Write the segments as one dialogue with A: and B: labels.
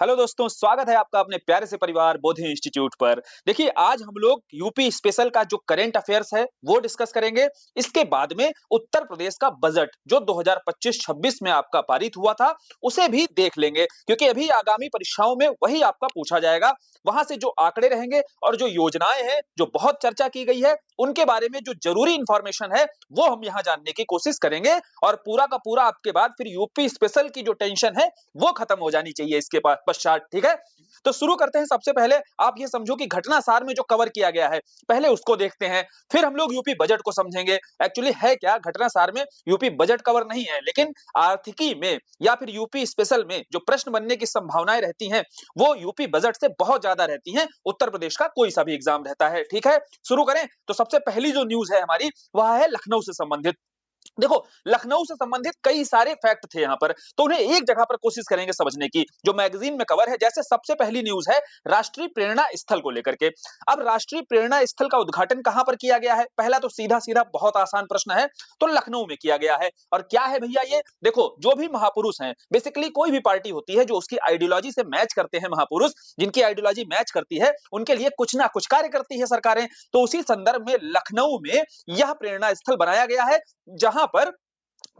A: Hello दोस्तों, स्वागत है आपका अपने प्यारे से परिवार बोधि इंस्टीट्यूट पर। देखिए, आज हम लोग यूपी स्पेशल का जो करंट अफेयर्स है वो डिस्कस करेंगे। इसके बाद में उत्तर प्रदेश का बजट जो 2025-26 में आपका पारित हुआ था उसे भी देख लेंगे, क्योंकि अभी आगामी परीक्षाओं में वही आपका पूछा जाएगा। वहां से जो आंकड़े रहेंगे और जो योजनाएं हैं जो बहुत चर्चा की गई है उनके बारे में जो जरूरी इंफॉर्मेशन है वो हम यहाँ जानने की कोशिश करेंगे। और पूरा का पूरा आपके बाद फिर यूपी स्पेशल की जो टेंशन है वो खत्म हो जानी चाहिए इसके पश्चात। ठीक है, तो शुरू करते हैं। सबसे पहले आप ये समझो कि घटना सार में जो कवर किया गया है पहले उसको देखते हैं, फिर हम लोग यूपी बजट को समझेंगे। एक्चुअली है क्या, घटना सार में यूपी बजट कवर नहीं है, लेकिन आर्थिकी में या फिर यूपी स्पेशल में जो प्रश्न बनने की संभावनाएं रहती हैं वो यूपी बजट से बहुत ज्यादा रहती हैं। उत्तर प्रदेश का कोई सा भी एग्जाम रहता है। ठीक है, शुरू करें। तो सबसे पहली जो न्यूज है हमारी वह है लखनऊ से संबंधित। देखो, लखनऊ से संबंधित कई सारे फैक्ट थे यहाँ पर, तो उन्हें एक जगह पर कोशिश करेंगे समझने की जो मैगजीन में कवर है। जैसे सबसे पहली न्यूज है राष्ट्रीय प्रेरणा स्थल को लेकर के। अब राष्ट्रीय प्रेरणा स्थल का उद्घाटन कहां पर किया गया है? पहला तो सीधा सीधा बहुत आसान प्रश्न है, तो लखनऊ में किया गया है। और क्या है भैया ये? देखो, जो भी महापुरुष हैं, बेसिकली कोई भी पार्टी होती है जो उसकी आइडियोलॉजी से मैच करते हैं, महापुरुष जिनकी आइडियोलॉजी मैच करती है उनके लिए कुछ ना कुछ कार्य करती है सरकारें। तो उसी संदर्भ में लखनऊ में यह प्रेरणा स्थल बनाया गया है जहां पर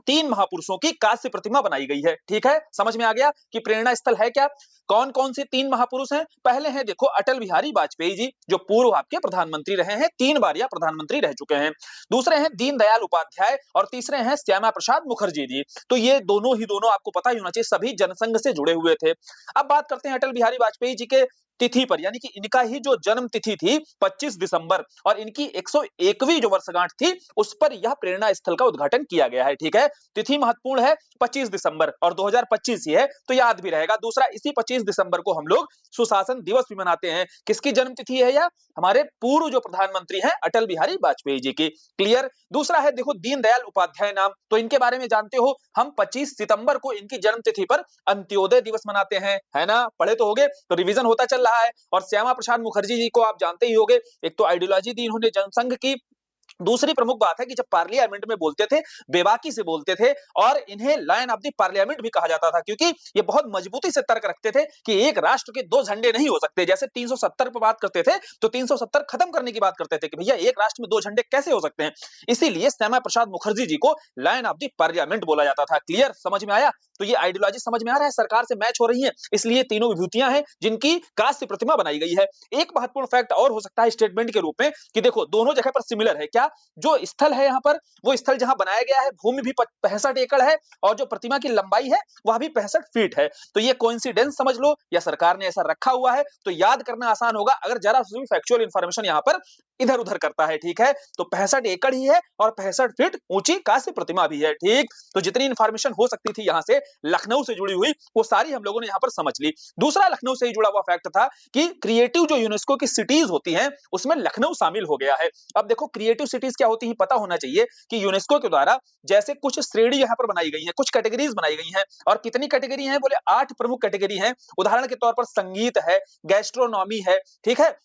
A: 3 महापुरुषों की कांस्य प्रतिमा बनाई गई है। ठीक है, समझ में आ गया कि प्रेरणा स्थल है क्या। कौन कौन से 3 महापुरुष हैं? पहले हैं देखो अटल बिहारी वाजपेयी जी, जो पूर्व आपके प्रधानमंत्री रहे हैं, 3 बार या प्रधानमंत्री रह चुके हैं। दूसरे हैं दीनदयाल उपाध्याय और तीसरे हैं श्यामा प्रसाद मुखर्जी जी। तो ये दोनों ही दोनों आपको पता ही होना चाहिए, सभी जनसंघ से जुड़े हुए थे। अब बात करते हैं अटल बिहारी वाजपेयी जी के तिथि पर, यानी कि इनका ही जो जन्म तिथि थी 25 दिसंबर और इनकी 101वीं जो वर्षगांठ थी उस पर यह प्रेरणा स्थल का उद्घाटन किया गया है। ठीक है, तिथि महत्वपूर्ण है, 25 दिसंबर और 2025 ही है तो याद भी रहेगा। दूसरा, इसी 25 दिसंबर को हम लोग सुशासन दिवस भी मनाते हैं। किसकी जन्म तिथि है यह? हमारे पूर्व जो प्रधानमंत्री हैं अटल बिहारी वाजपेयी जी की। क्लियर। दूसरा है देखो दीनदयाल उपाध्याय नाम, तो इनके बारे में जानते हो, हम 25 सितंबर को इनकी जन्म तिथि पर अंत्योदय दिवस मनाते हैं, है ना? पढ़े तो होगे, तो रिवीजन होता चल रहा है। और श्यामा प्रसाद मुखर्जी जी को आप जानते ही होंगे, एक तो आइडियोलॉजी दी इन्होंने जनसंघ की। दूसरी प्रमुख बात है कि जब पार्लियामेंट में बोलते थे बेबाकी से बोलते थे और इन्हें लायन ऑफ द पार्लियामेंट भी कहा जाता था, क्योंकि ये बहुत मजबूती से तर्क रखते थे कि एक राष्ट्र के 2 झंडे नहीं हो सकते। जैसे 370 पर बात करते थे तो 370 खत्म करने की बात करते थे कि भैया एक राष्ट्र में 2 झंडे कैसे हो सकते हैं। इसीलिए श्यामा प्रसाद मुखर्जी जी को लायन ऑफ द पार्लियामेंट बोला जाता था। क्लियर, समझ में आया? तो ये आइडियोलॉजी समझ में आ रहा है, सरकार से मैच हो रही है, इसलिए तीनों विभूतियां हैं जिनकी कांस्य प्रतिमा बनाई गई है। एक महत्वपूर्ण फैक्ट और हो सकता है स्टेटमेंट के रूप में कि देखो दोनों जगह पर सिमिलर है। क्या? जो स्थल है यहाँ पर, वो स्थल जहां बनाया गया है भूमि भी 65 एकड़ है और जो प्रतिमा की लंबाई है वह भी 65 फीट है। तो ये कोइंसिडेंस समझ लो या सरकार ने ऐसा रखा हुआ है, तो याद करना आसान होगा अगर जरा सी भी फैक्चुअल इंफॉर्मेशन यहाँ पर इधर उधर करता है। ठीक है, तो 65 एकड़ ही है और 65 फीट ऊंची कांस्य प्रतिमा भी है। ठीक, तो जितनी इंफॉर्मेशन हो सकती थी यहाँ से लखनऊ से जुड़ी हुई वो सारी हम लोगों ने यहाँ पर समझ ली। दूसरा लखनऊ से ही जुड़ा हुआ फैक्ट था कि क्रिएटिव जो यूनेस्को की सिटीज होती हैं उसमें लखनऊ शामिल हो गया है। अब देखो क्रिएटिव सिटीज क्या होती है पता होना चाहिए कि यूनेस्को के द्वारा जैसे कुछ श्रेणी यहाँ पर बनाई गई है, कुछ कैटेगरीज बनाई गई हैं। और कितनी कैटेगरी हैं? बोले 8 प्रमुख कैटेगरी हैं। उदाहरण के तौर पर संगीत है, गैस्ट्रोनॉमी है, ठीक है,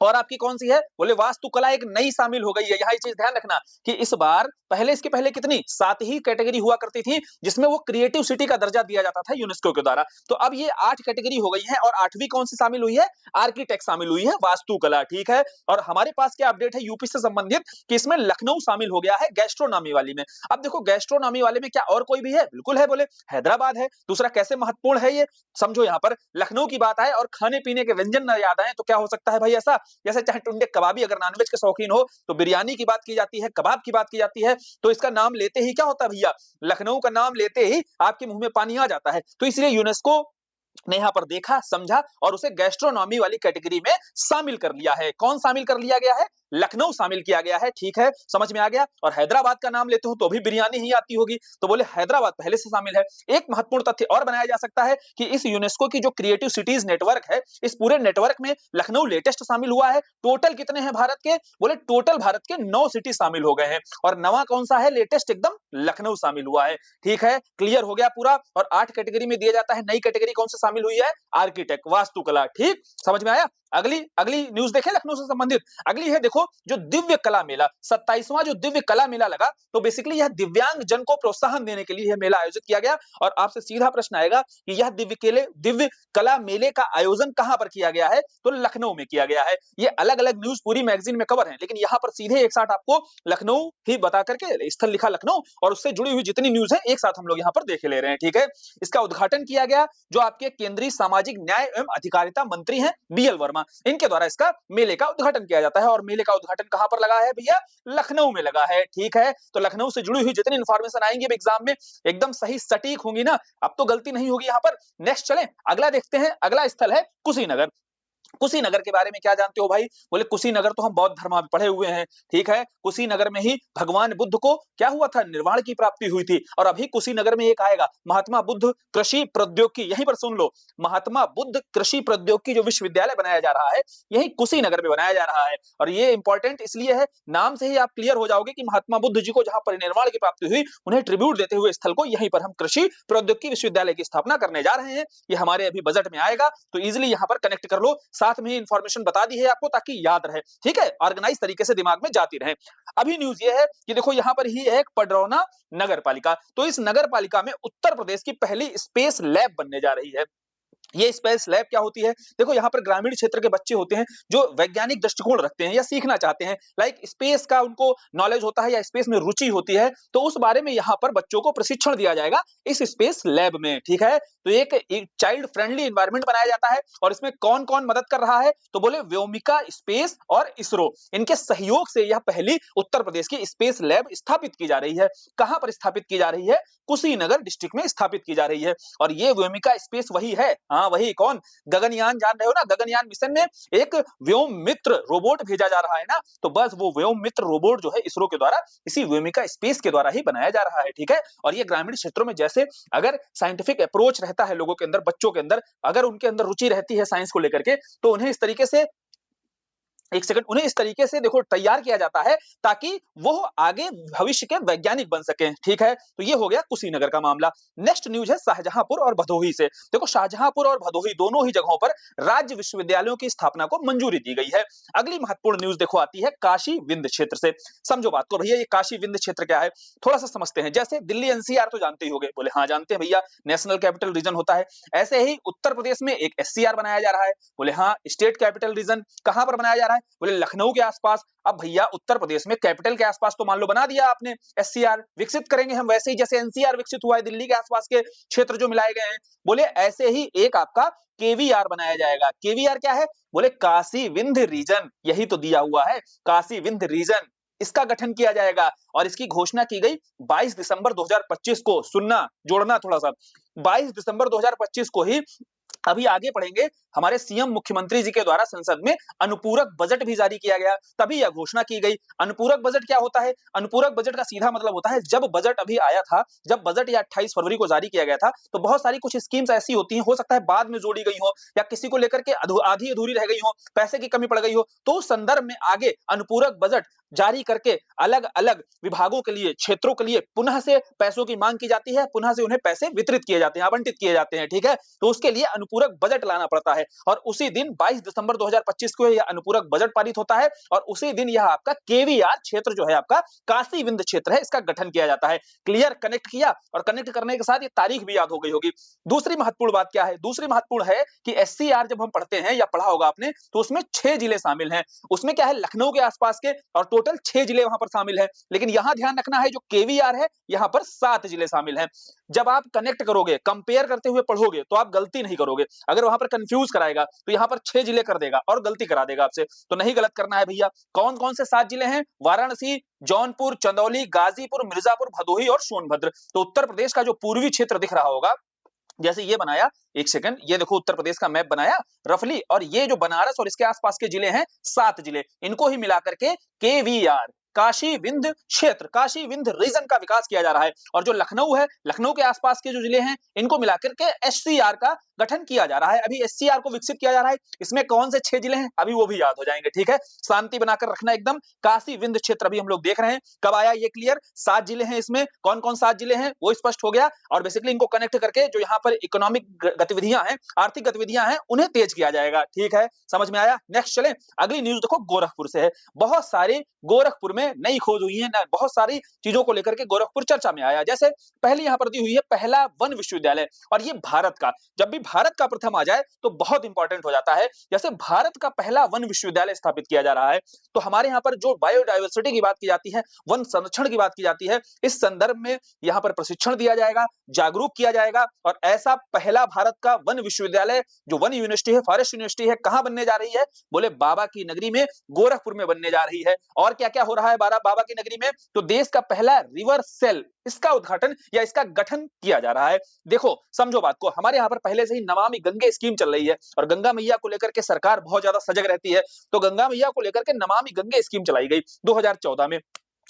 A: और आपकी कौन सी है? बोले वास्तुकला एक नई शामिल हो गई है। यहाँ ये चीज ध्यान रखना कि इस बार पहले इसके पहले कितनी 7 ही कैटेगरी हुआ करती थी जिसमें वो क्रिएटिव सिटी का दर्जा दिया जाता था यूनेस्को के द्वारा। तो अब ये 8 कैटेगरी हो गई है और 8वीं कौन सी शामिल हुई है? आर्किटेक्ट शामिल हुई है, वास्तुकला। ठीक है, और हमारे पास क्या अपडेट है यूपी से संबंधित कि इसमें लखनऊ शामिल हो गया है गैस्ट्रोनॉमी वाली में। अब देखो गैस्ट्रोनॉमी वाले में क्या और कोई भी है? बिल्कुल है, बोले हैदराबाद है। दूसरा, कैसे महत्वपूर्ण है ये समझो, यहाँ पर लखनऊ की बात आए और खाने पीने के व्यंजन न याद आए तो क्या हो सकता है भाई ऐसा? जैसे चाहे टुंडे कबाबी, अगर नॉनवेज के शौकीन हो तो बिरयानी की बात की जाती है, कबाब की बात की जाती है, तो इसका नाम लेते ही क्या होता है भैया? लखनऊ का नाम लेते ही आपके मुंह में पानी आ जाता है। तो इसलिए यूनेस्को ने यहाँ पर देखा, समझा और उसे गैस्ट्रोनॉमी वाली कैटेगरी में शामिल कर लिया है। कौन शामिल कर लिया गया है? लखनऊ शामिल किया गया है। ठीक है, समझ में आ गया। और हैदराबाद का नाम लेते हो तो भी बिरयानी ही आती होगी, तो बोले हैदराबाद पहले से शामिल है। एक महत्वपूर्ण तथ्य और बनाया जा सकता है कि इस यूनेस्को की जो क्रिएटिव सिटीज नेटवर्क है, इस पूरे नेटवर्क में लखनऊ लेटेस्ट शामिल हुआ है। टोटल कितने हैं भारत के? बोले टोटल भारत के 9 सिटी शामिल हो गए हैं और नवा कौन सा है लेटेस्ट? एकदम लखनऊ शामिल हुआ है। ठीक है, क्लियर हो गया पूरा। और 8 कैटेगरी में दिया जाता है, नई कैटेगरी कौन सा शामिल हुई है? आर्किटेक्ट, वास्तुकला। ठीक, समझ में आया? अगली अगली न्यूज देखें लखनऊ से संबंधित। अगली है देखो जो दिव्य कला मेला, 27वां जो दिव्य कला मेला लगा, तो बेसिकली यह दिव्यांग जन को प्रोत्साहन देने के लिए यह मेला आयोजित किया गया। और आपसे सीधा प्रश्न आएगा कि यह दिव्य कला मेले का आयोजन कहां पर किया गया है, तो लखनऊ में किया गया है। ये अलग अलग न्यूज पूरी मैगजीन में कवर है, लेकिन यहां पर सीधे एक साथ आपको लखनऊ ही बता करके स्थल लिखा लखनऊ और उससे जुड़ी हुई जितनी न्यूज है एक साथ हम लोग यहां पर देख ले रहे हैं। ठीक है, इसका उद्घाटन किया गया जो आपके केंद्रीय सामाजिक न्याय एवं अधिकारिता मंत्री हैं बीएल वर्मा, इनके द्वारा इसका मेले का उद्घाटन किया जाता है। और मेले का उद्घाटन कहां पर लगा है भैया, लखनऊ में लगा है। ठीक है, तो लखनऊ से जुड़ी हुई जितनी इंफॉर्मेशन आएंगी एग्जाम में एकदम सही सटीक होंगी ना, अब तो गलती नहीं होगी यहां पर। नेक्स्ट चलें, अगला देखते हैं। अगला स्थल है कुशीनगर। कुशीनगर के बारे में क्या जानते हो भाई, बोले कुशीनगर तो हम बौद्ध धर्म में पढ़े हुए हैं। ठीक है, कुशीनगर में ही भगवान बुद्ध को क्या हुआ था, निर्वाण की प्राप्ति हुई थी। और अभी कुशीनगर में एक आएगा महात्मा बुद्ध कृषि प्रौद्योगिकी, यहीं पर सुन लो, महात्मा बुद्ध कृषि प्रौद्योगिकी जो विश्वविद्यालय बनाया जा रहा है यही कुशीनगर में बनाया जा रहा है। और ये इंपॉर्टेंट इसलिए है, नाम से ही आप क्लियर हो जाओगे कि महात्मा बुद्ध जी को जहां परिनिर्वाण की प्राप्ति हुई उन्हें ट्रिब्यूट देते हुए स्थल को यहीं पर हम कृषि प्रौद्योगिकी विश्वविद्यालय की स्थापना करने जा रहे हैं। ये हमारे अभी बजट में आएगा, तो इजिली यहां पर कनेक्ट कर लो, साथ में इंफॉर्मेशन बता दी है आपको ताकि याद रहे। ठीक है, ऑर्गेनाइज तरीके से दिमाग में जाती रहे। अभी न्यूज ये है कि देखो यहां पर ही है एक पडरौना नगर पालिका, तो इस नगर पालिका में उत्तर प्रदेश की पहली स्पेस लैब बनने जा रही है। ये स्पेस लैब क्या होती है, देखो यहाँ पर ग्रामीण क्षेत्र के बच्चे होते हैं जो वैज्ञानिक दृष्टिकोण रखते हैं या सीखना चाहते हैं, लाइक स्पेस का उनको नॉलेज होता है या स्पेस में रुचि होती है, तो उस बारे में यहाँ पर बच्चों को प्रशिक्षण दिया जाएगा इस स्पेस लैब में। ठीक है, तो एक चाइल्ड फ्रेंडली एनवायरनमेंट बनाया जाता है। और इसमें कौन कौन मदद कर रहा है, तो बोले व्योमिका स्पेस और इसरो, इनके सहयोग से यह पहली उत्तर प्रदेश की स्पेस लैब स्थापित की जा रही है। कहां पर स्थापित की जा रही है, कुशीनगर डिस्ट्रिक्ट में स्थापित की जा रही है। और ये व्योमिका स्पेस वही है, हाँ वही कौन, गगनयान जान रहे हो ना, गगनयान मिशन में एक व्योम मित्र रोबोट भेजा जा रहा है ना, तो बस वो व्योम मित्र रोबोट जो है इसरो के द्वारा इसी व्योमिका स्पेस के द्वारा ही बनाया जा रहा है। ठीक है, और ये ग्रामीण क्षेत्रों में जैसे अगर साइंटिफिक अप्रोच रहता है लोगों के अंदर, बच्चों के अंदर अगर उनके अंदर रुचि रहती है साइंस को लेकर के, तो उन्हें इस तरीके से एक सेकंड, उन्हें इस तरीके से देखो तैयार किया जाता है ताकि वो आगे भविष्य के वैज्ञानिक बन सके। ठीक है, तो ये हो गया कुशीनगर का मामला। नेक्स्ट न्यूज है शाहजहांपुर और भदोही से। देखो शाहजहांपुर और भदोही दोनों ही जगहों पर राज्य विश्वविद्यालयों की स्थापना को मंजूरी दी गई है। अगली महत्वपूर्ण न्यूज देखो आती है काशी विंध्य क्षेत्र से। समझो बात को भैया, ये काशी विंध्य क्षेत्र क्या है, थोड़ा सा समझते हैं। जैसे दिल्ली एनसीआर तो जानते ही होंगे, बोले हाँ जानते हैं भैया, नेशनल कैपिटल रीजन होता है। ऐसे ही उत्तर प्रदेश में एक एससीआर बनाया जा रहा है, बोले हाँ स्टेट कैपिटल रीजन कहां पर बनाया जा रहा है, बोले लखनऊ के आसपास। अब भैया उत्तर प्रदेश में कैपिटल के आसपास तो मान लो बना दिया आपने एससीआर, विकसित करेंगे हम वैसे ही जैसे एनसीआर विकसित हुआ है, दिल्ली के आसपास के क्षेत्र जो मिलाए गए हैं, बोले ऐसे ही एक आपका केवीआर बनाया जाएगा। केवीआर क्या है, बोले काशी विंध्य रीजन, यही तो दिया हुआ है काशी विंध्य रीजन, इसका गठन किया जाएगा। और इसकी घोषणा की गई 22 दिसंबर 2025 को। सुनना, जोड़ना थोड़ा सा, 22 दिसंबर 2025 को ही अभी आगे पढ़ेंगे, हमारे सीएम मुख्यमंत्री जी के द्वारा संसद में अनुपूरक बजट भी जारी किया गया, तभी यह घोषणा की गई। अनुपूरक बजट क्या होता है, अनुपूरक बजट का सीधा मतलब होता है जब बजट अभी आया था, जब बजट या 28 फरवरी को जारी किया गया था, तो बहुत सारी कुछ स्कीम्स ऐसी होती हैं, हो सकता है बाद में जोड़ी गई हो या किसी को लेकर के आधी अधूरी रह गई हो, पैसे की कमी पड़ गई हो, तो उस संदर्भ में आगे अनुपूरक बजट जारी करके अलग अलग विभागों के लिए, क्षेत्रों के लिए पुनः से पैसों की मांग की जाती है, पुनः से उन्हें पैसे वितरित किए जाते हैं, आवंटित किए जाते हैं। ठीक है, तो उसके लिए अनुपूरक बजट लाना पड़ता है और उसी दिन 22 दिसंबर 2025 को यह अनुपूरक बजट पारित होता है और उसी दिन यह आपका केवीआर क्षेत्र जो है आपका काशी विंध्य क्षेत्र है, इसका गठन किया जाता है। क्लियर, कनेक्ट किया, और कनेक्ट करने के साथ ये तारीख भी याद हो गई होगी। दूसरी महत्वपूर्ण बात क्या है, दूसरी महत्वपूर्ण है कि एससीआर जब हम पढ़ते हैं या पढ़ा होगा आपने, तो उसमें 6 जिले शामिल हैं। उसमें क्या है, लखनऊ के आसपास के, और टोटल 6 जिले वहां पर शामिल हैं। लेकिन यहां ध्यान रखना है जो केवीआर है यहां पर 7 जिले शामिल हैं। जब आप कनेक्ट करोगे, कंपेयर करते हुए पढ़ोगे, तो आप गलती नहीं करोगे। अगर वहां पर कंफ्यूज कराएगा तो यहां पर 6 जिले कर देगा और गलती करा देगा आपसे, तो नहीं गलत करना है भैया। कौन कौन से 7 जिले हैं, वाराणसी, जौनपुर, चंदौली, गाजीपुर, मिर्जापुर, भदोही और सोनभद्र। तो उत्तर प्रदेश का जो पूर्वी क्षेत्र दिख रहा होगा, जैसे ये बनाया, एक सेकंड, ये देखो उत्तर प्रदेश का मैप बनाया रफली, और ये जो बनारस और इसके आसपास के जिले हैं 7 जिले, इनको ही मिलाकर के केवीआर काशी विंध्य क्षेत्र, काशी विंध्य रीजन का विकास किया जा रहा है। और जो लखनऊ है, लखनऊ के आसपास के जो जिले हैं, इनको मिलाकर के एससीआर का गठन किया जा रहा है। अभी एससीआर को विकसित किया जा रहा है। इसमें कौन से 6 जिले हैं अभी वो भी याद हो जाएंगे, ठीक है। शांति बनाकर रखना एकदम। काशी विंध्य क्षेत्र अभी हम लोग देख रहे हैं, कब आया ये क्लियर, 7 जिले हैं इसमें, कौन कौन 7 जिले हैं वो स्पष्ट हो गया। और बेसिकली इनको कनेक्ट करके जो यहाँ पर इकोनॉमिक गतिविधियां हैं, आर्थिक गतिविधियां हैं, उन्हें तेज किया जाएगा, ठीक है, समझ में आया। नेक्स्ट चले, अगली न्यूज देखो गोरखपुर से है। बहुत सारी गोरखपुर में नई खोज हुई है, बहुत सारी चीजों को लेकर के गोरखपुर चर्चा में आया। जैसे पहली यहाँ पर दी हुई है पहला वन विश्वविद्यालय, और ये भारत का, जब भी भारत का प्रथम आ जाए तो बहुत इंपॉर्टेंट हो जाता है। जैसे भारत का पहला वन विश्वविद्यालय स्थापित किया जा रहा है, तो हमारे यहाँ पर जो बायोडायवर्सिटी की बात की जाती है, वन संरक्षण की बात की जाती है, इस संदर्भ में यहाँ पर प्रशिक्षण दिया जाएगा, जागरूक किया जाएगा। और ऐसा पहला भारत का वन विश्वविद्यालय जो वन यूनिवर्सिटी है, फॉरेस्ट यूनिवर्सिटी है, कहां बनने जा रही है, बोले बाबा की नगरी में, गोरखपुर में बनने जा रही है। और क्या क्या हो रहा है बाबा की नगरी में, तो देश का पहला रिवर सेल, इसका उद्घाटन या इसका गठन किया जा रहा है। देखो समझो बात को, हमारे यहाँ पर पहले से ही नमामि गंगे स्कीम चल रही है, और गंगा मैया को लेकर के सरकार बहुत ज्यादा सजग रहती है। तो गंगा मैया को लेकर के नमामि गंगे स्कीम चलाई गई 2014 में।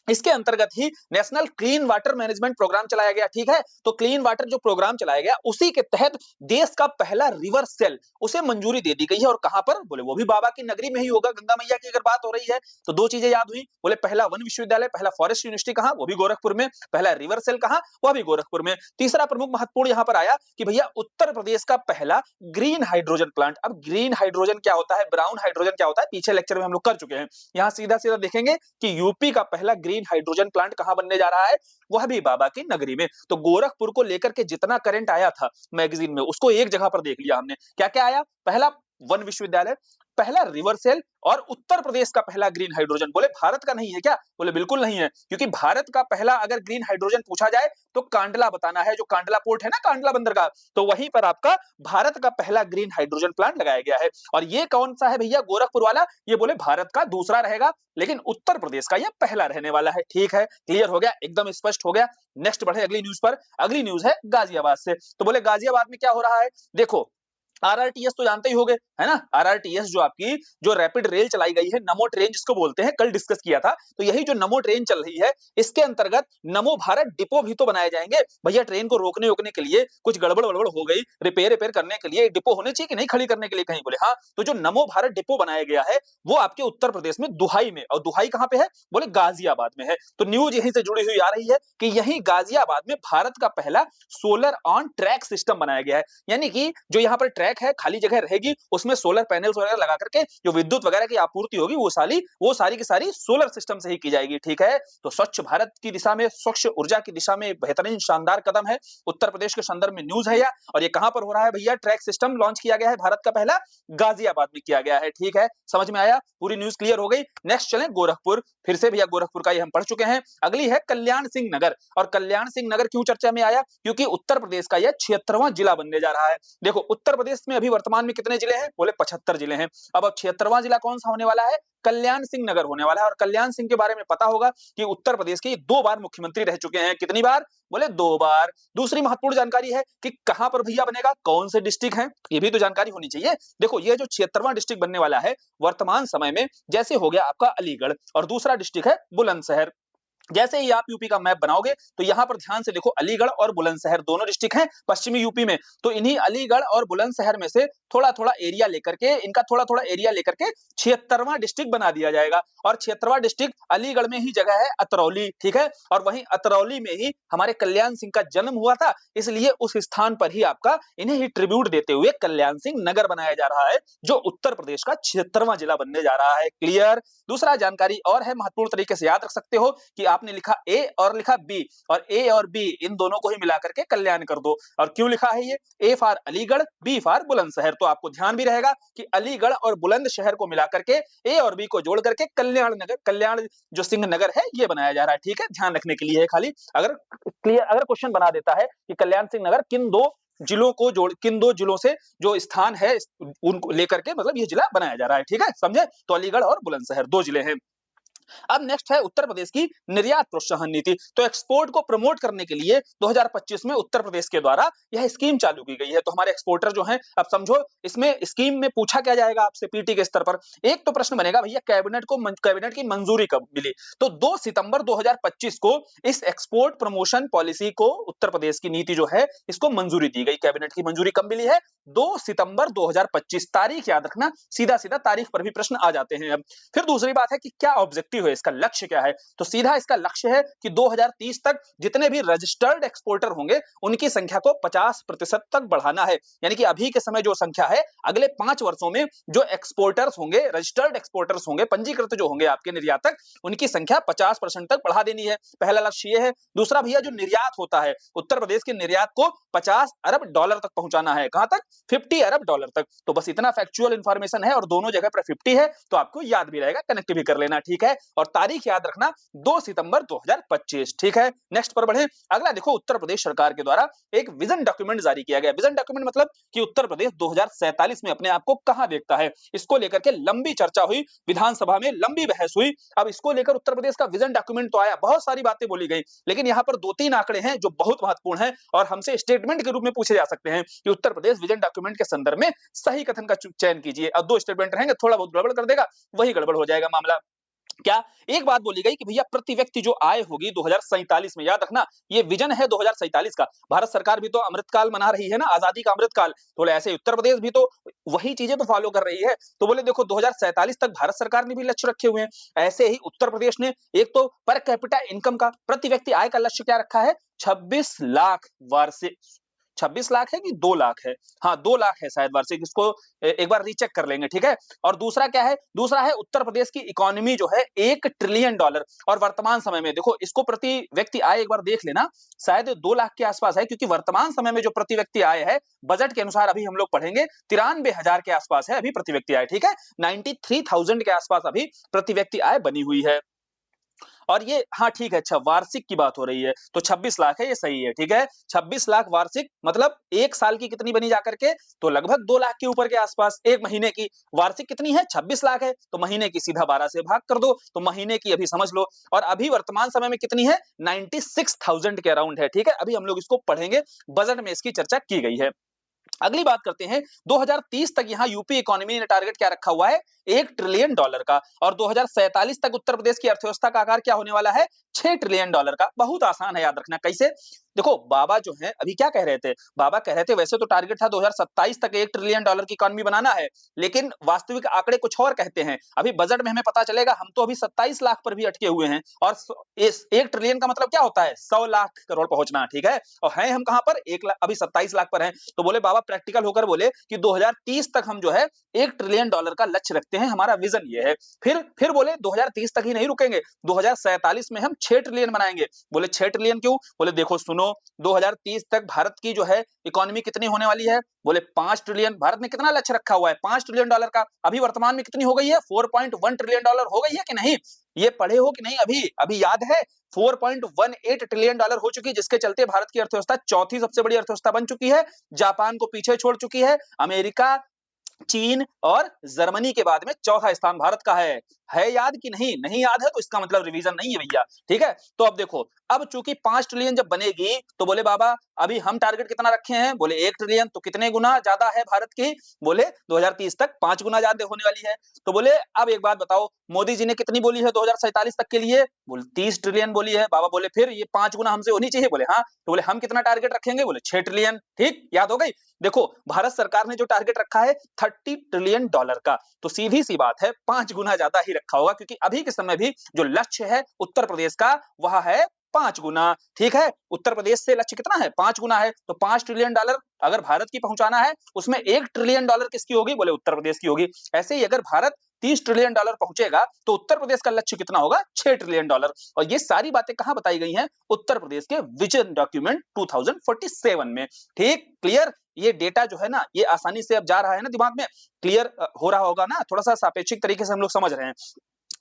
A: इसके अंतर्गत ही national clean water management programme चलाया गया, ठीक है। तो क्लीन वाटर जो प्रोग्राम चलाया गया, उसी के तहत देश का पहला रिवर सेल, उसे मंजूरी दे दी गई है। और कहां पर, बोले वो भी बाबा की नगरी में ही होगा। गंगा मैया की अगर बात हो रही है तो 2 चीजें याद हुई, बोले पहला वन विश्वविद्यालय, पहला फॉरेस्ट यूनिवर्सिटी कहां, वो भी गोरखपुर में, पहला रिवर सेल कहां, वह भी गोरखपुर में। तीसरा प्रमुख महत्वपूर्ण यहां पर आया कि भैया उत्तर प्रदेश का पहला ग्रीन हाइड्रोजन प्लांट। अब ग्रीन हाइड्रोजन क्या होता है, ब्राउन हाइड्रोजन क्या होता है, पीछे लेक्चर में हम लोग कर चुके हैं। यहां सीधा सीधा देखेंगे कि यूपी का पहला ग्रीन हाइड्रोजन प्लांट कहां बनने जा रहा है, वह भी बाबा की नगरी में। तो गोरखपुर को लेकर के जितना करंट आया था मैगजीन में, उसको एक जगह पर देख लिया हमने। क्या क्या आया, पहला वन विश्वविद्यालय, पहला रिवर सेल, और उत्तर प्रदेश का पहला ग्रीन हाइड्रोजन। बोले भारत का नहीं है क्या, बोले बिल्कुल नहीं है, क्योंकि भारत का पहला अगर ग्रीन हाइड्रोजन पूछा जाए तो कांडला बताना है, जो कांडला पोर्ट है ना, कांडला बंदरगाह, तो वहीं पर आपका भारत का पहला ग्रीन हाइड्रोजन प्लांट लगाया गया है। और ये कौन सा है भैया, गोरखपुर वाला, ये बोले भारत का दूसरा रहेगा, लेकिन उत्तर प्रदेश का यह पहला रहने वाला है, ठीक है, क्लियर हो गया, एकदम स्पष्ट हो गया। नेक्स्ट बढ़े अगली न्यूज पर। अगली न्यूज है गाजियाबाद से। तो बोले गाजियाबाद में क्या हो रहा है, देखो आरआरटीएस तो जानते ही होंगे, है ना। आरआरटीएस जो आपकी जो रैपिड रेल चलाई गई है, नमो ट्रेन जिसको बोलते हैं, कल डिस्कस किया था। तो यही जो नमो ट्रेन चल रही है, इसके अंतर्गत नमो भारत डिपो भी तो बनाए जाएंगे। भैया ट्रेन को रोकने रोकने के लिए कुछ गड़बड़ वड़बड़ हो गई, रिपेयर करने के लिए डिपो होने चाहिए कि नहीं, खड़ी करने के लिए कहीं, बोले हाँ। तो जो नमो भारत डिपो बनाया गया है, वो आपके उत्तर प्रदेश में दुहाई में, और दुहाई कहां पे है, बोले गाजियाबाद में है। तो न्यूज यहीं से जुड़ी हुई आ रही है कि यही गाजियाबाद में भारत का पहला सोलर ऑन ट्रैक सिस्टम बनाया गया है। यानी कि जो यहाँ पर ट्रैक है, खाली जगह रहेगी, उसमें सोलर पैनल्स वगैरह लगा करके जो विद्युत वगैरह की आपूर्ति होगी, वो सारी की सारी सोलर सिस्टम से ही की जाएगी, ठीक है। तो स्वच्छ भारत की दिशा में, स्वच्छ ऊर्जा की दिशा में बेहतरीन शानदार कदम है, उत्तर प्रदेश के संदर्भ में न्यूज है। और ये कहां पर हो रहा है भैया, ट्रैक सिस्टम लॉन्च किया गया है भारत का पहला, गाजियाबाद में किया गया है, ठीक है, समझ में आया, पूरी न्यूज क्लियर हो गई। नेक्स्ट चलें गोरखपुर, फिर से भैया गोरखपुर का ये हम पढ़ चुके हैं। अगली है कल्याण सिंह नगर। और कल्याण सिंह नगर क्यों चर्चा में आया, क्योंकि उत्तर प्रदेश का यह 76वां जिला बनने जा रहा है। देखो उत्तर प्रदेश में अभी वर्तमान में कितने जिले हैं, बोले 75 जिले हैं। अब 76वां जिला कौन सा होने वाला है, कल्याण सिंह नगर होने वाला है। और कल्याण सिंह के बारे में पता होगा कि उत्तर प्रदेश के 2 बार मुख्यमंत्री रह चुके हैं। कितनी बार, बोले 2 बार। दूसरी महत्वपूर्ण जानकारी है कि कहां पर भैया बनेगा, कौन से डिस्ट्रिक्ट है, ये भी तो जानकारी होनी चाहिए। देखो ये जो 76वां डिस्ट्रिक्ट बनने वाला है वर्तमान समय में, जैसे हो गया आपका अलीगढ़, और दूसरा डिस्ट्रिक्ट है बुलंदशहर। जैसे ही आप यूपी का मैप बनाओगे तो यहां पर ध्यान से देखो, अलीगढ़ और बुलंदशहर दोनों डिस्ट्रिक्ट हैं पश्चिमी यूपी में। तो इन्हीं अलीगढ़ और बुलंदशहर में से थोड़ा थोड़ा एरिया लेकर के, इनका थोड़ा थोड़ा एरिया लेकर के 76वां डिस्ट्रिक्ट बना दिया जाएगा। और 76वां डिस्ट्रिक्ट अलीगढ़ में ही जगह है अतरौली, ठीक है, और वहीं अतरौली में ही हमारे कल्याण सिंह का जन्म हुआ था, इसलिए उस स्थान पर ही आपका इन्हें ही ट्रिब्यूट देते हुए कल्याण सिंह नगर बनाया जा रहा है, जो उत्तर प्रदेश का 76वां जिला बनने जा रहा है, क्लियर। दूसरा जानकारी और है, महत्वपूर्ण तरीके से याद रख सकते हो कि आपने लिखा ए और लिखा बी, और ए और बी इन दोनों को ही मिला करके कल्याण कर दो। और क्यों लिखा है ये, A for Aligarh, B for Bulandshahr. तो आपको ध्यान भी रहेगा कि अलीगढ़ और बुलंदशहर को मिला करके, ए और बी को जोड़ करके कल्याण नगर, कल्याण जो सिंह नगर है ये बनाया जा रहा है, ठीक है, ध्यान रखने के लिए है खाली। अगर क्लियर, अगर क्वेश्चन बना देता है कि कल्याण सिंह नगर किन 2 जिलों को जोड़, किन 2 जिलों से जो स्थान है उनको लेकर के, मतलब ये जिला बनाया जा रहा है, ठीक है, समझे। तो अलीगढ़ और बुलंदशहर 2 जिले हैं। अब नेक्स्ट है उत्तर प्रदेश की निर्यात प्रोत्साहन नीति। तो एक्सपोर्ट को प्रमोट करने के लिए 2025 में उत्तर प्रदेश के द्वारा यह स्कीम चालू की गई है। तो हमारे एक्सपोर्टर जो हैं, अब समझो इसमें स्कीम में पूछा क्या जाएगा आपसे पीटी के स्तर पर। एक तो प्रश्न बनेगा भैया कैबिनेट की मंजूरी कब मिली? तो 2 सितंबर 2025 को इस एक्सपोर्ट प्रमोशन पॉलिसी को उत्तर प्रदेश की नीति जो है इसको मंजूरी दी गई। कैबिनेट की मंजूरी कब मिली है? 2 सितंबर 2025। तारीख याद रखना, सीधा-सीधा तारीख पर भी प्रश्न आ जाते हैं अब। फिर दूसरी बात है कि क्या ऑब्जेक्टिव है, इसका लक्ष्य क्या है? तो सीधा इसका लक्ष्य है कि 2030 तक जितने भी रजिस्टर्ड एक्सपोर्टर होंगे उनकी संख्या को 50% तक बढ़ाना है। यानी कि अभी के समय जो संख्या है, अगले 5 वर्षों में जो एक्सपोर्टर्स होंगे, रजिस्टर्ड एक्सपोर्टर्स होंगे, पंजीकृत जो होंगे आपके निर्यातक, उनकी संख्या 50% तक बढ़ा देनी है। पहला लक्ष्य ये है। दूसरा भैया जो निर्यात होता है, उत्तर प्रदेश के निर्यात को 50 अरब डॉलर तक पहुंचाना है। कहां तक? 50 अरब डॉलर तक। तो बस इतना फैक्चुअल इंफॉर्मेशन है और दोनों जगह पर 50 है, तो आपको याद भी रहेगा, कनेक्ट भी कर लेना, ठीक है? और तारीख याद रखना 2 सितंबर 2025, ठीक है? नेक्स्ट पर बढ़े। अगला देखो, उत्तर प्रदेश सरकार के द्वारा एक विजन डॉक्यूमेंट जारी किया गया। विजन डॉक्यूमेंट मतलब कि उत्तर प्रदेश 2047 में अपने आप को कहां देखता है, इसको लेकर के लंबी चर्चा हुई, विधानसभा में लंबी बहस हुई। अब इसको लेकर उत्तर प्रदेश का विजन डॉक्यूमेंट तो आया, बहुत सारी बातें बोली गई, लेकिन यहां पर 2-3 आंकड़े हैं जो बहुत महत्वपूर्ण हैं और हमसे स्टेटमेंट के रूप में पूछे जा सकते हैं कि उत्तर प्रदेश विजन डॉक्यूमेंट के संदर्भ में सही कथन का चयन कीजिए। अब 2 स्टेटमेंट रहेंगे, थोड़ा बहुत गड़बड़ कर देगा, वही गड़बड़ हो जाएगा मामला। क्या? एक बात बोली गई कि भैया प्रति व्यक्ति जो आय होगी 2047 में, याद रखना ये विजन है 2047 का। भारत सरकार भी तो अमृतकाल मना रही है ना, आजादी का अमृतकाल। तो बोले ऐसे उत्तर प्रदेश भी तो वही चीजें तो फॉलो कर रही है। तो बोले देखो 2047 तक भारत सरकार ने भी लक्ष्य रखे हुए हैं, ऐसे ही उत्तर प्रदेश ने एक तो पर कैपिटा इनकम का, प्रति व्यक्ति आय का लक्ष्य क्या रखा है? 26 लाख वार्षिक। 26 लाख है कि 2 लाख है? हाँ, 2 लाख है शायद वार्षिक, इसको एक बार रीचेक कर लेंगे, ठीक है? और दूसरा क्या है? दूसरा है उत्तर प्रदेश की इकोनॉमी जो है 1 ट्रिलियन डॉलर, और वर्तमान समय में देखो इसको प्रति व्यक्ति आय एक बार देख लेना, शायद 2 लाख के आसपास है, क्योंकि वर्तमान समय में जो प्रति व्यक्ति आय है, बजट के अनुसार अभी हम लोग पढ़ेंगे 93,000 के आसपास है अभी प्रति व्यक्ति आय, ठीक है? 93,000 के आसपास अभी प्रति व्यक्ति आय बनी हुई है। और ये हाँ ठीक है, अच्छा वार्षिक की बात हो रही है, तो 26 लाख है, ये सही है, ठीक है? 26 लाख वार्षिक मतलब 1 साल की कितनी बनी जाकर के? तो लगभग 2 लाख के ऊपर के आसपास। 1 महीने की वार्षिक कितनी है? 26 लाख है, तो महीने की सीधा 12 से भाग कर दो, तो महीने की अभी समझ लो। और अभी वर्तमान समय में कितनी है? 96,000 के अराउंड है, ठीक है? अभी हम लोग इसको पढ़ेंगे, बजट में इसकी चर्चा की गई है। अगली बात करते हैं, 2030 तक यहाँ यूपी इकोनॉमी ने टारगेट क्या रखा हुआ है? 1 ट्रिलियन डॉलर का। और 2047 तक उत्तर प्रदेश की अर्थव्यवस्था का आकार क्या होने वाला है? 6 ट्रिलियन डॉलर का। बहुत आसान है, याद रखना। कैसे? देखो बाबा जो है अभी क्या कह रहे थे? बाबा कह रहे थे वैसे तो टारगेट था 2027 तक 1 ट्रिलियन डॉलर की इकोनॉमी बनाना है, लेकिन वास्तविक आंकड़े कुछ और कहते हैं। अभी बजट में हमें पता चलेगा, हम तो अभी 27 लाख पर भी अटके हुए हैं, और इस 1 ट्रिलियन का मतलब क्या होता है? 100 लाख करोड़ पहुंचना, ठीक है? और हैं हम कहां पर? 1 लाख, अभी 27 लाख पर हैं। तो बोले बाबा प्रैक्टिकल होकर बोले कि 2030 तक हम जो है 1 ट्रिलियन डॉलर का लक्ष्य रखते हैं, हमारा विजन ये है। फिर बोले 2030 तक ही नहीं रुकेंगे, 2047 में हम 6 ट्रिलियन बनाएंगे। बोले 6 ट्रिलियन क्यों? बोले देखो सुनो, 2030 तक भारत की जो है इकोनॉमी कितनी होने वाली है? बोले 5 ट्रिलियन। भारत ने कितना लक्ष्य रखा हुआ है? 5 ट्रिलियन डॉलर का। अभी वर्तमान में कितनी हो गई है? 4.1 ट्रिलियन डॉलर हो गई है कि नहीं? ये पढ़े हो कि नहीं? अभी याद है? 4.18 ट्रिलियन डॉलर हो चुकी है, जिसके चलते भारत की अर्थव्यवस्था चौथी सबसे बड़ी अर्थव्यवस्था बन चुकी है, जापान को पीछे छोड़ चुकी है, अमेरिका, चीन और जर्मनी के बाद में चौथा स्थान भारत का है याद कि नहीं? नहीं याद है तो इसका मतलब रिवीजन नहीं है भैया, ठीक है? तो अब देखो, अब चूंकि 5 ट्रिलियन जब बनेगी, तो बोले बाबा अभी हम टारगेट कितना रखे हैं? बोले 1 ट्रिलियन। तो कितने गुना ज्यादा है भारत की? बोले 2030 तक 5 गुना ज्यादा होने वाली है। तो बोले अब एक बात बताओ, मोदी जी ने कितनी बोली है 2047 तक के लिए? बोले 30 ट्रिलियन बोली है। बाबा बोले फिर ये 5 गुना हमसे होनी चाहिए। बोले हाँ। तो बोले हम कितना टारगेट रखेंगे? बोले 6 ट्रिलियन। ठीक, याद हो गई? देखो भारत सरकार ने जो टारगेट रखा है 30 ट्रिलियन डॉलर का, तो सीधी सी बात है 5 गुना ज्यादा ही रखा होगा, क्योंकि अभी के समय भी जो लक्ष्य है उत्तर प्रदेश का वह है 5 गुना। ठीक है, उत्तर प्रदेश से लक्ष्य कितना है? 5 गुना है। तो 5 ट्रिलियन डॉलर अगर भारत की पहुंचाना है, उसमें 1 ट्रिलियन डॉलर किसकी होगी? बोले उत्तर प्रदेश की होगी। ऐसे ही अगर भारत 30 ट्रिलियन डॉलर पहुंचेगा तो उत्तर प्रदेश का लक्ष्य कितना होगा? 6 ट्रिलियन डॉलर। और ये सारी बातें कहां बताई गई हैं? उत्तर प्रदेश के विजन डॉक्यूमेंट 2047 में। ठीक, क्लियर? ये डेटा जो है ना, ये आसानी से अब जा रहा है ना दिमाग में, क्लियर हो रहा होगा ना? थोड़ा सा सापेक्षिक तरीके से हम लोग समझ रहे हैं।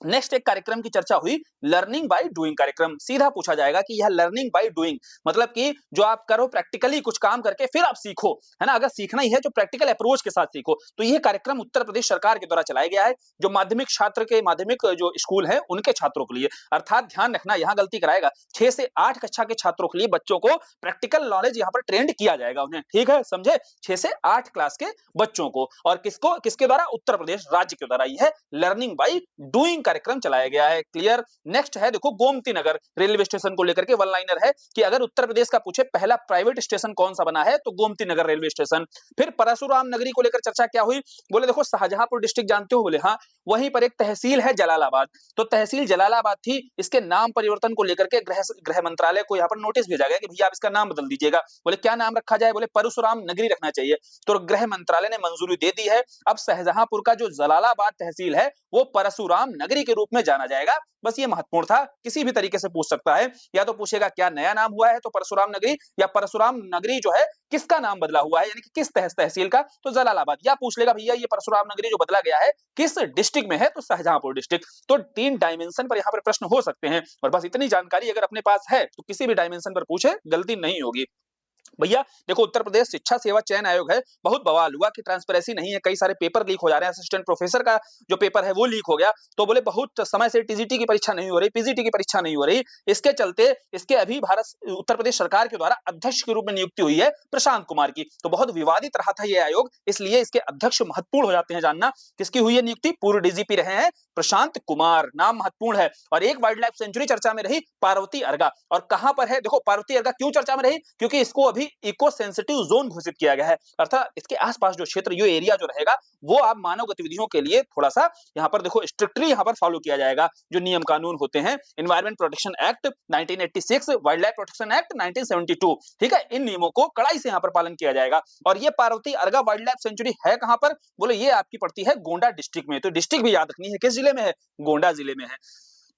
A: नेक्स्ट एक कार्यक्रम की चर्चा हुई, लर्निंग बाय डूइंग कार्यक्रम। सीधा पूछा जाएगा कि यह लर्निंग बाय डूइंग मतलब कि जो आप करो प्रैक्टिकली कुछ काम करके फिर आप सीखो, है ना? अगर सीखना ही है तो प्रैक्टिकल अप्रोच के साथ सीखो। तो यह कार्यक्रम उत्तर प्रदेश सरकार के द्वारा चलाया गया है, जो माध्यमिक जो स्कूल है उनके छात्रों के लिए। अर्थात ध्यान रखना, यहाँ गलती कराएगा, 6 से 8 कक्षा के छात्रों के लिए बच्चों को प्रैक्टिकल नॉलेज यहाँ पर ट्रेंड किया जाएगा उन्हें, ठीक है? समझे? 6 से 8 क्लास के बच्चों को, और किसके द्वारा? उत्तर प्रदेश राज्य के द्वारा। यह लर्निंग बाय डूइंग कार्यक्रम चलाया गया है। क्लियर? नेक्स्ट है देखो, गोमती नगर रेलवे स्टेशन को लेकर के वन लाइनर है कि अगर उत्तर प्रदेश का पूछे पहला प्राइवेट स्टेशन कौन सा बना है, तो गोमती नगर रेलवे स्टेशन। फिर परशुराम नगरी को लेकर चर्चा क्या हुई? बोले देखो शाहजहांपुर डिस्ट्रिक्ट जानते हो? बोले हाँ, वहीं पर एक तहसील है जलालाबाद। तो तहसील जलालाबाद थी, इसके नाम परिवर्तन को लेकर के गृह मंत्रालय को यहाँ पर नोटिस भेजा गया कि भैया आप इसका नाम बदल दीजिएगा। बोले क्या नाम रखा जाए? बोले परशुराम नगरी रखना चाहिए। तो गृह मंत्रालय ने मंजूरी दे दी है। अब शाहजहांपुर का जो जलालाबाद तहसील है वो परशुराम नगरी के रूप में जाना जाएगा। बस ये महत्वपूर्ण था, किसी भी तरीके से पूछ सकता है, या तो पूछेगा क्या नया नाम हुआ है तो परशुराम नगरी, या परशुराम नगरी जो है किसका नाम बदला हुआ है, यानी कि किस तहसील का, तो जलालाबाद। या पूछ लेगा भैया ये परशुराम नगरी जो बदला गया है किस डिस्ट्रिक्ट में है, तो शाहजहांपुर डिस्ट्रिक्ट। तो 3 डायमेंशन पर यहाँ पर प्रश्न हो सकते हैं, और बस इतनी जानकारी अगर अपने पास है तो किसी भी डायमेंशन पर पूछे गलती नहीं होगी। भैया देखो, उत्तर प्रदेश शिक्षा सेवा चयन आयोग है, बहुत बवाल हुआ कि ट्रांसपेरेंसी नहीं है, कई सारे पेपर लीक हो जा रहे हैं। असिस्टेंट प्रोफेसर का जो पेपर है वो लीक हो गया, तो बोले बहुत समय से टीजीटी की परीक्षा नहीं हो रही, पीजीटी की परीक्षा नहीं हो रही। इसके चलते इसके अभी उत्तर प्रदेश सरकार के द्वारा अध्यक्ष के रूप में नियुक्ति हुई है प्रशांत कुमार की। तो बहुत विवादित रहा था ये आयोग, इसलिए इसके अध्यक्ष महत्वपूर्ण हो जाते हैं जानना। किसकी हुई है नियुक्ति? पूर्व डीजीपी रहे हैं प्रशांत कुमार, नाम महत्वपूर्ण है। और एक वाइल्ड लाइफ सेंचुरी चर्चा में रही, पार्वती अर्गा। और कहां पर है? देखो पार्वती अर्गा क्यों चर्चा में रही? क्योंकि इसको अभी इको सेंसिटिव जोन घोषित किया गया है, अर्थात इसके आसपास जो क्षेत्र, जो एरिया जो रहेगा, वो आप मानव गतिविधियों के लिए थोड़ा सा यहाँ पर देखो स्ट्रिक्टली यहाँ पर फॉलो किया जाएगा। जो नियम कानून होते हैं, environment protection act 1986, wild life protection act 1972, ठीक है, इन नियमों को कड़ाई से यहाँ पर पालन किया जाएगा। और ये पार्वती अर्गा वाइल्ड लाइफ सेंचुरी है कहां पर? बोले ये आपकी पड़ती है गोंडा डिस्ट्रिक्ट में। तो डिस्ट्रिक्ट भी याद रखनी है, किस जिले में है? गोंडा जिले में है।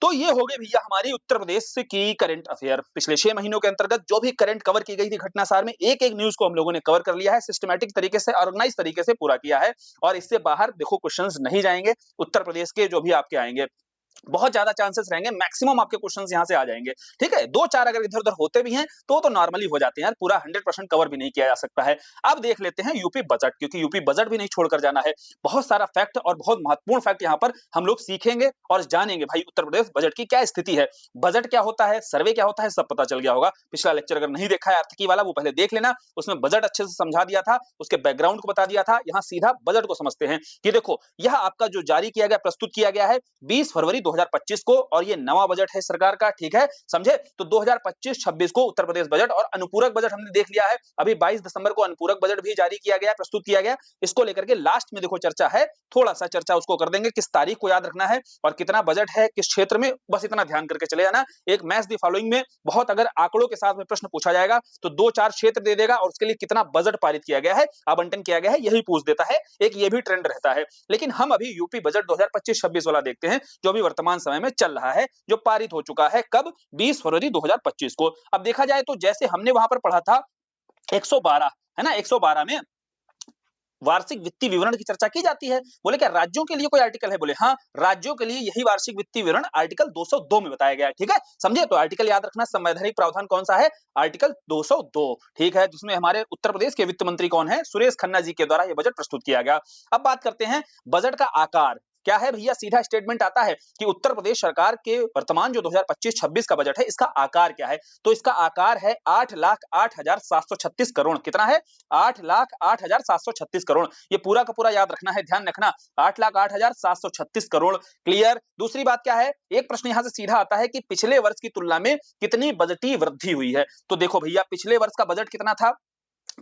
A: तो ये हो गए भैया हमारी उत्तर प्रदेश की करंट अफेयर। पिछले 6 महीनों के अंतर्गत जो भी करंट कवर की गई थी घटनासार में, एक एक न्यूज को हम लोगों ने कवर कर लिया है, सिस्टमैटिक तरीके से, ऑर्गेनाइज तरीके से पूरा किया है। और इससे बाहर देखो क्वेश्चंस नहीं जाएंगे उत्तर प्रदेश के, जो भी आपके आएंगे बहुत ज्यादा चांसेस रहेंगे, मैक्सिमम आपके क्वेश्चंस यहां से आ जाएंगे, ठीक है। 2-4 अगर इधर उधर होते भी हैं तो नॉर्मली हो जाते हैं यार, पूरा 100% कवर भी नहीं किया जा सकता है। अब देख लेते हैं यूपी बजट, क्योंकि यूपी बजट भी नहीं छोड़कर जाना है। बहुत सारा फैक्ट और बहुत महत्वपूर्ण फैक्ट यहाँ पर हम लोग सीखेंगे और जानेंगे भाई उत्तर प्रदेश बजट की क्या स्थिति है, बजट क्या होता है, सर्वे क्या होता है, सब पता चल गया होगा। पिछला लेक्चर अगर नहीं देखा है आर्थिकी वाला, वो पहले देख लेना, उसमें बजट अच्छे से समझा दिया था, उसके बैकग्राउंड को बता दिया था। यहाँ सीधा बजट को समझते हैं कि देखो यह आपका जो जारी किया गया, प्रस्तुत किया गया है 20 फरवरी 2025 को, और ये नवा बजट है सरकार का, ठीक है, समझे। तो 2025-26 को उत्तर प्रदेश बजट और अनुपूरक बजट हमने देख लिया है। अभी 22 दिसंबर को अनुपूरक बजट भी जारी किया गया, प्रस्तुत किया गया। इसको लेकर के लास्ट में देखो चर्चा है, थोड़ा सा चर्चा उसको कर देंगे, किस तारीख को याद रखना है और कितना बजट है किस क्षेत्र में, बस इतना ध्यान करके चले जाना। एक मैच दी फॉलोइंग में बहुत अगर आंकड़ों के साथ में प्रश्न पूछा जाएगा तो 2-4 क्षेत्र दे देगा और उसके लिए कितना बजट पारित किया गया है, आवंटन किया गया है, यही पूछ देता है। एक ये भी ट्रेंड रहता है। लेकिन हम अभी यूपी बजट 2025-26 वाला देखते हैं, जो अभी वर्तमान समय में चल रहा है, जो पारित हो चुका है कब? 20 फरवरी 2025 को। अब देखा जाए तो जैसे हमने वहां पर पढ़ा था 112, है ना, 112 में वार्षिक वित्तीय विवरण की चर्चा की जाती है। बोले क्या राज्यों के लिए कोई आर्टिकल है? बोले हाँ, राज्यों के लिए यही वार्षिक वित्तीय विवरण आर्टिकल 202 में बताया गया है, ठीक है, समझे। तो आर्टिकल याद रखना, संवैधानिक प्रावधान कौन सा है? आर्टिकल 202, ठीक है, जिसमें हमारे उत्तर प्रदेश के वित्त मंत्री कौन है? सुरेश खन्ना जी के द्वारा यह बजट प्रस्तुत किया गया। अब बात करते हैं बजट का आकार क्या है भैया। सीधा स्टेटमेंट आता है कि उत्तर प्रदेश सरकार के वर्तमान जो 2025-26 का बजट है, इसका आकार क्या है? तो इसका आकार है 8,08,736 करोड़। कितना है? 8,08,736 करोड़। ये पूरा का पूरा याद रखना है, ध्यान रखना, 8,08,736 करोड़। क्लियर। दूसरी बात क्या है, एक प्रश्न यहां से सीधा आता है कि पिछले वर्ष की तुलना में कितनी बजटीय वृद्धि हुई है। तो देखो भैया, पिछले वर्ष का बजट कितना था?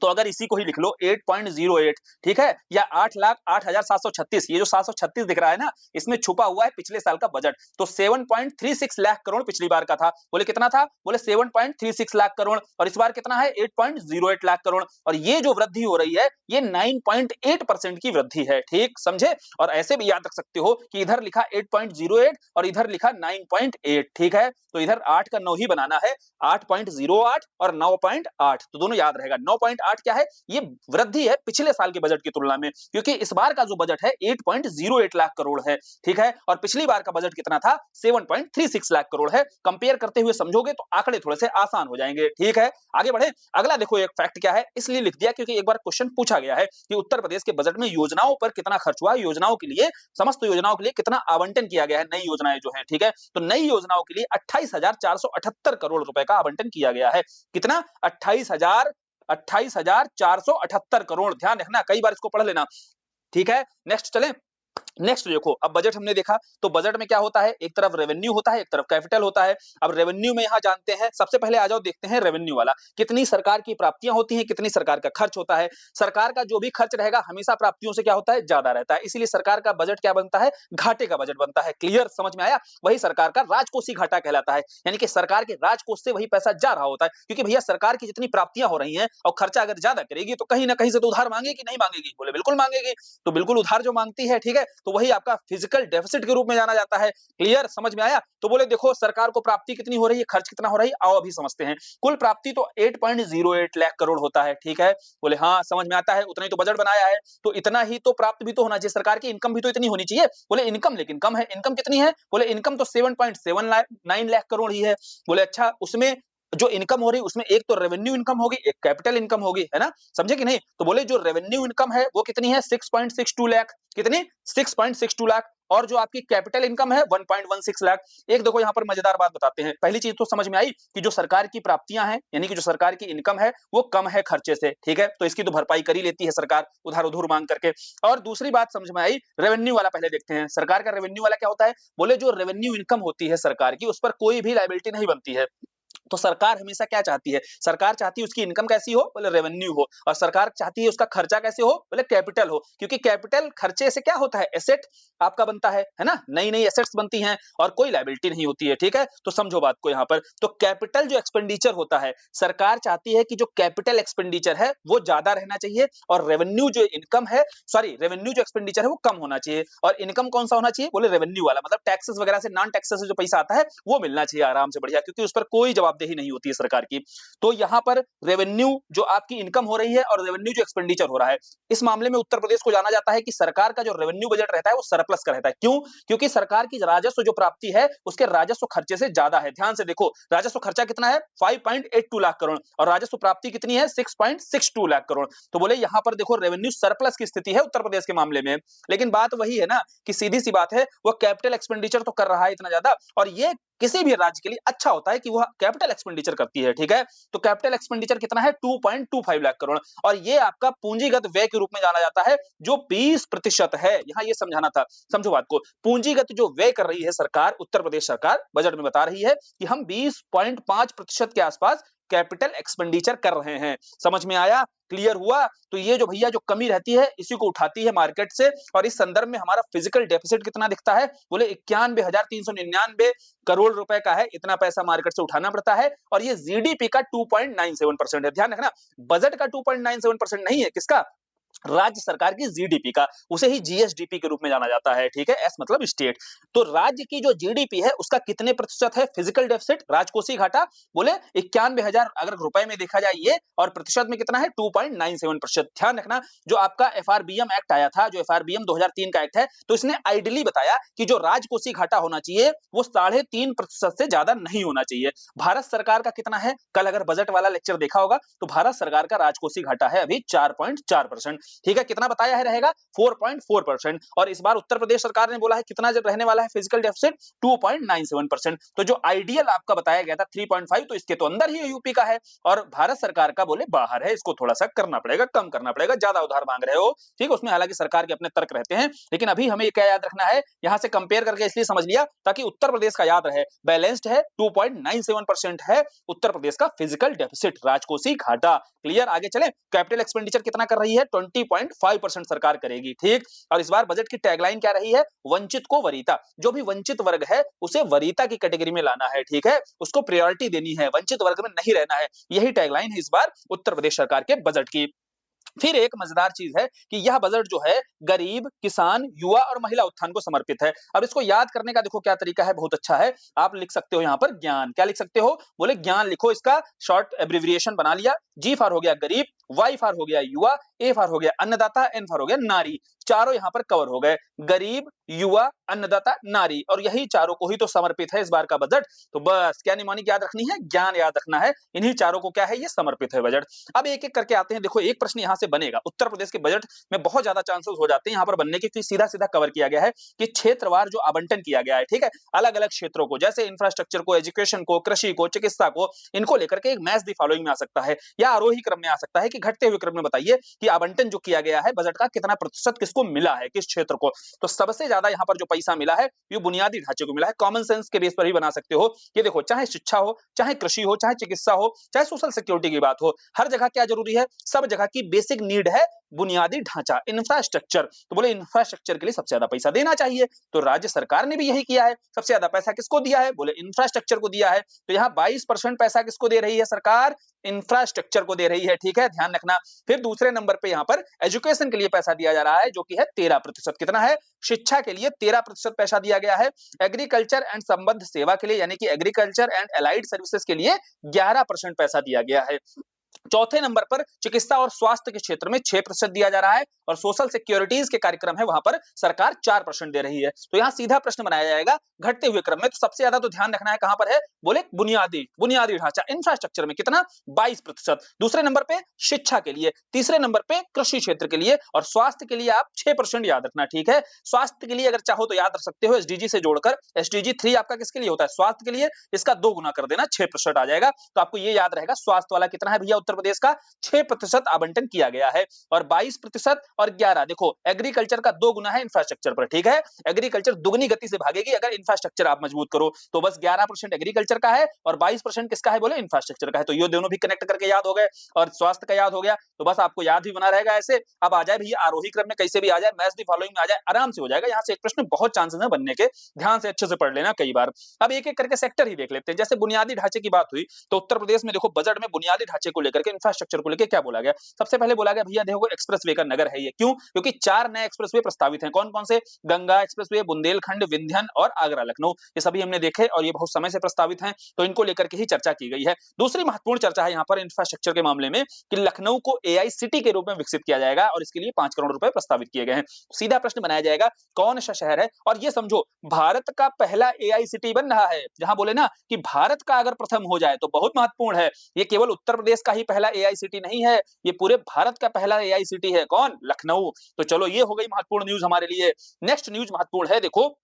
A: तो अगर इसी को ही लिख लो 8.08, ठीक है, या 8,08,736, ये जो 736 दिख रहा है ना, इसमें छुपा हुआ है पिछले साल का बजट। तो 7.36 लाख करोड़ पिछली बार का था। बोले कितना था? बोले 7.36 लाख करोड़। और इस बार कितना है? 8.08 लाख करोड़। और ये जो वृद्धि हो रही है, ये 9.8% की वृद्धि है, ठीक, समझे। और ऐसे भी याद रख सकते हो कि इधर लिखा 8.08 और इधर लिखा 9.8, ठीक है। तो इधर 8 का 9 ही बनाना है, 8.08 और 9.8, तो दोनों याद रहेगा। 9.8 8.8 क्या है, ये वृद्धि है पिछले साल के बजट की तुलना में, क्योंकि इस बार का जो बजट है 8.08 लाख करोड़ है, ठीक है, और पिछली बार का बजट कितना था, 7.36 लाख करोड़ है। कंपेयर करते हुए समझोगे तो आंकड़े थोड़े से आसान हो जाएंगे, ठीक है। आगे बढ़े, अगला देखो एक फैक्ट क्या है, इसलिए लिख दिया क्योंकि एक बार क्वेश्चन पूछा गया है कि उत्तर प्रदेश के बजट में योजनाओं पर कितना खर्च हुआ, योजनाओं के लिए, समस्त योजनाओं के लिए कितना आवंटन किया गया है, नई योजनाएं जो है, ठीक है। तो नई योजनाओं के लिए 28,478 करोड़ रुपए का आवंटन किया गया है। कितना, 28,478 करोड़। ध्यान रखना, कई बार इसको पढ़ लेना, ठीक है। नेक्स्ट चलें, नेक्स्ट देखो, अब बजट हमने देखा तो बजट में क्या होता है, एक तरफ रेवेन्यू होता है, एक तरफ कैपिटल होता है। अब रेवेन्यू में यहां जानते हैं, सबसे पहले आ जाओ देखते हैं रेवेन्यू वाला, कितनी सरकार की प्राप्तियां होती हैं, कितनी सरकार का खर्च होता है। सरकार का जो भी खर्च रहेगा हमेशा प्राप्तियों से क्या होता है, ज्यादा रहता है, इसीलिए सरकार का बजट क्या बनता है, घाटे का बजट बनता है। क्लियर, समझ में आया, वही सरकार का राजकोषीय घाटा कहलाता है, यानी कि सरकार के राजकोष से वही पैसा जा रहा होता है, क्योंकि भैया सरकार की जितनी प्राप्तियां हो रही हैं और खर्चा अगर ज्यादा करेगी तो कहीं ना कहीं से तो उधार मांगेगी, नहीं मांगेगी, बोले बिल्कुल मांगेगी, तो बिल्कुल उधार जो मांगती है, ठीक है, तो वही आपका फिजिकल डेफिसिट के रूप में जाना जाता है। क्लियर, समझ में आया। तो बोले देखो सरकार को प्राप्ति कितनी हो रही है, खर्च कितना हो रही है, आओ अभी समझते हैं। कुल प्राप्ति तो 8.08 लाख करोड़ होता है, ठीक है, बोले हाँ समझ में आता है, उतना ही तो बजट बनाया है, तो इतना ही तो प्राप्त भी तो होना चाहिए, सरकार की इनकम भी तो इतनी होनी चाहिए। बोले इनकम लेकिन कम है, इनकम कितनी है, बोले इनकम तो 7.79 लाख करोड़ ही है। बोले अच्छा, उसमें जो इनकम हो रही है उसमें एक तो रेवेन्यू इनकम होगी, एक कैपिटल इनकम होगी, है ना, समझे कि नहीं। तो बोले जो रेवेन्यू इनकम है वो कितनी है, 6.62 लाख, कितनी, 6.62 लाख, और जो आपकी कैपिटल इनकम है 1.16 लाख। एक देखो यहाँ पर मजेदार बात बताते हैं, पहली चीज तो समझ में आई कि जो सरकार की प्राप्तियां हैं, यानी कि जो सरकार की इनकम है वो कम है खर्चे से, ठीक है, तो इसकी तो भरपाई कर ही लेती है सरकार उधार उधूर मांग करके। और दूसरी बात समझ में आई, रेवेन्यू वाला पहले देखते हैं, सरकार का रेवेन्यू वाला क्या होता है, बोले जो रेवेन्यू इनकम होती है सरकार की, उस पर कोई भी लायबिलिटी नहीं बनती है। तो सरकार हमेशा क्या चाहती है, सरकार चाहती है उसकी इनकम कैसी हो, बोले रेवेन्यू हो, और सरकार चाहती है उसका खर्चा कैसे हो, बोले कैपिटल हो, क्योंकि कैपिटल खर्चे से क्या होता है, एसेट आपका बनता है ना, नई नई एसेट्स बनती हैं और कोई लायबिलिटी नहीं होती है, ठीक है। तो समझो बात को यहाँ पर, तो कैपिटल जो एक्सपेंडिचर होता है, सरकार चाहती है कि जो कैपिटल एक्सपेंडिचर है वो ज्यादा रहना चाहिए, और रेवेन्यू जो इनकम है, सॉरी रेवेन्यू जो एक्सपेंडिचर है वो कम होना चाहिए, और इनकम कौन सा होना चाहिए, बोले रेवेन्यू वाला, मतलब टैक्सेस वगैरह से, नॉन टैक्सेस से जो पैसा आता है वो मिलना चाहिए आराम से बढ़िया, क्योंकि उस पर कोई जवाबदेही नहीं होती है सरकार की। तो यहां पर रेवेन्यू जो आपकी इनकम हो रही है और रेवेन्यू जो एक्सपेंडिचर हो रहा है, इस मामले में उत्तर प्रदेश को जाना जाता है कि सरकार का जो रेवेन्यू बजट रहता है वो सरप्लस का रहता है। क्यों, क्योंकि सरकार की राजस्व जो प्राप्ति है उसके राजस्व खर्चे से ज्यादा है। ध्यान से देखो, राजस्व खर्चा कितना है, 5.82 लाख करोड़, और राजस्व प्राप्ति कितनी है, 6.62 लाख करोड़। तो बोले यहां पर देखो रेवेन्यू सरप्लस की स्थिति है उत्तर प्रदेश के मामले में। लेकिन बात वही है ना कि सीधी सी बात है, वो कैपिटल एक्सपेंडिचर तो कर रहा है इतना ज्यादा, और ये किसी भी राज्य के लिए अच्छा होता है कि वह कैपिटल एक्सपेंडिचर करती है, ठीक है। तो कैपिटल एक्सपेंडिचर कितना है, 2.25 लाख करोड़, और ये आपका पूंजीगत व्यय के रूप में जाना जाता है, जो 20% है। यहां ये समझाना था, समझो बात को, पूंजीगत जो व्यय कर रही है सरकार, उत्तर प्रदेश सरकार बजट में बता रही है कि हम 20.5% के आसपास कैपिटल एक्सपेंडिचर कर रहे हैं। समझ में आया, क्लियर हुआ। तो ये जो भैया जो कमी रहती है इसी को उठाती है मार्केट से, और इस संदर्भ में हमारा फिजिकल डेफिसिट कितना दिखता है, बोले 91,399 करोड़ रुपए का है, इतना पैसा मार्केट से उठाना पड़ता है, और ये जीडीपी का 2.97% है। ध्यान रखना, बजट का 2.97% नहीं है, किसका, राज्य सरकार की जीडीपी का, उसे ही जीएसडीपी के रूप में जाना जाता है, ठीक है, एस मतलब स्टेट। तो राज्य की जो जीडीपी है उसका कितने प्रतिशत है फिजिकल डेफिसिट, राजकोषीय घाटा, बोले 91,000 अगर रुपए में देखा जाए ये, और प्रतिशत में कितना है, 2.97%। ध्यान रखना, जो आपका एफआरबीएम एक्ट आया था, जो एफआरबीएम 2003 का एक्ट है, तो इसने आइडियली बताया कि जो राजकोषीय घाटा होना चाहिए वो 3.5% से ज्यादा नहीं होना चाहिए। भारत सरकार का कितना है, कल अगर बजट वाला लेक्चर देखा होगा तो भारत सरकार का राजकोषीय घाटा है अभी 4.4%, ठीक है, कितना बताया है रहेगा, 4.4%, और इस बार उत्तर प्रदेश सरकार ने बोला है कितना जब रहने वाला है फिजिकल डेफिसिट, 2.97%। तो जो आइडियल आपका बताया गया था 3.5, तो इसके तो अंदर ही यूपी का है, और भारत सरकार का बोले बाहर है, इसको थोड़ा सा करना पड़ेगा, कम करना पड़ेगा, ज्यादा उधार मांग रहे हो, ठीक है, उसमें हालांकि सरकार के अपने तर्क रहते हैं, लेकिन अभी हमें क्या याद रखना है, यहां से कंपेयर करके इसलिए समझ लिया ताकि उत्तर प्रदेश का याद रहे, बैलेंस्ड है, 2.97% है उत्तर प्रदेश का फिजिकल डेफिसिट, राजकोषीय घाटा। क्लियर, आगे चले, कैपिटल एक्सपेंडिचर कितना कर रही है, 20.5% सरकार करेगी, ठीक। और इस बार बजट की टैगलाइन क्या रही है, वंचित को वरीयता, जो भी वंचित वर्ग है उसे वरीयता की कैटेगरी में लाना है, ठीक है, उसको प्रायोरिटी देनी है, वंचित वर्ग में नहीं रहना है, यही टैगलाइन है इस बार उत्तर प्रदेश सरकार के बजट की। फिर एक मजेदार चीज है कि यह बजट जो है गरीब, किसान, युवा और महिला उत्थान को समर्पित है। अब इसको याद करने का देखो क्या तरीका है, बहुत अच्छा है। आप लिख सकते हो यहाँ पर ज्ञान, क्या लिख सकते हो, बोले ज्ञान लिखो, इसका शॉर्ट एब्रिविएशन बना लिया। जी फॉर हो गया गरीब, वाई फॉर हो गया युवा, ए फॉर हो गया अन्नदाता, एन फॉर हो गया नारी। चारों यहाँ पर कवर हो गए, गरीब, युवा, अन्नदाता, नारी, और यही चारों को ही तो समर्पित है इस बार का बजट। तो बस क्या निमोनिक याद रखनी है, ज्ञान याद रखना है, इन्हीं चारों को क्या है, ये समर्पित है बजट। अब एक एक करके आते हैं। देखो एक प्रश्न यहाँ से बनेगा, उत्तर प्रदेश के बजट में बहुत ज्यादा चांसेस हो जाते हैं यहाँ पर बनने के, सीधा सीधा कवर किया गया है कि क्षेत्रवार जो आवंटन किया गया है, ठीक है, अलग अलग क्षेत्रों को, जैसे इंफ्रास्ट्रक्चर को, एजुकेशन को, कृषि को, चिकित्सा को, इनको लेकर के एक मैच दी फॉलोइंग में आ सकता है, या आरोही क्रम में आ सकता है कि घटते हुए क्रम में बताइए कि आवंटन जो किया गया है बजट का कितना प्रतिशत किसको मिला है, किस क्षेत्र को। तो सबसे ज्यादा यहाँ पर जो पैसा मिला है ये बुनियादी ढांचे को मिला है। कॉमन सेंस के बेस पर भी बना सकते हो, ये देखो चाहे शिक्षा हो, चाहे कृषि हो, चाहे चिकित्सा हो, चाहे सोशल सिक्योरिटी की बात हो, हर जगह क्या जरूरी है, सब जगह की बेसिक नीड है बुनियादी ढांचा, इंफ्रास्ट्रक्चर। तो बोले इंफ्रास्ट्रक्चर के लिए सबसे ज्यादा पैसा देना चाहिए, तो राज्य सरकार ने भी यही किया है। सबसे ज्यादा पैसा किसको दिया है, बोले इंफ्रास्ट्रक्चर को दिया है। तो यहाँ 22% पैसा किसको दे रही है सरकार, इंफ्रास्ट्रक्चर को दे रही है, ठीक है, ध्यान रखना। फिर दूसरे नंबर पे यहाँ पर एजुकेशन के लिए पैसा दिया जा रहा है, जो कि है 13%। कितना है, शिक्षा के लिए 13% पैसा दिया गया है। एग्रीकल्चर एंड संबद्ध सेवा के लिए, यानी कि एग्रीकल्चर एंड एलाइड सर्विसेज के लिए 11% पैसा दिया गया है। चौथे नंबर पर चिकित्सा और स्वास्थ्य के क्षेत्र में 6% दिया जा रहा है, और सोशल सिक्योरिटीज के कार्यक्रम है वहां पर सरकार 4% दे रही है। तो यहाँ सीधा प्रश्न बनाया जाएगा घटते हुए क्रम में। तो सबसे ज्यादा तो ध्यान रखना है कहां पर है, बोले बुनियादी बुनियादी ढांचा इंफ्रास्ट्रक्चर में कितना, 22%। दूसरे नंबर पे शिक्षा के लिए, तीसरे नंबर पे कृषि क्षेत्र के लिए, और स्वास्थ्य के लिए आप 6% याद रखना, ठीक है। स्वास्थ्य के लिए अगर चाहो तो याद रख सकते हो एसडीजी से जोड़कर, एसडीजी 3 आपका किसके लिए होता है, स्वास्थ्य के लिए, इसका 2 गुना कर देना, 6% आ जाएगा। तो आपको ये याद रहेगा स्वास्थ्य वाला कितना है भैया, उत्तर प्रदेश का 6% आवंटन किया गया है। और 22% और 11, देखो एग्रीकल्चर का 2 गुना है इंफ्रास्ट्रक्चर पर, ठीक है। एग्रीकल्चर दुगनी गति से भागेगी अगर इंफ्रास्ट्रक्चर आप मजबूत करो। तो बस 11% एग्रीकल्चर का है और 22% किसका है, बोले इंफ्रास्ट्रक्चर का है। तो ये दोनों भी कनेक्ट करके याद हो गए, और स्वास्थ्य का याद हो गया। तो बस आपको याद भी बना रहेगा ऐसे। अब आ जाए भैया आरोही क्रम में, कैसे भी आ जाए, मैच दी फॉलोइंग में आ जाए, आराम से हो जाएगा। यहाँ से एक प्रश्न बहुत चांसेस है बनने के, ध्यान से अच्छे से पढ़ लेना कई बार। अब एक एक करके सेक्टर ही देख लेते हैं। जैसे बुनियादी ढांचे की बात हुई, तो उत्तर प्रदेश में देखो बजट में बुनियादी ढांचे को लेकर के, इंफ्रास्ट्रक्चर को लेकर क्या बोला गया। सबसे पहले बोला गया भैया देखो एक्सप्रेसवे का नगर है ये, क्यों, क्योंकि 4 नए एक्सप्रेसवे प्रस्तावित हैं। कौन कौन से, गंगा एक्सप्रेसवे, बुंदेलखंड, विंध्यन और आगरा लखनऊ, ये सभी हमने देखे और ये बहुत समय से प्रस्तावित हैं, तो इनको लेकर के ही चर्चा की गई है। दूसरी महत्वपूर्ण चर्चा है यहाँ पर इंफ्रास्ट्रक्चर के मामले में कि लखनऊ को एआई सिटी के रूप में विकसित किया जाएगा, और इसके लिए 5 करोड़ रुपए प्रस्तावित किए गए हैं। सीधा प्रश्न बनाया जाएगा कौन सा शहर है, और ये समझो भारत का पहला एआई सिटी बन रहा है। जहां बोले ना कि भारत का अगर प्रथम हो जाए तो बहुत महत्वपूर्ण है। ये केवल उत्तर प्रदेश का ही पहला एआई सिटी नहीं है, ये पूरे भारत का पहला एआई सिटी है। कौन, लखनऊ। तो चलो ये हो गई महत्वपूर्ण न्यूज हमारे लिए। नेक्स्ट न्यूज महत्वपूर्ण है, देखो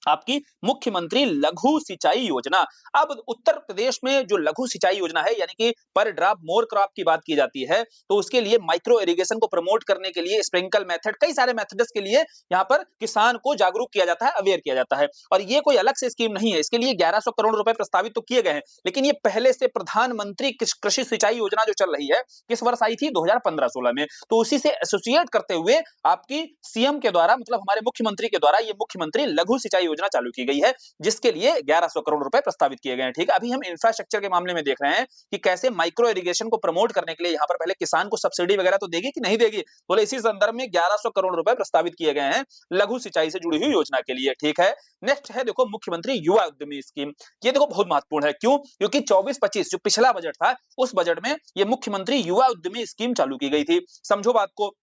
A: आपकी मुख्यमंत्री लघु सिंचाई योजना। अब उत्तर प्रदेश में जो लघु सिंचाई योजना है, यानी कि पर ड्रॉप मोर क्रॉप की बात की जाती है, तो उसके लिए माइक्रो इरिगेशन को प्रमोट करने के लिए स्प्रिंकल मेथड, कई सारे मेथड्स के लिए यहाँ पर किसान को जागरूक किया जाता है, अवेयर किया जाता है। और ये कोई अलग से स्कीम नहीं है, इसके लिए 1100 करोड़ रुपए प्रस्तावित तो किए गए हैं, लेकिन ये पहले से प्रधानमंत्री कृषि सिंचाई योजना जो चल रही है, किस वर्ष आई थी, 2015-16 में। तो उसी से एसोसिएट करते हुए आपकी सीएम के द्वारा, मतलब हमारे मुख्यमंत्री के द्वारा, ये मुख्यमंत्री लघु सिंचाई योजना चालू की गई है, जिसके लिए 1100 करोड़ रुपए प्रस्तावित किए गए हैं। ठीक है, अभी हम इंफ्रास्ट्रक्चर के मामले में देख रहे हैं कि कैसे माइक्रो इरिगेशन को प्रमोट करने के लिए यहाँ पर पहले किसान को सब्सिडी वगैरह तो देगी कि नहीं देगी, बोले इसी संदर्भ में 1100 करोड़ रुपए प्रस्तावित किए गए हैं लघु सिंचाई से जुड़ी हुई योजना के लिए। ठीक है, नेक्स्ट है देखो मुख्यमंत्री युवा उद्यमी स्कीम। ये देखो बहुत महत्वपूर्ण है, क्यों, क्योंकि 24-25 जो पिछला बजट था, उस बजट में ये मुख्यमंत्री युवा उद्यमी स्कीम चालू की गई थी। समझो बात को,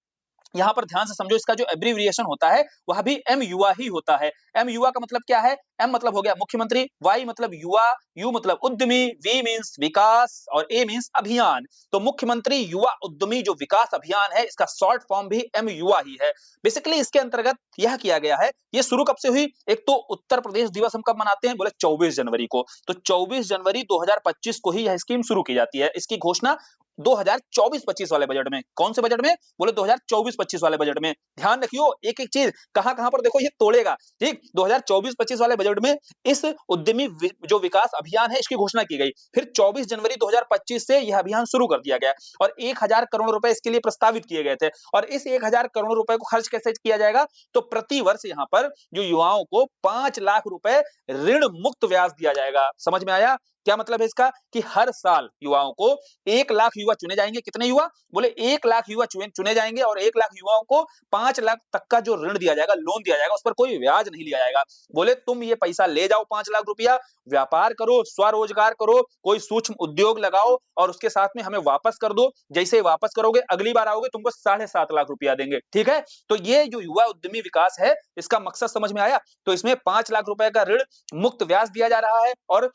A: यहाँ पर ध्यान से समझो, इसका जो एब्रिविएशन होता है वह भी एम युवा ही होता है। एम युवा का मतलब क्या है, एम मतलब हो गया मुख्यमंत्री, वाई मतलब युवा, यू मतलब उद्यमी, वी मींस विकास और ए मींस अभियान। तो मुख्यमंत्री युवा उद्यमी जो विकास अभियान है, इसका शॉर्ट फॉर्म भी एम युवा ही है। बेसिकली इसके अंतर्गत यह किया गया है, ये शुरू कब से हुई, एक तो उत्तर प्रदेश दिवस हम कब मनाते हैं, बोले 24 जनवरी को। तो 24 जनवरी 2025 को ही यह स्कीम शुरू की जाती है। इसकी घोषणा 2024-25 वाले बजट में, कौन से बजट में, बोले 2024-25 वाले बजट में। ध्यान रखियो एक एक चीज कहां कहां पर देखो ये तोड़ेगा। ठीक, 2024-25 वाले बजट में इस उद्यमी जो विकास अभियान है, इसकी घोषणा की गई। फिर 24 जनवरी 2025 से यह अभियान शुरू कर दिया गया और 1000 करोड़ रुपए इसके लिए प्रस्तावित किए गए थे। और इस 1000 करोड़ रुपए को खर्च कैसे किया जाएगा, तो प्रति वर्ष यहाँ पर जो युवाओं को 5 लाख रुपए ऋण मुक्त ब्याज दिया जाएगा। समझ में आया, क्या मतलब है इसका कि हर साल युवाओं को 1 लाख युवा चुने जाएंगे। कितने युवा? बोले 1 लाख युवा चुने जाएंगे और 1 लाख युवाओं को 5 लाख तक का जो ऋण दिया जाएगा, लोन दिया जाएगा, उस पर कोई ब्याज नहीं लिया जाएगा। बोले तुम ये पैसा ले जाओ 5 लाख रुपया, व्यापार करो, स्वरोजगार करो, कोई सूक्ष्म उद्योग लगाओ और उसके साथ में हमें वापस कर दो। जैसे ही वापस करोगे अगली बार आओगे तुमको 7.5 लाख रुपया देंगे। ठीक है? तो ये जो युवा उद्यमी विकास है, इसका मकसद समझ में आया? तो इसमें 5 लाख रुपए का ऋण मुक्त ब्याज दिया जा रहा है और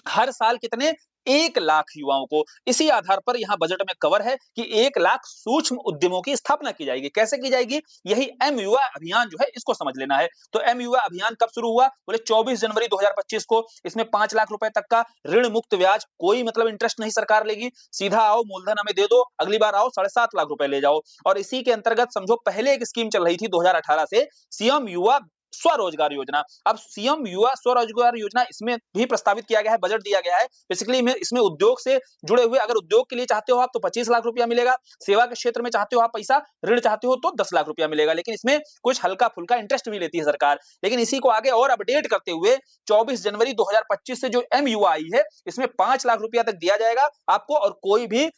A: हर साल कितने? 1 लाख युवाओं को। इसी आधार पर यहां बजट में कवर है कि 1 लाख सूक्ष्म उद्यमों की स्थापना की जाएगी। कैसे की जाएगी? यही एम युवा अभियान जो है इसको समझ लेना है। तो एम युवा अभियान कब शुरू हुआ? बोले 24 जनवरी 2025 को। इसमें 5 लाख रुपए तक का ऋण मुक्त ब्याज, कोई मतलब इंटरेस्ट नहीं सरकार लेगी। सीधा आओ, मूलधन हमें दे दो, अगली बार आओ 7.5 लाख रुपए ले जाओ। और इसी के अंतर्गत समझो पहले एक स्कीम चल रही थी 2018 से, सीएम युवा स्वरोजगार योजना। अब सीएम युवा स्वरोजगार योजना इसमें भी प्रस्तावित किया गया है, बजट दिया गया है। बेसिकली में इसमें उद्योग से जुड़े हुए, अगर उद्योग के लिए चाहते हो आप तो 25 लाख रुपया मिलेगा, सेवा के क्षेत्र में चाहते हो आप पैसा ऋण चाहते हो तो 10 लाख रुपया मिलेगा। लेकिन इसमें कुछ हल्का फुल्का इंटरेस्ट भी लेती है सरकार। लेकिन इसी को आगे और अपडेट करते हुए 24 जनवरी 2025 से जो एम युवा आई है, इसमें 5 लाख रुपया तक दिया जाएगा आपको और कोई भी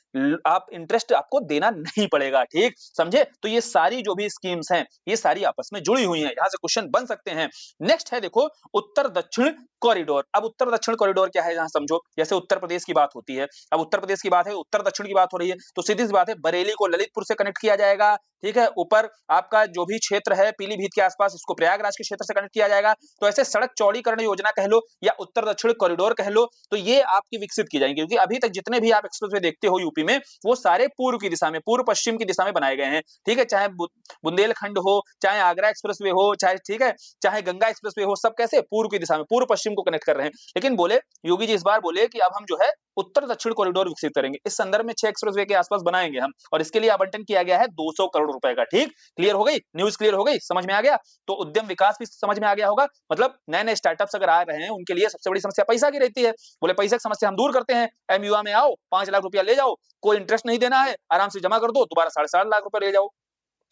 A: आप इंटरेस्ट आपको देना नहीं पड़ेगा। ठीक समझे? तो ये सारी जो भी स्कीम्स हैं, ये सारी आपस में जुड़ी हुई हैं। यहां से क्वेश्चन बन सकते हैं। नेक्स्ट है देखो उत्तर दक्षिण कॉरिडोर। अब उत्तर दक्षिण कॉरिडोर क्या है, यहां समझो। जैसे उत्तर प्रदेश की बात होती है, अब उत्तर प्रदेश की बात है, उत्तर दक्षिण की बात हो रही है, तो सीधी सी बात है बरेली को ललितपुर से कनेक्ट किया जाएगा। ठीक है? ऊपर आपका जो भी क्षेत्र है पीलीभीत के आसपास, इसको प्रयागराज के क्षेत्र से कनेक्ट किया जाएगा। तो ऐसे सड़क चौड़ीकरण योजना कह लो या उत्तर दक्षिण कॉरिडोर कह लो, तो ये आपकी विकसित की जाएंगी। क्योंकि अभी तक जितने भी आप एक्सप्रेसवे देखते हो यूपी में, वो सारे पूर्व की दिशा में, पूर्व पश्चिम की दिशा में बनाए गए हैं। ठीक है? चाहे बुंदेलखंड हो, चाहे आगरा एक्सप्रेसवे हो, चाहे ठीक है, चाहे गंगा एक्सप्रेसवे हो, सब कैसे पूर्व की दिशा में, पूर्व पश्चिम को कनेक्ट कर रहे हैं। लेकिन बोले योगी जी इस बार बोले कि अब हम जो है उत्तर दक्षिण कॉरिडोर विकसित करेंगे। इस संदर्भ में 6 एक्सप्रेसवे के आसपास बनाएंगे हम और इसके लिए आवंटन किया गया है 200 करोड़ रुपए का। ठीक, क्लियर हो गई? न्यूज़ क्लियर हो गई? समझ में आ गया? तो उद्यम विकास भी समझ में आ गया होगा। मतलब नए-नए स्टार्टअप्स अगर आ रहे हैं, उनके लिए सबसे बड़ी समस्या पैसा की रहती है। बोले पैसे की समस्या हम दूर करते हैं। एमयूआ में आओ, 5 लाख रुपया ले जाओ, कोई इंटरेस्ट नहीं देना है, आराम से जमा कर दो, दोबारा 7.5 लाख रुपए ले जाओ।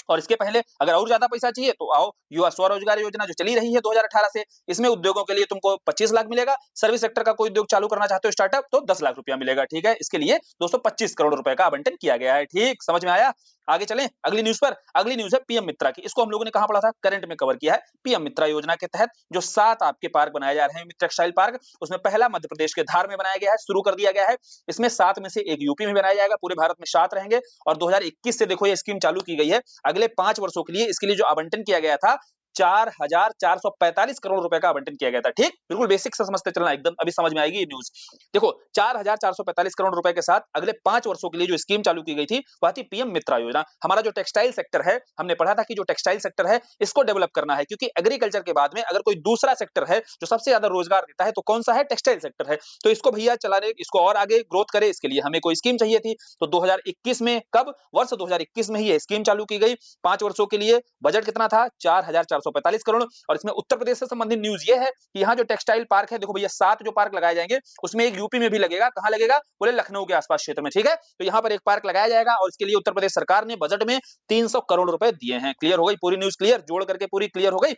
A: और इसके पहले अगर और ज्यादा पैसा चाहिए तो आओ, युवा स्वरोजगार योजना जो चली रही है 2018 से, इसमें उद्योगों के लिए तुमको 25 लाख मिलेगा। सर्विस सेक्टर का कोई उद्योग चालू करना चाहते हो स्टार्टअप, तो 10 लाख रुपया मिलेगा। ठीक है? इसके लिए 225 करोड़ रुपए का आवंटन किया गया है। ठीक, समझ में आया? आगे चलें अगली न्यूज़ पर। अगली न्यूज़ है पीएम मित्रा की। इसको हम लोगों ने कहां पढ़ा था? करंट में कवर किया है। पीएम मित्रा योजना के तहत जो 7 आपके पार्क बनाए जा रहे हैं, टेक्सटाइल पार्क, उसमें पहला मध्य प्रदेश के धार में बनाया गया है, शुरू कर दिया गया है। इसमें 7 में से 1 यूपी में बनाया जाएगा, पूरे भारत में 7 रहेंगे। और 2021 से देखो ये स्कीम चालू की गई है। अगले 5 वर्षों के लिए इसके लिए जो आवंटन किया गया था 4,445 करोड़ रुपए का आवंटन किया गया था। ठीक, बिल्कुल बेसिक से समझते चलना, एकदम अभी समझ में आएगी ये न्यूज़। देखो 4,445 करोड़ रुपए के साथ अगले 5 वर्षों के लिए जो स्कीम चालू की गई थी वह थी पीएम मित्रा योजना। हमारा जो टेक्सटाइल सेक्टर है, हमने पढ़ा था कि जो टेक्सटाइल सेक्टर है इसको डेवलप करना है, क्योंकि एग्रीकल्चर के बाद में अगर कोई दूसरा सेक्टर है जो सबसे ज्यादा रोजगार देता है तो कौन सा है? टेक्सटाइल सेक्टर है। तो इसको भैया चलाने, इसको और आगे ग्रोथ करे, इसके लिए हमें कोई स्कीम चाहिए थी। तो 2021 में, कब? वर्ष 2021 में ही ये स्कीम चालू की गई 5 वर्षों के लिए। बजट कितना था? 4,445 करोड़। और इसमें उत्तर प्रदेश से संबंधित न्यूज़ ये है कि यहाँ जो टेक्सटाइल पार्क है, देखो भैया 7 जो पार्क लगाए जाएंगे, उसमें एक यूपी में भी लगेगा। कहाँ लगेगा? बोले लखनऊ के आसपास क्षेत्र में। ठीक है? तो यहाँ पर एक पार्क लगाया जाएगा और इसके लिए उत्तर प्रदेश सरकार ने बजट में 300 करोड़ रुपए दिए हैं। क्लियर हो गई? पूरी न्यूज़ क्लियर? जोड़ करके पूरी क्लियर हो गई।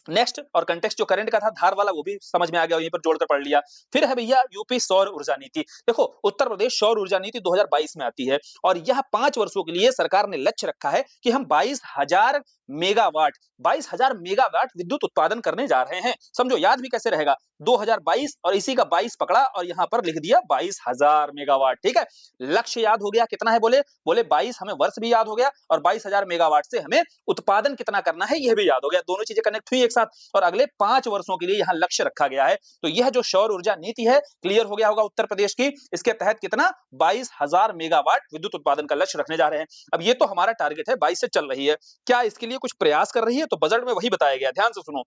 A: नेक्स्ट, और कंटेक्स्ट जो करंट का था धार वाला, वो भी समझ में आ गया, यहीं पर जोड़कर पढ़ लिया। फिर है भैया यूपी सौर ऊर्जा नीति। देखो उत्तर प्रदेश सौर ऊर्जा नीति 2022 में आती है और यह 5 वर्षों के लिए सरकार ने लक्ष्य रखा है कि हम 22,000 मेगावाट विद्युत उत्पादन करने जा रहे हैं। समझो, याद भी कैसे रहेगा? 2022 और इसी का 22 पकड़ा और यहां पर लिख दिया 22,000 मेगावाट। ठीक है? लक्ष्य याद हो गया कितना है? बोले 22 हमें वर्ष भी याद हो गया और 22,000 मेगावाट से हमें उत्पादन कितना करना है यह भी याद हो गया। दोनों चीजें कनेक्ट हुई एक साथ और अगले 5 वर्षों के लिए यहां लक्ष्य रखा गया है। तो यह जो सौर ऊर्जा नीति है, क्लियर हो गया होगा उत्तर प्रदेश की। इसके तहत कितना? 22,000 मेगावाट विद्युत उत्पादन का लक्ष्य रखने जा रहे हैं। अब ये तो हमारा टारगेट है, 22 से चल रही है। क्या इसके लिए कुछ प्रयास कर रही है? तो बजट में वही बताया गया, ध्यान से सुनो।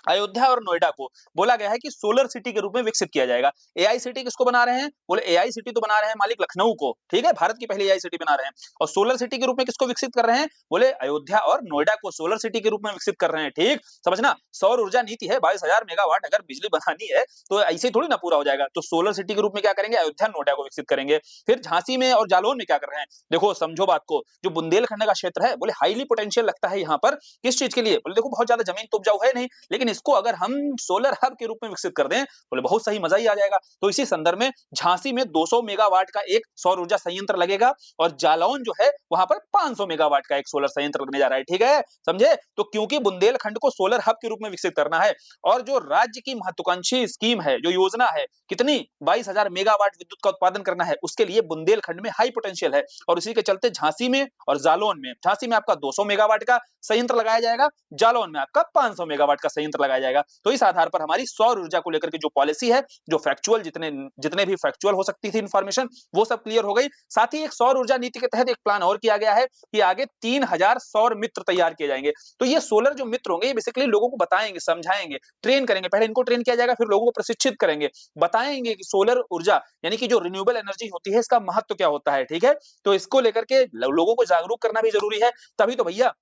A: अयोध्या और नोएडा को बोला गया है कि सोलर सिटी के रूप में विकसित किया जाएगा। एआई सिटी किसको बना रहे हैं? बोले एआई सिटी तो बना रहे हैं मालिक लखनऊ को। ठीक है? भारत की पहली एआई सिटी बना रहे हैं। और सोलर सिटी के रूप में किसको विकसित कर रहे हैं? बोले अयोध्या और नोएडा को सोलर सिटी के रूप में विकसित कर रहे हैं। ठीक, समझना। सौर ऊर्जा नीति है, 22,000 मेगावाट अगर बिजली बनानी है तो ऐसे थोड़ी ना पूरा हो जाएगा। तो सोलर सिटी के रूप में क्या करेंगे? अयोध्या नोएडा को विकसित करेंगे। फिर झांसी में और जालौन में क्या कर रहे हैं? देखो समझो बात को, जो बुंदेलखंड का क्षेत्र है, बोले हाईली पोटेंशियल लगता है यहाँ पर। किस चीज के लिए? बोले देखो बहुत ज्यादा जमीन तो उपजाऊ है नहीं, लेकिन इसको अगर हम सोलर हब के रूप में विकसित कर दें, बोले बहुत सही, मजा ही आ जाएगा। तो इसी संदर्भ में झांसी में 200 मेगावाट का एक सौर ऊर्जा संयंत्र लगेगा और जालौन जो है वहां पर 500 मेगावाट का एक सोलर संयंत्र लगने जा रहा है, ठीक है, समझे? तो क्योंकि बुंदेलखंड को सोलर हब के रूप में विकसित करना है और जो राज्य की महत्वाकांक्षी स्कीम है, जो योजना है, कितनी 22,000 मेगावाट विद्युत का उत्पादन करना है, उसके लिए बुंदेलखंड में हाई पोटेंशियल है और इसी के चलते झांसी में और जालौन में, झांसी में आपका 200 मेगावाट का संयंत्र लगाया जाएगा, जालौन में आपका 500 मेगावाट का संयंत्र लगाया जाएगा। तो इस आधार पर हमारी सौर ऊर्जा को लेकर के जो पॉलिसी है, जो फैक्चुअल जितने जितने भी फैक्चुअल हो सकती थी इंफॉर्मेशन, वो सब क्लियर हो गई। साथ ही एक सौर ऊर्जा नीति के तहत एक प्लान और किया गया है कि आगे 3000 सौर मित्र तैयार किए जाएंगे। तो ये सोलर जो मित्र होंगे, ये बेसिकली लोगों को बताएंगे, समझाएंगे, ट्रेन करेंगे। पहले इनको ट्रेन किया जाएगा, फिर लोगों को प्रशिक्षित करेंगे, बताएंगे कि सोलर ऊर्जा यानी कि जो रिन्यूएबल एनर्जी होती है, इसका महत्व क्या होता है, ठीक है? तो इसको लेकर के लोगों को जागरूक करना भी जरूरी है। तभी तो भैया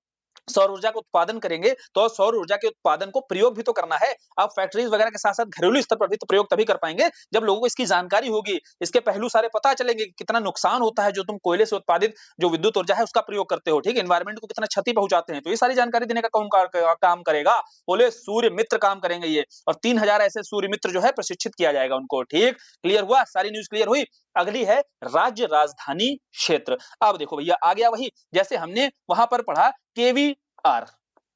A: सौर ऊर्जा का उत्पादन करेंगे, तो सौर ऊर्जा के उत्पादन को प्रयोग भी तो करना है। आप फैक्ट्रीज वगैरह के साथ-साथ घरेलू स्तर पर भी तो प्रयोग तभी कर पाएंगे, जब लोगों को इसकी जानकारी होगी, इसके पहलू सारे पता चलेंगे कि कितना नुकसान होता है जो तुम कोयले से उत्पादित जो विद्युत ऊर्जा है उसका प्रयोग करते हो, ठीक है? एनवायरनमेंट को कितना क्षति पहुंचाते हैं। तो ये सारी जानकारी देने का काम करेगा, बोले सूर्य मित्र काम करेंगे ये और 3000 ऐसे सूर्य मित्र जो है प्रशिक्षित किया जाएगा उनको, ठीक? क्लियर हुआ? सारी न्यूज़ क्लियर हुई? अगली है राज्य राजधानी क्षेत्र। अब देखो भैया आ गया वही, जैसे हमने वहां पर पढ़ा केवीआर,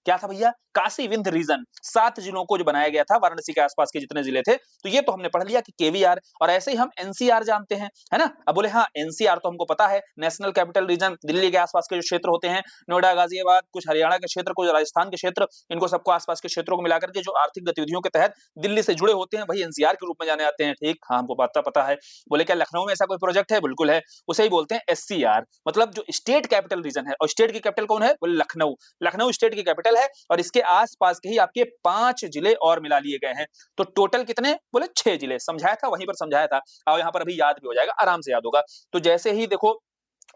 A: क्या था भैया? काशी विंध्य रीजन, 7 जिलों को जो बनाया गया था वाराणसी के आसपास के जितने जिले थे, तो ये तो हमने पढ़ लिया कि केवीआर। और ऐसे ही हम एनसीआर जानते हैं, है ना? अब बोले हाँ, एनसीआर तो हमको पता है, नेशनल कैपिटल रीजन, दिल्ली के आसपास के जो क्षेत्र होते हैं, नोएडा, गाजियाबाद, कुछ हरियाणा के क्षेत्र, कुछ राजस्थान के क्षेत्र, इनको सबको आसपास के क्षेत्रों को मिलाकर के जो आर्थिक गतिविधियों के तहत दिल्ली से जुड़े होते हैं, वही एनसीआर के रूप में जाने जाते हैं, ठीक? हाँ, हमको पता है। बोले क्या लखनऊ में ऐसा कोई प्रोजेक्ट है? बिल्कुल है, उसे ही बोलते हैं एससीआर, मतलब जो स्टेट कैपिटल रीजन है। और स्टेट की कैपिटल कौन है? बोले लखनऊ। लखनऊ स्टेट की कैपिटल है और इसके आसपास के ही आपके 5 जिले और मिला लिए गए हैं। तो टोटल कितने? बोले 6 जिले। समझाया था, वहीं पर समझाया था और यहाँ पर अभी याद भी हो जाएगा, आराम से याद होगा। तो जैसे ही देखो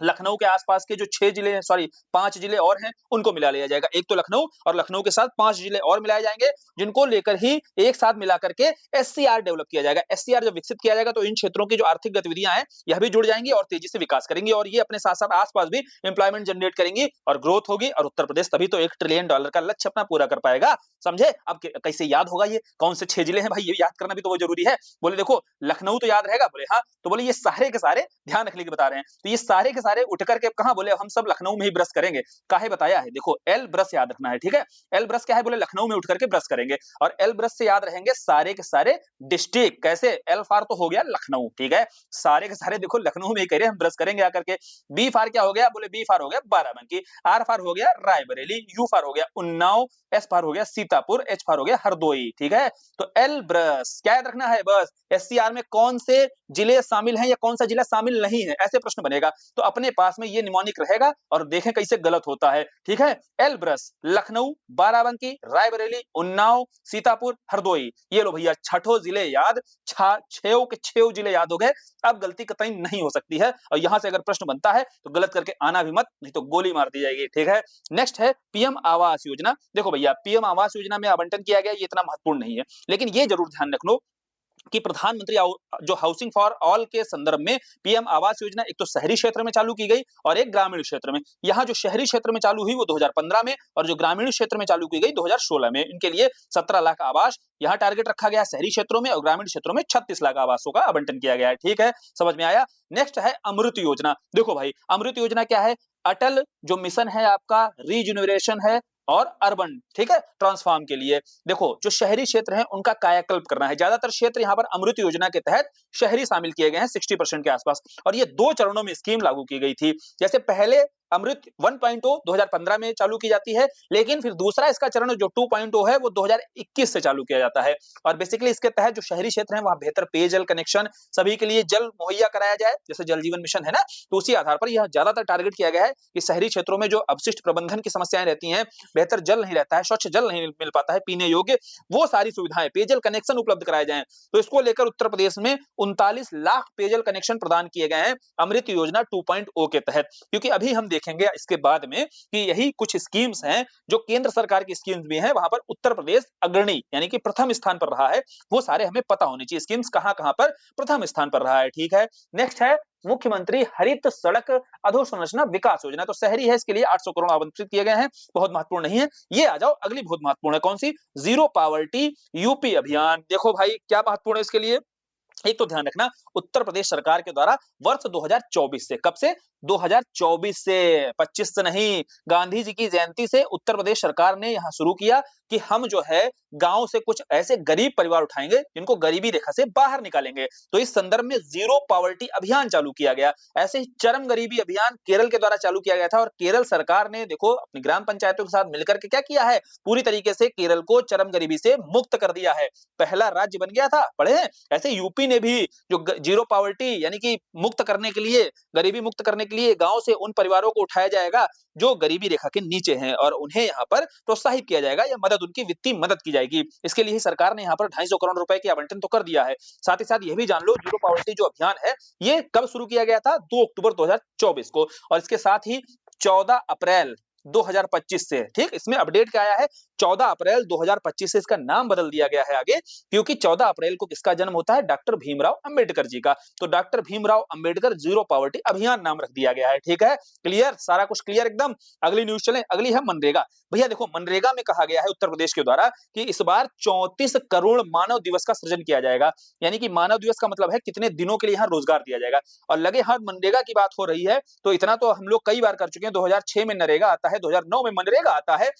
A: लखनऊ के आसपास के जो 6 जिले हैं, सॉरी 5 जिले और हैं, उनको मिला लिया जाएगा। एक तो लखनऊ और लखनऊ के साथ 5 जिले और मिलाए जाएंगे, जिनको लेकर ही एक साथ मिला करके एससीआर डेवलप किया जाएगा। एससीआर जब विकसित किया जाएगा तो इन क्षेत्रों की जो आर्थिक गतिविधियां हैं, यह भी जुड़ जाएंगी और तेजी से विकास करेंगी और ये अपने साथ-साथ आस-पास भी एम्प्लॉयमेंट जनरेट करेंगी और ग्रोथ होगी और उत्तर प्रदेश तभी तो $1 ट्रिलियन का लक्ष्य अपना पूरा कर पाएगा। समझे? अब कैसे याद होगा ये? कौन से 6 जिले हैं भाई, ये याद करना भी तो वो जरूरी है। बोले देखो लखनऊ तो याद रहेगा, बोले हाँ, तो बोले ये सारे के सारे ध्यान रखने की बता रहे हैं। तो ये सारे के सारे उठ करके कहां? बोले हम सब लखनऊ में ही ब्रश करेंगे। काहे बताया है? देखो एल ब्रश याद रखना है, ठीक है? एल ब्रश क्या है? बोले लखनऊ में उठ करके ब्रश करेंगे और एल ब्रश से याद रहेंगे सारे के सारे डिस्ट्रिक्ट। कैसे? एल फार तो हो गया लखनऊ, ठीक है? सारे के सारे देखो लखनऊ में ही कह रहे हैं हम ब्रश करेंगे आकर के। बी फार क्या हो गया? बोले बी फार हो गया बाराबंकी, आर फार हो गया रायबरेली, यू फार हो गया उन्नाव, एस फार हो गया सीतापुर, एच फार हो गया हरदोई, ठीक है? तो एल ब्रश क्या याद रखना है? बस एससीआर में कौन से जिले शामिल हैं या कौन सा जिला शामिल नहीं है, ऐसे प्रश्न बनेगा। तो अपने पास में ये निमोनिक रहेगा और देखें कैसे गलत होता है, ठीक है? L brush Lucknow, Barabanki, Raebareli, Unnao, Sitapur, Hardoi. ये लो भैया छठो जिले याद, 6 के 6 जिले याद हो गए। अब गलती कतई नहीं हो सकती है और यहां से अगर प्रश्न बनता है तो गलत करके आना भी मत, नहीं तो गोली मार दी जाएगी, ठीक है? नेक्स्ट है पीएम आवास योजना। देखो भैया पीएम आवास योजना में आवंटन किया गया, ये इतना महत्वपूर्ण नहीं है, लेकिन ये जरूर ध्यान रख लो कि प्रधानमंत्री जो हाउसिंग फॉर ऑल के संदर्भ में पीएम आवास योजना एक तो शहरी क्षेत्र में चालू की गई और एक ग्रामीण क्षेत्र में। यहाँ जो शहरी क्षेत्र में चालू हुई वो 2015 में और जो ग्रामीण क्षेत्र में चालू की गई 2016 में। इनके लिए 17 लाख आवास यहाँ टारगेट रखा गया शहरी क्षेत्रों में और ग्रामीण क्षेत्रों में 36 लाख आवासों का आवंटन किया गया है, ठीक है? समझ में आया? नेक्स्ट है अमृत योजना। देखो भाई अमृत योजना क्या है? अटल जो मिशन है आपका रीजनरेशन है और अर्बन, ठीक है, ट्रांसफॉर्म के लिए। देखो जो शहरी क्षेत्र हैं उनका कायाकल्प करना है। ज्यादातर क्षेत्र यहाँ पर अमृत योजना के तहत शहरी शामिल किए गए हैं 60% के आसपास और ये 2 चरणों में स्कीम लागू की गई थी। जैसे पहले अमृत 1.0 2015 में चालू की जाती है, लेकिन फिर दूसरा इसका चरण जो 2.0 है वो 2021 से चालू किया जाता है और बेसिकली इसके तहत जो शहरी क्षेत्र हैं वहां बेहतर पेयजल कनेक्शन, सभी के लिए जल मुहैया कराया जाए, जैसे जल जीवन मिशन है ना, तो उसी आधार पर यह ज्यादातर टारगेट किया गया है कि शहरी क्षेत्रों में जो अपशिष्ट प्रबंधन की समस्याएं रहती हैं, बेहतर जल नहीं रहता है, स्वच्छ जल नहीं मिल पाता है पीने योग्य, वो सारी सुविधाएं पेयजल कनेक्शन उपलब्ध कराए जाएं। तो इसको लेकर उत्तर प्रदेश में 39 लाख पेयजल कनेक्शन प्रदान किए गए हैं अमृत योजना 2.0 के तहत। क्योंकि अभी हम देखेंगे इसके बाद में कि यही कुछ स्कीम्स हैं जो केंद्र सरकार की स्कीम्स भी हैं, वहां पर उत्तर प्रदेश अग्रणी यानी कि प्रथम स्थान पर रहा है। वो सारे हमें पता होने चाहिए स्कीम्स कहां-कहां पर प्रथम स्थान पर रहा है, ठीक है। नेक्स्ट है मुख्यमंत्री हरित सड़क अधोसंरचना विकास योजना, तो शहरी है, इसके लिए 800 करोड़ आवंटित किए गए हैं, बहुत महत्वपूर्ण नहीं है। ये आ जाओ अगली बहुत महत्वपूर्ण है, कौन सी? जीरो पावर्टी यूपी अभियान। देखो भाई क्या महत्वपूर्ण है इसके लिए, एक तो ध्यान रखना उत्तर प्रदेश सरकार के द्वारा वर्ष 2024 से, कब से? 2024 से, 25 से नहीं, गांधी जी की जयंती से उत्तर प्रदेश सरकार ने यहां शुरू किया कि हम जो है गांव से कुछ ऐसे गरीब परिवार उठाएंगे जिनको गरीबी रेखा से बाहर निकालेंगे। तो इस संदर्भ में जीरो पॉवर्टी अभियान चालू किया गया। ऐसे ही चरम गरीबी अभियान केरल के द्वारा चालू किया गया था, और केरल सरकार ने देखो अपनी ग्राम पंचायतों के साथ मिलकर के क्या किया है, पूरी तरीके से केरल को चरम गरीबी से मुक्त कर दिया है, पहला राज्य बन गया था, पढ़े हैं? ऐसे यूपी ने भी जो जीरो पॉवर्टी यानी कि मुक्त करने के लिए, गरीबी मुक्त करने के लिए गांव से उन परिवारों को उठाया जाएगा जो गरीबी रेखा के नीचे हैं, और उन्हें यहाँ पर प्रोत्साहित किया जाएगा या मदद, उनकी वित्तीय मदद की जाएगी। इसके लिए ही सरकार ने यहाँ पर 250 करोड़ रुपए की आवंटन तो कर दिया है। साथ ही साथ ये भी जान लो जीरो पॉवर्टी जो अभियान है ये कब शुरू किया गया था? 2 अक्टूबर 2024 को, और इसके साथ ही 14 अप्रैल 2025 से, ठीक, इसमें अपडेट क्या आया है, 14 अप्रैल 2025 से इसका नाम बदल दिया गया है आगे, क्योंकि 14 अप्रैल को किसका जन्म होता है? डॉक्टर भीमराव अंबेडकर जी का। तो doctor Bhimrao Ambedkar zero poverty अभियान नाम रख दिया गया है, ठीक है। क्लियर, सारा कुछ क्लियर एकदम। अगली न्यूज चलें, अगली है मनरेगा। भैया देखो मनरेगा में कहा गया है उत्तर प्रदेश के द्वारा कि इस बार 34 करोड़ मानव दिवस का सृजन किया जाएगा, यानी कि मानव दिवस का मतलब है कितने दिनों के लिए यहाँ रोजगार दिया जाएगा। और लगे हाथ मनरेगा की बात हो रही है तो इतना तो हम लोग कई बार कर चुके हैं, 2006 में नरेगा आता है, 2009 में मनरेगा आता है,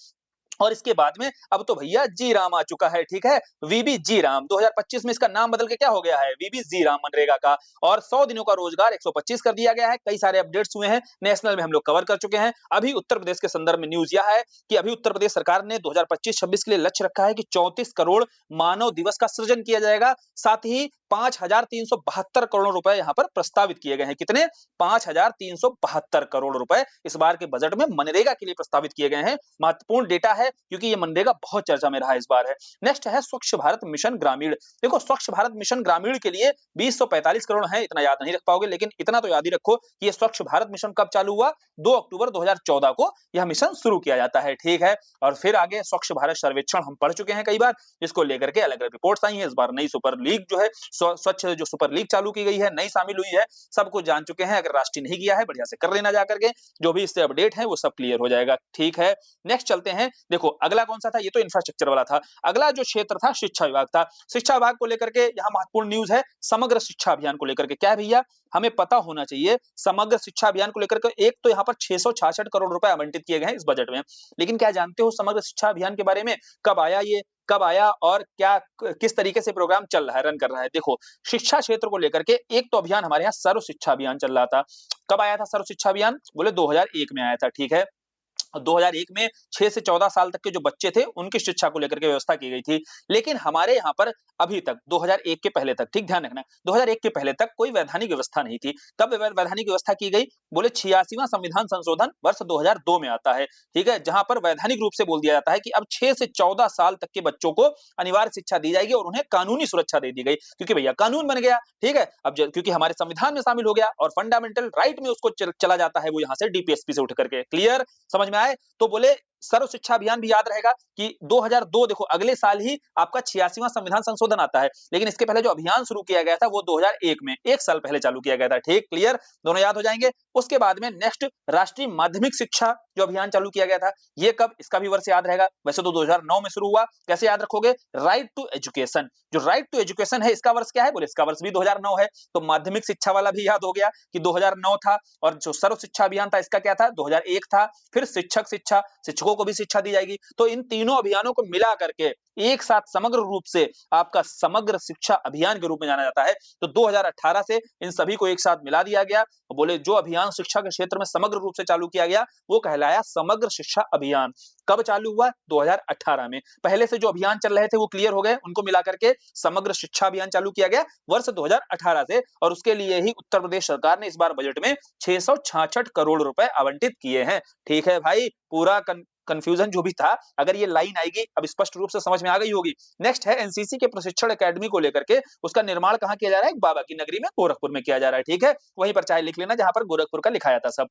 A: और इसके बाद में अब तो भैया जी राम आ चुका है, ठीक है, वीबी जी राम। 2025 में इसका नाम बदल के क्या हो गया है? वीबी जी राम मनरेगा का। और 100 दिनों का रोजगार 125 कर दिया गया है। कई सारे अपडेट्स हुए हैं, नेशनल में हम लोग कवर कर चुके हैं। अभी उत्तर प्रदेश के संदर्भ में न्यूज यह है कि अभी उत्तर प्रदेश सरकार ने 2025-26 के लिए लक्ष्य रखा है कि 34 करोड़ मानव दिवस का सृजन किया जाएगा। साथ ही 5,372 करोड़ रुपए यहाँ पर प्रस्तावित किए गए हैं। कितने? 5,372 करोड़ रुपए इस बार के बजट में मनरेगा के लिए प्रस्तावित किए गए हैं। महत्वपूर्ण डेटा है क्योंकि ये मनरेगा बहुत चर्चा में रहा इस बार है। नेक्स्ट है स्वच्छ भारत मिशन ग्रामीण। देखो स्वच्छ भारत मिशन ग्रामीण के लिए 2,145 करोड़ है, इतना याद नहीं रख पाओगे, लेकिन इतना तो याद ही रखो कि ये स्वच्छ भारत मिशन कब चालू हुआ? 2 अक्टूबर 2014 को यह मिशन शुरू किया जाता है, ठीक है। और फिर आगे स्वच्छ भारत सर्वेक्षण हम पढ़ चुके हैं कई बार, इसको लेकर के अलग अलग रिपोर्ट्स आई हैं। इस बार नई सुपर लीग जो है, स्वच्छ जो सुपर लीग चालू की गई है, नई शामिल हुई है, सब कुछ जान चुके हैं। अगर राष्ट्रीय नहीं किया है बढ़िया से कर लेना जाकर के, जो भी इससे अपडेट है वो सब क्लियर हो जाएगा, ठीक है। नेक्स्ट चलते हैं, देखो अगला कौन सा था? ये तो इंफ्रास्ट्रक्चर वाला था। अगला जो क्षेत्र था शिक्षा विभाग था। शिक्षा विभाग को लेकर के यहाँ महत्वपूर्ण न्यूज है, समग्र शिक्षा अभियान को लेकर के। क्या है भैया? हमें पता होना चाहिए समग्र शिक्षा अभियान को लेकर के, एक तो यहाँ पर 666 करोड़ रुपए आवंटित किए गए हैं इस बजट में, लेकिन क्या जानते हो समग्र शिक्षा अभियान के बारे में? कब आया ये, कब आया और क्या किस तरीके से प्रोग्राम चल रहा है, रन कर रहा है? देखो शिक्षा क्षेत्र को लेकर के एक तो अभियान हमारे यहाँ सर्व शिक्षा अभियान चल रहा था। कब आया था सर्व शिक्षा अभियान? बोले 2001 में आया था, ठीक है। 2001 में 6 से 14 साल तक के जो बच्चे थे उनकी शिक्षा को लेकर के व्यवस्था की गई थी। लेकिन हमारे यहाँ पर अभी तक 2001 के पहले तक, ठीक ध्यान रखना, 2001 के पहले तक कोई वैधानिक व्यवस्था नहीं थी। कब वैधानिक व्यवस्था की गई? बोले 86वां संविधान संशोधन वर्ष 2002 में आता है, ठीक है, जहां पर वैधानिक रूप से बोल दिया जाता है कि अब 6 से 14 साल तक के बच्चों को अनिवार्य शिक्षा दी जाएगी और उन्हें कानूनी सुरक्षा दे दी गई, क्योंकि भैया कानून बन गया, ठीक है। अब क्योंकि हमारे संविधान में शामिल हो गया और फंडामेंटल राइट में उसको चला जाता है वो यहाँ से डीपीएसपी से उठ करके। क्लियर, समझ में आए? तो बोले सर्व शिक्षा अभियान भी याद रहेगा कि 2002, देखो अगले साल ही आपका 86वां संविधान संशोधन आता है, लेकिन इसके पहले जो अभियान शुरू किया गया था वो 2001 में, एक साल पहले चालू किया गया था, ठीक, क्लियर, दोनों याद हो जाएंगे। उसके बाद में नेक्स्ट राष्ट्रीय माध्यमिक शिक्षा जो अभियान चालू किया गया था, ये कब? इसका भी वर्ष याद रहेगा। वैसे तो 2009 में शुरू हुआ, कैसे याद रखोगे? राइट टू एजुकेशन, जो राइट टू एजुकेशन है इसका वर्ष क्या है? बोले इसका वर्ष भी 2009 है। तो माध्यमिक शिक्षा वाला भी याद हो गया कि 2009 था, और जो सर्व शिक्षा अभियान था इसका क्या था? 2001 था। फिर शिक्षक शिक्षा, शिक्षकों को भी शिक्षा दी जाएगी। तो इन तीनों अभियानों को मिला करके एक साथ समग्र रूप से आपका समग्र शिक्षा अभियान के रूप में जाना जाता है। तो 2018 से इन सभी को एक साथ मिला दिया गया। बोले जो अभियान शिक्षा के क्षेत्र में समग्र रूप से चालू किया गया वो कहलाया समग्र शिक्षा अभियान। कब चालू हुआ? 2018 में। पहले से जो अभियान चल रहे थे वो क्लियर हो गए, उनको मिला करके समग्र शिक्षा अभियान चालू किया गया वर्ष 2018 से, और उसके लिए ही उत्तर प्रदेश सरकार ने इस बार बजट में 666 करोड़ रुपए आवंटित किए हैं, ठीक है भाई। पूरा कंफ्यूजन जो भी था, अगर ये लाइन आएगी अब स्पष्ट रूप से समझ में आ गई होगी। नेक्स्ट है एनसीसी के प्रशिक्षण एकेडमी को लेकर के, उसका निर्माण कहां किया जा रहा है? बाबा की नगरी में गोरखपुर में किया जा रहा है, ठीक है। वहीं पर चाहे लिख लेना जहां पर गोरखपुर का लिखाया था सब।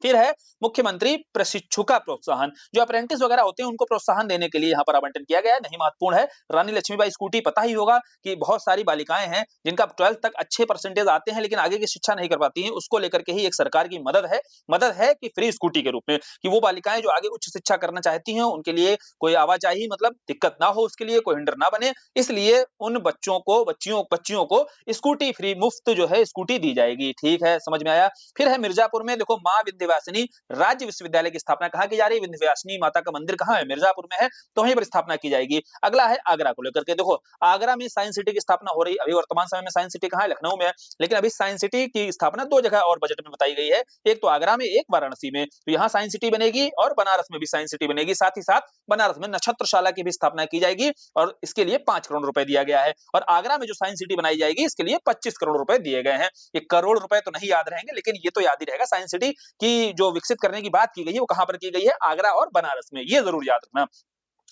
A: फिर है मुख्यमंत्री प्रशिक्षु का प्रोत्साहन, जो अप्रेंटिस वगैरह होते हैं उनको प्रोत्साहन देने के लिए यहाँ पर आवंटन किया गया है। नहीं महत्वपूर्ण है, रानी लक्ष्मीबाई स्कूटी पता ही होगा कि बहुत सारी बालिकाएं हैं जिनका 12th तक अच्छे परसेंटेज आते हैं लेकिन आगे की शिक्षा नहीं कर पाती हैं, उसको लेकर के ही एक सरकार की मदद है कि फ्री स्कूटी के रूप में, कि वो बालिकाएं जो आगे उच्च शिक्षा करना चाहती हैं उनके लिए कोई आवाजाही मतलब दिक्कत ना हो, उसके लिए कोई हिंडर ना बने, इसलिए उन बच्चों को बच्चियों को स्कूटी फ्री मुफ्त जो है स्कूटी दी जाएगी। ठीक है, समझ में आया। फिर है मिर्जापुर में देखो माँ विंध्यवासिनी राज्य विश्वविद्यालय की स्थापना, कहा कि यार ये विंध्यवासिनी माता का मंदिर कहाँ है, मिर्जापुर में है, तो वहीं पर स्थापना की जाएगी। अगला है आगरा को लेकर के, देखो आगरा में साइंस सिटी की स्थापना हो रही है, अभी वर्तमान समय में साइंस सिटी कहाँ है, लखनऊ में है, लेकिन अभी साइंस सिटी की स्थापना दो जगह और बजट में बताई गई है, एक तो आगरा में, एक वाराणसी में, तो यहाँ साइंस सिटी बनेगी और बनारस में भी साइंस सिटी बनेगी, साथ ही साथ बनारस में नक्षत्रशाला की भी स्थापना की जाएगी और इसके लिए 5 करोड़ रुपए दिया गया है, और आगरा में जो साइंस सिटी बनाई जाएगी इसके लिए 25 करोड़ रुपए दिए गए हैं। ये करोड़ रुपए तो नहीं याद रहेंगे लेकिन ये तो याद ही रहेगा, साइंस सिटी की जो विकसित करने की बात की गई है वो कहां पर की गई है, आगरा और बनारस में, ये जरूर याद रखना।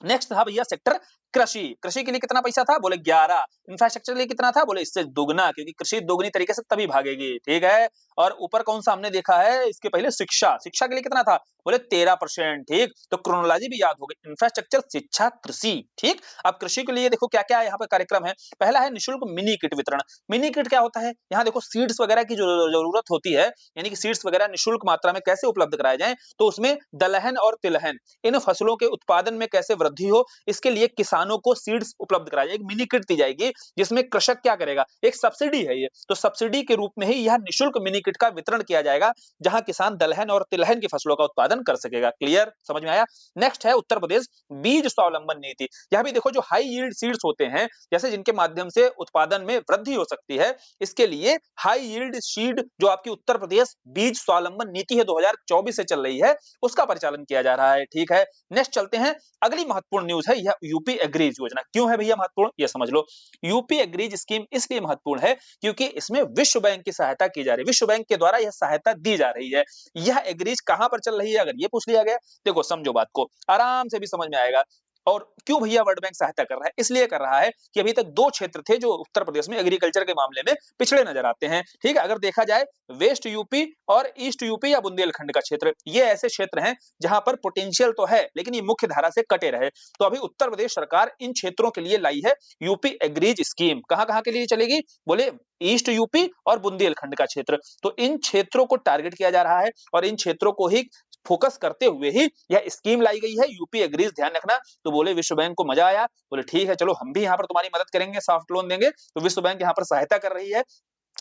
A: नेक्स्ट था भैया सेक्टर कृषि, कृषि के लिए कितना पैसा था, बोले 11, इंफ्रास्ट्रक्चर के लिए कितना था, बोले इससे दुगना, क्योंकि कृषि दोगुनी तरीके से तभी भागेगी। ठीक है, और ऊपर कौन सा हमने देखा है इसके पहले, शिक्षा, शिक्षा के लिए कितना था, बोले 13%। ठीक, तो क्रोनोलॉजी भी याद हो गई, इंफ्रास्ट्रक्चर, शिक्षा, कृषि। ठीक, अब कृषि के लिए देखो क्या क्या यहाँ पे कार्यक्रम है, पहला है निःशुल्क मिनी किट वितरण। मिनी किट क्या होता है, यहाँ देखो सीड्स वगैरह की जो जरूरत होती है, यानी कि सीड्स वगैरह निःशुल्क मात्रा में कैसे उपलब्ध कराए जाए, तो उसमें दलहन और तिलहन इन फसलों के उत्पादन में कैसे वृद्धि हो, इसके लिए किसानों को सीड्स उपलब्ध कराई जाएगी, मिनी किट दी जाएगी, जिसमें कृषक क्या करेगा, एक सब्सिडी है ये, तो सब्सिडी के रूप में ही यह निःशुल्क मिनी किट का वितरण किया जाएगा, जहां किसान दलहन और तिलहन की फसलों का उत्पादन कर सकेगा। क्लियर, समझ में आया। नेक्स्ट है उत्तर प्रदेश बीज स्वावलंबन नीति। यह भी देखो जो हाई यील्ड सीड्स होते हैं, जैसे जिनके माध्यम से उत्पादन में वृद्धि हो सकती है, इसके लिए हाई यील्ड सीड जो आपकी उत्तर प्रदेश बीज स्वावलंबन नीति है 2024 से चल रही है, उसका परिचालन किया जा रहा है। ठीक है, नेक्स्ट चलते हैं, अगली महत्वपूर्ण न्यूज है यह यूपी एग्रीज योजना। क्यों है भैया महत्वपूर्ण, ये समझ लो। यूपी एग्रीज स्कीम इसलिए महत्वपूर्ण है क्योंकि इसमें विश्व बैंक की सहायता की जा रही है, विश्व बैंक के द्वारा यह सहायता दी जा रही है। यह एग्रीज कहां पर चल रही है, अगर ये पूछ लिया गया, देखो समझो बात को, आराम से भी समझ में आएगा। और क्यों भैया वर्ल्ड बैंक सहायता कर रहा है, इसलिए कर रहा है कि अभी तक दो क्षेत्र थे जो उत्तर प्रदेश में एग्रीकल्चर के मामले में पिछड़े नजर आते हैं। ठीक है, अगर देखा जाए वेस्ट यूपी और ईस्ट यूपी या बुंदेलखंड का क्षेत्र, ये ऐसे क्षेत्र हैं जहां पर पोटेंशियल तो है लेकिन ये मुख्य धारा से कटे रहे, तो अभी उत्तर प्रदेश सरकार इन क्षेत्रों के लिए लाई है यूपी एग्रीज स्कीम। कहां कहां के लिए चलेगी, बोले ईस्ट यूपी और बुंदेलखंड का क्षेत्र, तो इन क्षेत्रों को टारगेट किया जा रहा है और इन क्षेत्रों को ही फोकस करते हुए ही यह स्कीम लाई गई है यूपी एग्रीज, ध्यान रखना। तो बोले विश्व बैंक को मजा आया, बोले ठीक है चलो हम भी यहाँ पर तुम्हारी मदद करेंगे, सॉफ्ट लोन देंगे, तो विश्व बैंक यहाँ पर सहायता कर रही है,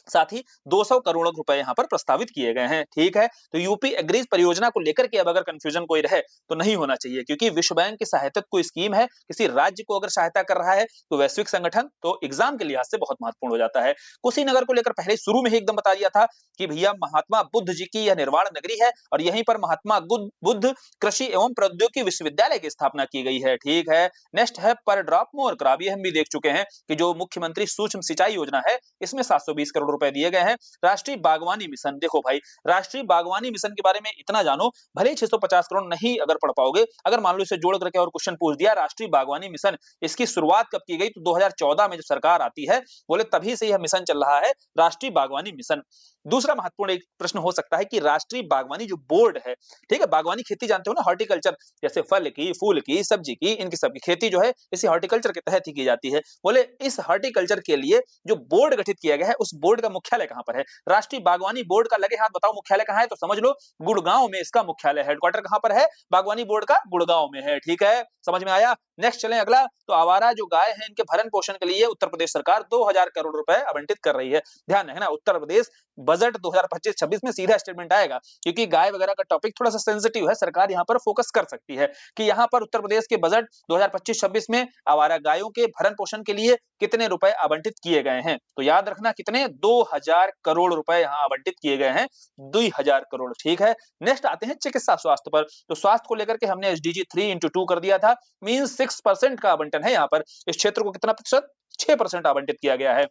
A: साथ ही 200 करोड़ रुपए यहाँ पर प्रस्तावित किए गए हैं। ठीक है, तो यूपी एग्रीज परियोजना को लेकर के अब अगर कंफ्यूजन कोई रहे तो नहीं होना चाहिए, क्योंकि विश्व बैंक की सहायता कोई स्कीम है, किसी राज्य को अगर सहायता कर रहा है तो वैश्विक संगठन, तो एग्जाम के लिहाज से बहुत महत्वपूर्ण हो जाता है। कुशीनगर को लेकर पहले शुरू में ही एकदम बता दिया था कि भैया महात्मा बुद्ध जी की यह निर्वाण नगरी है और यहीं पर महात्मा बुद्ध कृषि एवं प्रौद्योगिकी विश्वविद्यालय की स्थापना की गई है। ठीक है, नेक्स्ट है पर ड्रॉप मोर क्रॉप, ये हम भी देख चुके हैं कि जो मुख्यमंत्री सूक्ष्म सिंचाई योजना है इसमें 720 करोड़ रुपए दिए गए हैं। राष्ट्रीय बागवानी मिशन, देखो भाई राष्ट्रीय बागवानी मिशन के बारे में इतना जानो, भले ही 650 करोड़ नहीं अगर पढ़ पाओगे, अगर मान लो इसे जोड़ करके और क्वेश्चन पूछ दिया, राष्ट्रीय बागवानी मिशन इसकी शुरुआत कब की गई, तो 2014 में जब सरकार आती है, बोले तभी से यह मिशन चल रहा है, राष्ट्रीय बागवानी मिशन। दूसरा महत्वपूर्ण एक प्रश्न हो सकता है कि राष्ट्रीय बागवानी जो बोर्ड है, ठीक है, बागवानी खेती जानते हो ना, हॉर्टिकल्चर, जैसे फल की, फूल की, सब्जी की, इनकी सबकी खेती जो है इसी हॉर्टिकल्चर के तहत ही की जाती है। बोले इस हॉर्टिकल्चर के लिए जो बोर्ड गठित किया गया है, उस बोर्ड का मुख्यालय कहां पर है, राष्ट्रीय बागवानी बोर्ड का लगे हाथ बताओ मुख्यालय कहां है, तो समझ लो गुड़गांव में इसका मुख्यालय, हेडक्वार्टर कहां पर है, बागवानी बोर्ड का गुड़गांव में है। ठीक है, समझ में आया। नेक्स्ट चलें अगला, तो आवारा जो गाय है इनके भरण पोषण के लिए उत्तर प्रदेश सरकार 2000 करोड़ रुपए आवंटित कर रही है। ध्यान रखना उत्तर प्रदेश बजट 2025-26 में सीधा स्टेटमेंट आएगा, क्योंकि गाय वगैरह का टॉपिक थोड़ा सा सेंसिटिव है, सरकार यहाँ पर फोकस कर सकती है कि यहाँ पर उत्तर प्रदेश के बजट 2025-26 में आवारा गायों के भरण पोषण के लिए कितने रुपए आवंटित किए गए हैं, तो याद रखना कितने, 2000 करोड़ रुपए यहाँ आवंटित किए गए हैं, 2000 करोड़। ठीक है, नेक्स्ट आते हैं चिकित्सा स्वास्थ्य पर, तो स्वास्थ्य को लेकर के हमने एसडीजी 3x2 कर दिया था, मीन 6% का आवंटन है यहाँ पर, इस क्षेत्र को कितना प्रतिशत, 6% आवंटित किया गया है।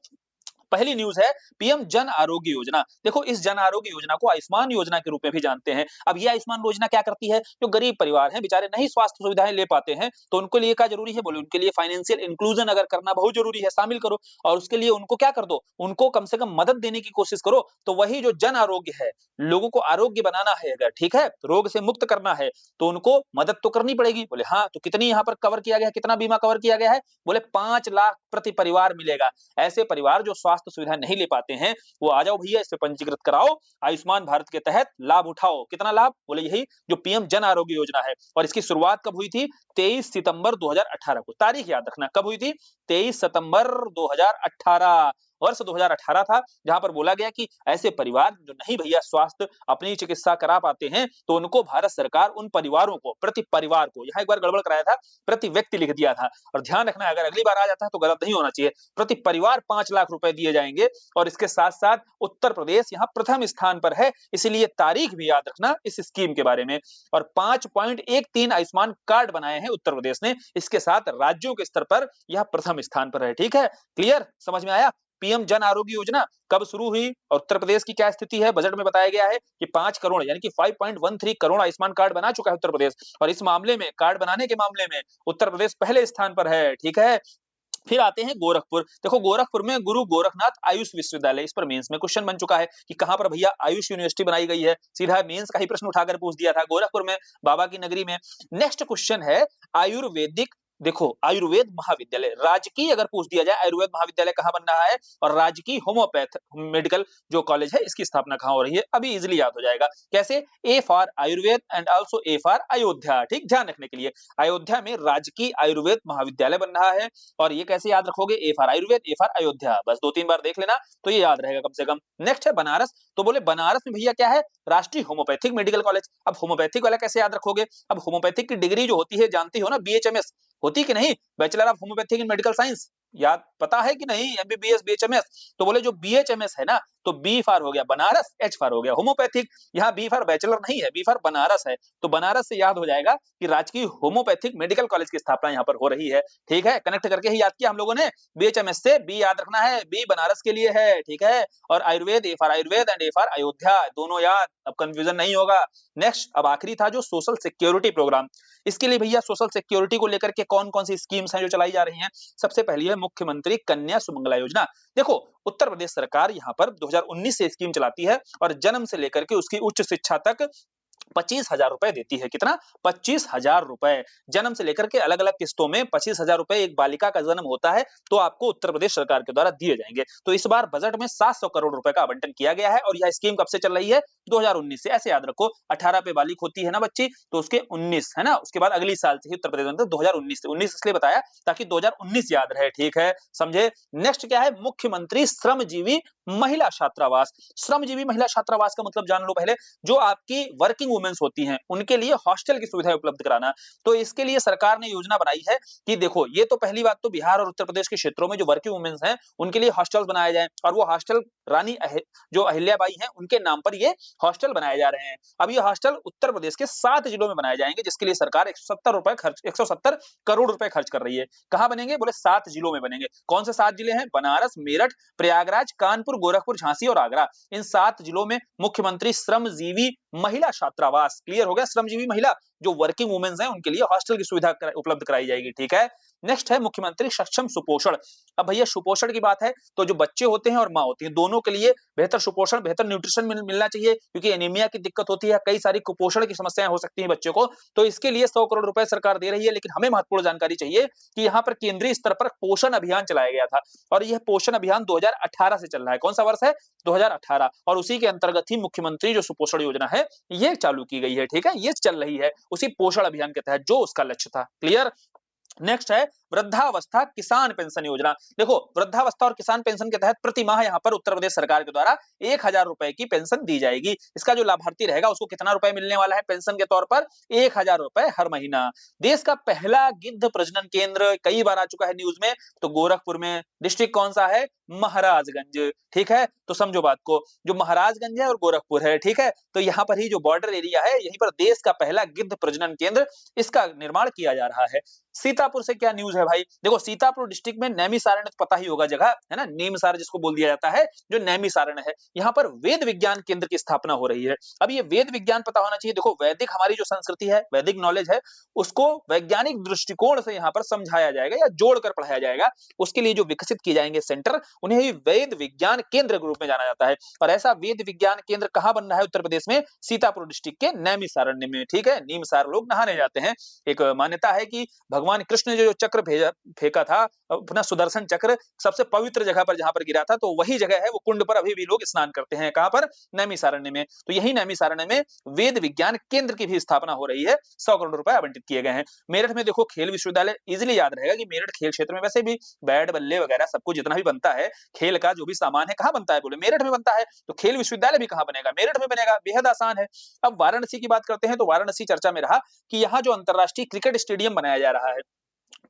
A: पहली न्यूज है पीएम जन आरोग्य योजना। देखो इस जन आरोग्य योजना को आयुष्मान योजना के रूप में भी जानते हैं। अब ये आयुष्मान योजना क्या करती है, जो गरीब परिवार हैं बेचारे नहीं स्वास्थ्य सुविधाएं ले पाते हैं, तो उनके लिए क्या जरूरी है, बोले उनके लिए फाइनेंशियल इंक्लूजन अगर करना बहुत जरूरी है, शामिल करो और उसके लिए उनको क्या कर दो, उनको कम से कम मदद देने की कोशिश करो। तो वही जो जन आरोग्य है, लोगों को आरोग्य बनाना है, अगर ठीक है रोग से मुक्त करना है तो उनको मदद तो करनी पड़ेगी। बोले हाँ, तो कितनी यहाँ पर कवर किया गया है, कितना बीमा कवर किया गया है, बोले 5 लाख प्रति परिवार मिलेगा। ऐसे परिवार जो स्वास्थ्य सुविधा नहीं ले पाते हैं वो आ जाओ भैया, इससे पंजीकृत कराओ, आयुष्मान भारत के तहत लाभ उठाओ। कितना लाभ, बोले यही जो पीएम जन आरोग्य योजना है। और इसकी शुरुआत कब हुई थी, 23 सितंबर 2018 को। तारीख याद रखना कब हुई थी, 23 सितंबर 2018, वर्ष 2018 था, जहां पर बोला गया कि ऐसे परिवार जो नहीं भैया स्वास्थ्य अपनी चिकित्सा करा पाते हैं तो उनको भारत सरकार उन परिवारों को, प्रति परिवार को, यहाँ एक बार गड़बड़ कराया था, प्रति व्यक्ति लिख दिया था। और ध्यान रखना अगर अगली बार आ जाता है तो गलत नहीं होना चाहिए, प्रति परिवार 5 लाख रुपए दिए जाएंगे। और इसके साथ साथ उत्तर प्रदेश यहाँ प्रथम स्थान पर है, इसीलिए तारीख भी याद रखना इस स्कीम के बारे में। और 5.13 आयुष्मान कार्ड बनाए हैं उत्तर प्रदेश ने, इसके साथ राज्यों के स्तर पर यह प्रथम स्थान पर है। ठीक है, क्लियर, समझ में आया। पीएम जन आरोग्य योजना कब शुरू हुई और उत्तर प्रदेश की क्या स्थिति है, बजट में बताया गया है कि 5 करोड़ यानी कि 5.13 करोड़ आयुष्मान कार्ड बना चुका है उत्तर प्रदेश। और इस मामले में, कार्ड बनाने के मामले में उत्तर प्रदेश पहले स्थान पर है। ठीक है, फिर आते हैं गोरखपुर। देखो गोरखपुर में गुरु गोरखनाथ आयुष विश्वविद्यालय, इस पर मेंस में क्वेश्चन बन चुका है कि कहां पर भैया आयुष यूनिवर्सिटी बनाई गई है, सीधा मेंस का ही प्रश्न उठाकर पूछ दिया था, गोरखपुर में, बाबा की नगरी में। नेक्स्ट क्वेश्चन है आयुर्वेदिक, देखो आयुर्वेद महाविद्यालय, राजकीय अगर पूछ दिया जाए आयुर्वेद महाविद्यालय कहां बन रहा है, और राजकीय होम्योपैथ मेडिकल जो कॉलेज है इसकी स्थापना कहां हो रही है, अभी इजिली याद हो जाएगा। कैसे, A for Ayurveda and also A for Ayodhya. ठीक, ध्यान रखने के लिए अयोध्या में राजकीय आयुर्वेद महाविद्यालय बन रहा है। और ये कैसे याद रखोगे, A for Ayurveda, A for Ayodhya, बस 2-3 बार देख लेना तो ये याद रहेगा कम से कम। नेक्स्ट है बनारस, तो बोले बनारस में भैया क्या है, राष्ट्रीय होम्योपैथिक मेडिकल कॉलेज। अब होम्योपैथिक वाला कैसे याद रखोगे, अब होम्योपैथिक की डिग्री जो होती है जानती हो ना, बीएचएमएस होती कि नहीं, bachelor of homeopathic in medical science, याद पता है कि नहीं, एमबीबीएस बीएचएमएस। तो बोले जो बीएचएमएस है ना, तो बी फॉर हो गया बनारस, एच फॉर हो गया होम्योपैथिक। यहाँ बी फॉर बैचलर नहीं है, बी फॉर बनारस है, तो बनारस से याद हो जाएगा कि राजकीय होम्योपैथिक मेडिकल कॉलेज की स्थापना यहाँ पर हो रही है। ठीक है, कनेक्ट करके ही याद किया हम लोगों ने, बीएचएमएस से बी याद रखना है, बी बनारस के लिए है। ठीक है, और Ayurveda, A for Ayurveda and A for Ayodhya, दोनों याद, अब कंफ्यूजन नहीं होगा। नेक्स्ट, अब आखिरी था जो सोशल सिक्योरिटी प्रोग्राम, इसके लिए भैया सोशल सिक्योरिटी को लेकर के कौन कौन सी स्कीम्स हैं जो चलाई जा रही हैं। सबसे पहली है मुख्यमंत्री कन्या सुमंगला योजना। देखो उत्तर प्रदेश सरकार यहाँ पर 2019 से स्कीम चलाती है और जन्म से लेकर के उसकी उच्च शिक्षा तक 25,000 रुपए देती है। कितना, 25,000 रुपए, जन्म से लेकर के अलग अलग किस्तों में 25,000 रुपए, एक बालिका का जन्म होता है तो आपको उत्तर प्रदेश सरकार के द्वारा दिए जाएंगे। तो इस बार बजट में 700 करोड़ रुपए का आवंटन किया गया है और यह स्कीम कब से चल रही है, 2019 से। ऐसे याद रखो, 18 पे बालिक होती है ना बच्ची, तो उसके 19 है ना, उसके बाद अगली साल से ही उत्तर प्रदेश में 2019 से, 19 इसलिए बताया ताकि 2019 याद रहे। ठीक है, समझे। नेक्स्ट क्या है, मुख्यमंत्री श्रमजीवी महिला छात्रावास। श्रमजीवी महिला छात्रावास का मतलब जान लो पहले, जो आपकी वर्किंग वुमेन्स होती हैं उनके लिए हॉस्टल की सुविधा उपलब्ध कराना। तो इसके लिए सरकार ने योजना बनाई है कि देखो, ये तो पहली बात तो बिहार और उत्तर प्रदेश के क्षेत्रों में जो वर्किंग वुमेन्स हैं उनके लिए हॉस्टल्स बनाए जाएं, और वो हॉस्टल जो अहिल्याबाई हैं उनके नाम पर ये हॉस्टल बनाए जा रहे हैं। अब ये हॉस्टल उत्तर प्रदेश के 7 जिलों में बनाए जाएंगे, जिसके लिए सरकार 170 करोड़ रुपए खर्च कर रही है। कहां बनेंगे, बोले 7 जिलों में बनेंगे। कौन से 7 जिले हैं, बनारस, मेरठ, प्रयागराज, कानपुर, गोरखपुर, झांसी और आगरा। इन 7 जिलों में मुख्यमंत्री श्रमजीवी महिला छात्रावास, क्लियर हो गया, श्रमजीवी महिला जो वर्किंग वुमेन्स हैं उनके लिए हॉस्टल की सुविधा उपलब्ध कराई जाएगी। ठीक है, नेक्स्ट है मुख्यमंत्री सक्षम सुपोषण। अब भैया सुपोषण की बात है तो जो बच्चे होते हैं और माँ होती है दोनों के लिए बेहतर सुपोषण, बेहतर न्यूट्रिशन मिलना चाहिए, क्योंकि एनीमिया की दिक्कत होती है, कई सारी कुपोषण की समस्याएं हो सकती हैं बच्चे को। तो इसके लिए 100 करोड़ रुपए सरकार दे रही है। लेकिन हमें महत्वपूर्ण जानकारी चाहिए कि यहाँ पर केंद्रीय स्तर पर पोषण अभियान चलाया गया था और यह पोषण अभियान 2018 से चल रहा है। कौन सा वर्ष है, 2018, और उसी के अंतर्गत ही मुख्यमंत्री जो सुपोषण योजना है ये चालू की गई है। ठीक है, ये चल रही है उसी पोषण अभियान के तहत जो उसका लक्ष्य था। क्लियर। नेक्स्ट है वृद्धावस्था किसान पेंशन योजना। देखो वृद्धावस्था और किसान पेंशन के तहत प्रति माह यहाँ पर उत्तर प्रदेश सरकार के द्वारा 1,000 रुपए की पेंशन दी जाएगी। इसका जो लाभार्थी रहेगा उसको कितना रुपए मिलने वाला है पेंशन के तौर पर, 1,000 रुपए हर महीना। देश का पहला गिद्ध प्रजनन केंद्र कई बार आ चुका है न्यूज में, तो गोरखपुर में। डिस्ट्रिक्ट कौन सा है, महाराजगंज। ठीक है, तो समझो बात को, जो महाराजगंज है और गोरखपुर है, ठीक है, तो यहाँ पर ही जो बॉर्डर एरिया है यहीं पर देश का पहला गिद्ध प्रजनन केंद्र, इसका निर्माण किया जा रहा है। सीतापुर से क्या न्यूज न्यूज है भाई। देखो सीतापुर डिस्ट्रिक्ट में नैमिसारण तो पता ही होगा जगह, है ना, नीमसार जिसको बोल दिया जाता है, जो नैमिसारण है, यहाँ पर वेद विज्ञान केंद्र की स्थापना हो रही है। अब ये वेद विज्ञान पता होना चाहिए। देखो वैदिक हमारी जो संस्कृति है, वैदिक नॉलेज है, उसको वैज्ञानिक दृष्टिकोण से यहाँ पर समझाया जाएगा या जोड़कर पढ़ाया जाएगा। उसके लिए जो विकसित किए जाएंगे सेंटर, उन्हें ही वेद विज्ञान केंद्र के रूप में जाना जाता है। और ऐसा वेद विज्ञान केंद्र कहाँ बन रहा है उत्तर प्रदेश में? सीतापुर डिस्ट्रिक्ट के नैमिसारण्य में, ठीक है। नीमसार लोग नहाने जाते हैं। एक मान्यता है कि भगवान कृष्ण ने जो चक्र भेजा फेंका था, अपना सुदर्शन चक्र, सबसे पवित्र जगह पर जहां पर गिरा था, तो वही जगह है, वो कुंड पर अभी भी लोग स्नान करते हैं। कहां पर? नैमिसारण्य में। तो यही नैमिसारण्य में वेद विज्ञान केंद्र की भी स्थापना हो रही है। 100 करोड़ रुपए आवंटित किए गए हैं। मेरठ में देखो खेल विश्वविद्यालय, इजिली याद रहेगा कि मेरठ खेल क्षेत्र में वैसे भी बैट बल्ले वगैरह सब कुछ जितना भी बनता है, खेल का जो भी सामान है, कहां बनता है? बोले मेरठ में बनता है। तो खेल विश्वविद्यालय भी कहां बनेगा? मेरठ में बनेगा। बेहद आसान है। अब वाराणसी की बात करते हैं, तो वाराणसी चर्चा में रहा कि यहाँ जो अंतरराष्ट्रीय क्रिकेट स्टेडियम बनाया जा रहा है,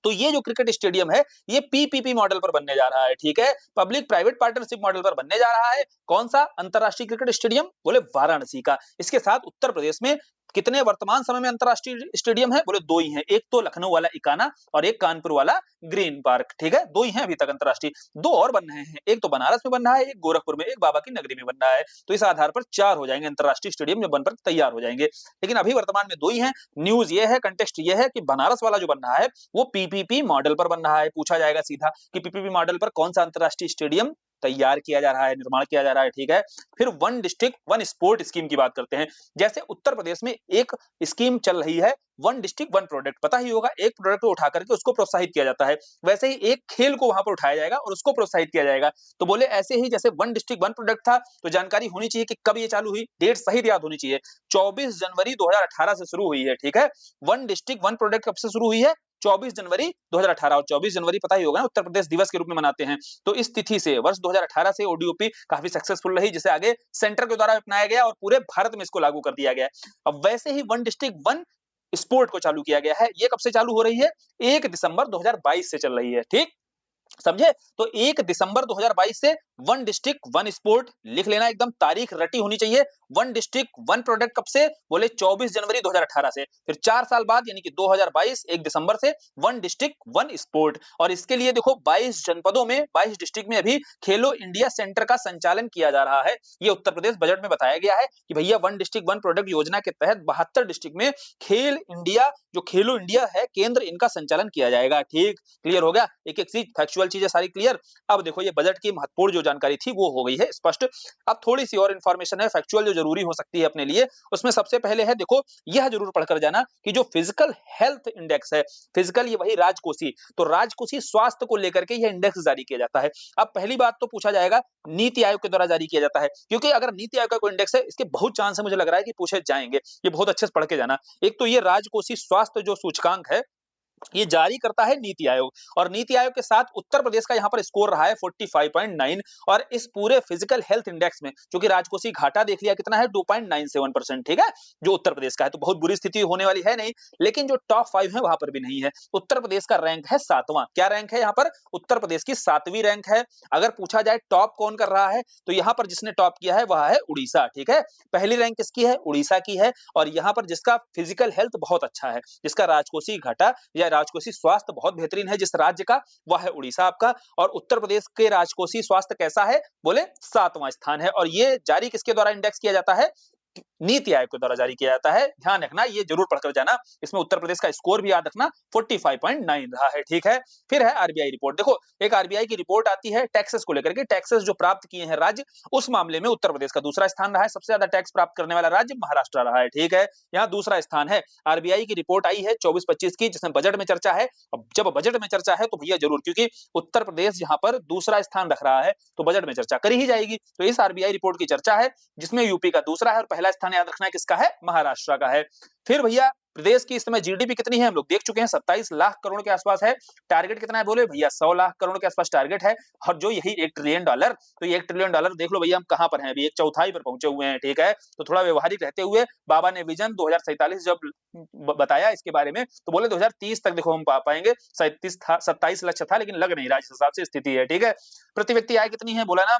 A: तो ये जो क्रिकेट स्टेडियम है, ये पीपीपी मॉडल पर बनने जा रहा है, ठीक है, पब्लिक प्राइवेट पार्टनरशिप मॉडल पर बनने जा रहा है। कौन सा अंतरराष्ट्रीय क्रिकेट स्टेडियम? बोले वाराणसी का। इसके साथ उत्तर प्रदेश में कितने वर्तमान समय में अंतरराष्ट्रीय स्टेडियम है? बोले 2 ही हैं। एक तो लखनऊ वाला इकाना और एक कानपुर वाला ग्रीन पार्क, ठीक है, 2 ही हैं अभी तक अंतरराष्ट्रीय। 2 और बन रहे हैं, एक तो बनारस में बन रहा है, एक गोरखपुर में, एक बाबा की नगरी में बन रहा है। तो इस आधार पर 4 हो जाएंगे अंतरराष्ट्रीय स्टेडियम जो बनकर तैयार हो जाएंगे। लेकिन अभी वर्तमान में 2 ही हैं। न्यूज ये है, कंटेक्स्ट ये है कि बनारस वाला जो बन रहा है वो पीपीपी मॉडल पर बन रहा है। पूछा जाएगा सीधा कि पीपीपी मॉडल पर कौन सा अंतरराष्ट्रीय स्टेडियम तैयार किया जा रहा है, निर्माण किया जा रहा है, ठीक है। फिर one district one sport scheme की बात करते हैं। जैसे उत्तर प्रदेश में एक स्कीम चल रही है, वन डिस्ट्रिक्ट वन प्रोडक्ट, पता ही होगा, एक प्रोडक्ट को उठा करके उसको प्रोत्साहित किया जाता है। वैसे ही एक खेल को वहां पर उठाया जाएगा और उसको प्रोत्साहित किया जाएगा। तो बोले ऐसे ही जैसे वन डिस्ट्रिक्ट वन प्रोडक्ट था, तो जानकारी होनी चाहिए कि कब ये चालू हुई, डेट सही याद होनी चाहिए। 24 जनवरी 2018 से शुरू हुई है, ठीक है। वन डिस्ट्रिक्ट वन प्रोडक्ट कब से शुरू हुई है? 24 जनवरी 2018। और 24 जनवरी पता ही होगा उत्तर प्रदेश दिवस के रूप में मनाते हैं। तो इस तिथि से वर्ष 2018 से ओडीओपी काफी सक्सेसफुल रही, जिसे आगे सेंटर के द्वारा अपनाया गया और पूरे भारत में इसको लागू कर दिया गया। अब वैसे ही वन डिस्ट्रिक्ट वन स्पोर्ट को चालू किया गया है। ये कब से चालू हो रही है? 1 दिसंबर 2022 से चल रही है, ठीक समझे। तो 1 दिसंबर 2022 से वन डिस्ट्रिक्ट वन स्पोर्ट, लिख लेना, एकदम तारीख रटी होनी चाहिए। वन डिस्ट्रिक्ट वन प्रोडक्ट कब से? बोले 24 जनवरी 2018 से। फिर 4 साल बाद यानी कि 2022 1 दिसंबर से वन डिस्ट्रिक्ट वन स्पोर्ट। और इसके लिए देखो 22 जनपदों में, 22 डिस्ट्रिक्ट में अभी खेलो इंडिया सेंटर का संचालन किया जा रहा है। ये उत्तर प्रदेश बजट में बताया गया है कि भैया वन डिस्ट्रिक्ट वन प्रोडक्ट योजना के तहत 72 डिस्ट्रिक्ट में खेल इंडिया, जो खेलो इंडिया है केंद्र, इनका संचालन किया जाएगा, ठीक। क्लियर हो गया? एक एक चीज, फैक्चुअल चीजें सारी क्लियर। अब देखो ये बजट की महत्वपूर्ण जो जानकारी थी वो हो गई है स्पष्ट। अब थोड़ी सी और इंफॉर्मेशन है फैक्चुअल जो जरूरी हो सकती है अपने लिए। उसमें सबसे पहले है, देखो यह जरूर पढ़कर जाना कि जो फिजिकल हेल्थ इंडेक्स है, फिजिकल ये वही राजकोषीय, तो राजकोषीय स्वास्थ्य को लेकर के यह इंडेक्स जारी किया जाता है। अब पहली बात तो पूछा जाएगा, नीति आयोग के द्वारा जारी किया जाता है, क्योंकि अगर नीति आयोग का कोई इंडेक्स है, इसके बहुत चांस है, मुझे लग रहा है कि पूछे जाएंगे। ये बहुत अच्छे से पढ़ के जाना। एक तो ये राजकोषीय स्वास्थ्य जो सूचकांक है, ये जारी करता है नीति आयोग। और नीति आयोग के साथ उत्तर प्रदेश का यहाँ पर स्कोर रहा है 45.9। और इस पूरे फिजिकल हेल्थ इंडेक्स में चूंकि राजकोषीय घाटा देख लिया कितना है, 2.97%, ठीक है, जो उत्तर प्रदेश का है। तो बहुत बुरी स्थिति होने वाली है नहीं, लेकिन जो टॉप 5 है वहां पर भी नहीं है। उत्तर प्रदेश का रैंक है 7वां। क्या रैंक है यहाँ पर? उत्तर प्रदेश की 7वीं रैंक है। अगर पूछा जाए टॉप कौन कर रहा है, तो यहाँ पर जिसने टॉप किया है वह है उड़ीसा, ठीक है। पहली रैंक किसकी है? उड़ीसा की है। और यहाँ पर जिसका फिजिकल हेल्थ बहुत अच्छा है, जिसका राजकोषीय घाटा या राजकोषीय स्वास्थ्य बहुत बेहतरीन है जिस राज्य का, वह है उड़ीसा आपका। और उत्तर प्रदेश के राजकोषीय स्वास्थ्य कैसा है? बोले 7वां स्थान है। और ये जारी किसके द्वारा इंडेक्स किया जाता है? नीति आयोग के द्वारा जारी किया जाता है। ध्यान रखना, ये जरूर पढ़कर जाना। इसमें उत्तर प्रदेश का स्कोर भी याद रखना, 45.9 रहा है, ठीक है। फिर है आरबीआई रिपोर्ट। देखो एक आरबीआई की रिपोर्ट आती है टैक्सेस को लेकर के, टैक्सेस जो प्राप्त किए हैं राज्य, उस मामले में उत्तर प्रदेश का दूसरा स्थान रहा है। सबसे ज्यादा टैक्स प्राप्त करने वाला राज्य महाराष्ट्र रहा है, ठीक है, यहाँ दूसरा स्थान है। आरबीआई की रिपोर्ट आई है 24-25 की, जिसमें बजट में चर्चा है। अब जब बजट में चर्चा है तो भैया जरूर, क्योंकि उत्तर प्रदेश यहाँ पर दूसरा स्थान रख रहा है, तो बजट में चर्चा करी ही जाएगी। तो इस आरबीआई रिपोर्ट की चर्चा है, जिसमें यूपी का दूसरा है और पहला स्थान याद रखना है किसका है? महाराष्ट्र का है। फिर भैया प्रदेश की इस समय जीडीपी कितनी है हम लोग देख चुके हैं, 27 लाख करोड़ के आसपास है। टारगेट कितना है? बोले भैया 100 लाख करोड़ के आसपास टारगेट है। और जो यही $1 ट्रिलियन, तो ये $1 ट्रिलियन देख लो भैया हम कहां पर हैं, अभी एक चौथाई पर पहुंचे हुए हैं, ठीक है। तो थोड़ा व्यवहारिक रहते हुए बाबा ने विजन 2047 जब बताया इसके बारे में, तो बोले 2030 तक देखो हम पा पाएंगे। 27 लक्ष्य था, लेकिन लग नहीं रहा जिस हिसाब से स्थिति है, ठीक है। प्रति व्यक्ति आय कितनी है? बोला ना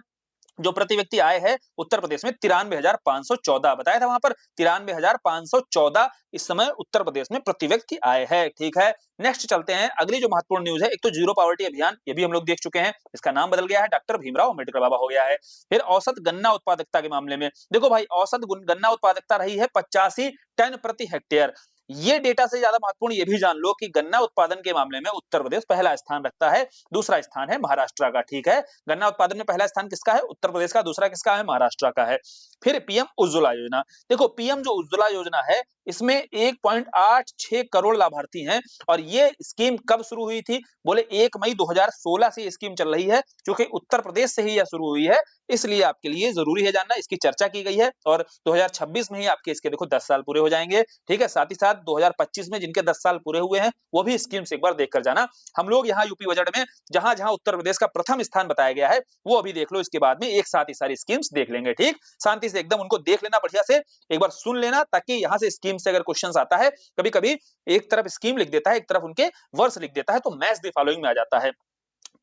A: जो प्रति व्यक्ति आय है उत्तर प्रदेश में 93,514 बताया था वहां पर 93,514 इस समय उत्तर प्रदेश में प्रति व्यक्ति आय है। ठीक है, नेक्स्ट चलते हैं। अगली जो महत्वपूर्ण न्यूज है, एक तो जीरो पॉवर्टी अभियान, ये भी हम लोग देख चुके हैं, इसका नाम बदल गया है, डॉक्टर भीमराव अम्बेडकर बाबा हो गया है। फिर औसत गन्ना उत्पादकता के मामले में देखो भाई, औसत गन्ना उत्पादकता रही है 85 टन प्रति हेक्टेयर। ये डेटा से ज्यादा महत्वपूर्ण ये भी जान लो कि गन्ना उत्पादन के मामले में उत्तर प्रदेश पहला स्थान रखता है, दूसरा स्थान है महाराष्ट्र का। ठीक है, गन्ना उत्पादन में पहला स्थान किसका है? उत्तर प्रदेश का। दूसरा किसका है? महाराष्ट्र का है। फिर पीएम उज्ज्वला योजना, देखो पीएम जो उज्ज्वला योजना है इसमें 1.86 करोड़ लाभार्थी हैं और ये स्कीम कब शुरू हुई थी? बोले 1 मई 2016 से ये स्कीम चल रही है, क्योंकि उत्तर प्रदेश से ही यह शुरू हुई है, इसलिए आपके लिए जरूरी है जानना, इसकी चर्चा की गई है और 2026 में ही आपके इसके देखो 10 साल पूरे हो जाएंगे। ठीक है, साथ ही साथ 2025 में जिनके 10 साल पूरे हुए हैं वो भी स्कीम से एक बार देख कर जाना। हम लोग यहाँ यूपी बजट में जहां जहां उत्तर प्रदेश का प्रथम स्थान बताया गया है वो अभी देख लो, इसके बाद में एक साथ ही सारी स्कीम्स देख लेंगे। ठीक, शांति से एकदम उनको देख लेना, बढ़िया से एक बार सुन लेना, ताकि यहाँ से स्कीम से अगर क्वेश्चन आता है, कभी कभी एक तरफ स्कीम लिख देता है, एक तरफ उनके वर्ष लिख देता है, तो मैच द फॉलोइंग में आ जाता है।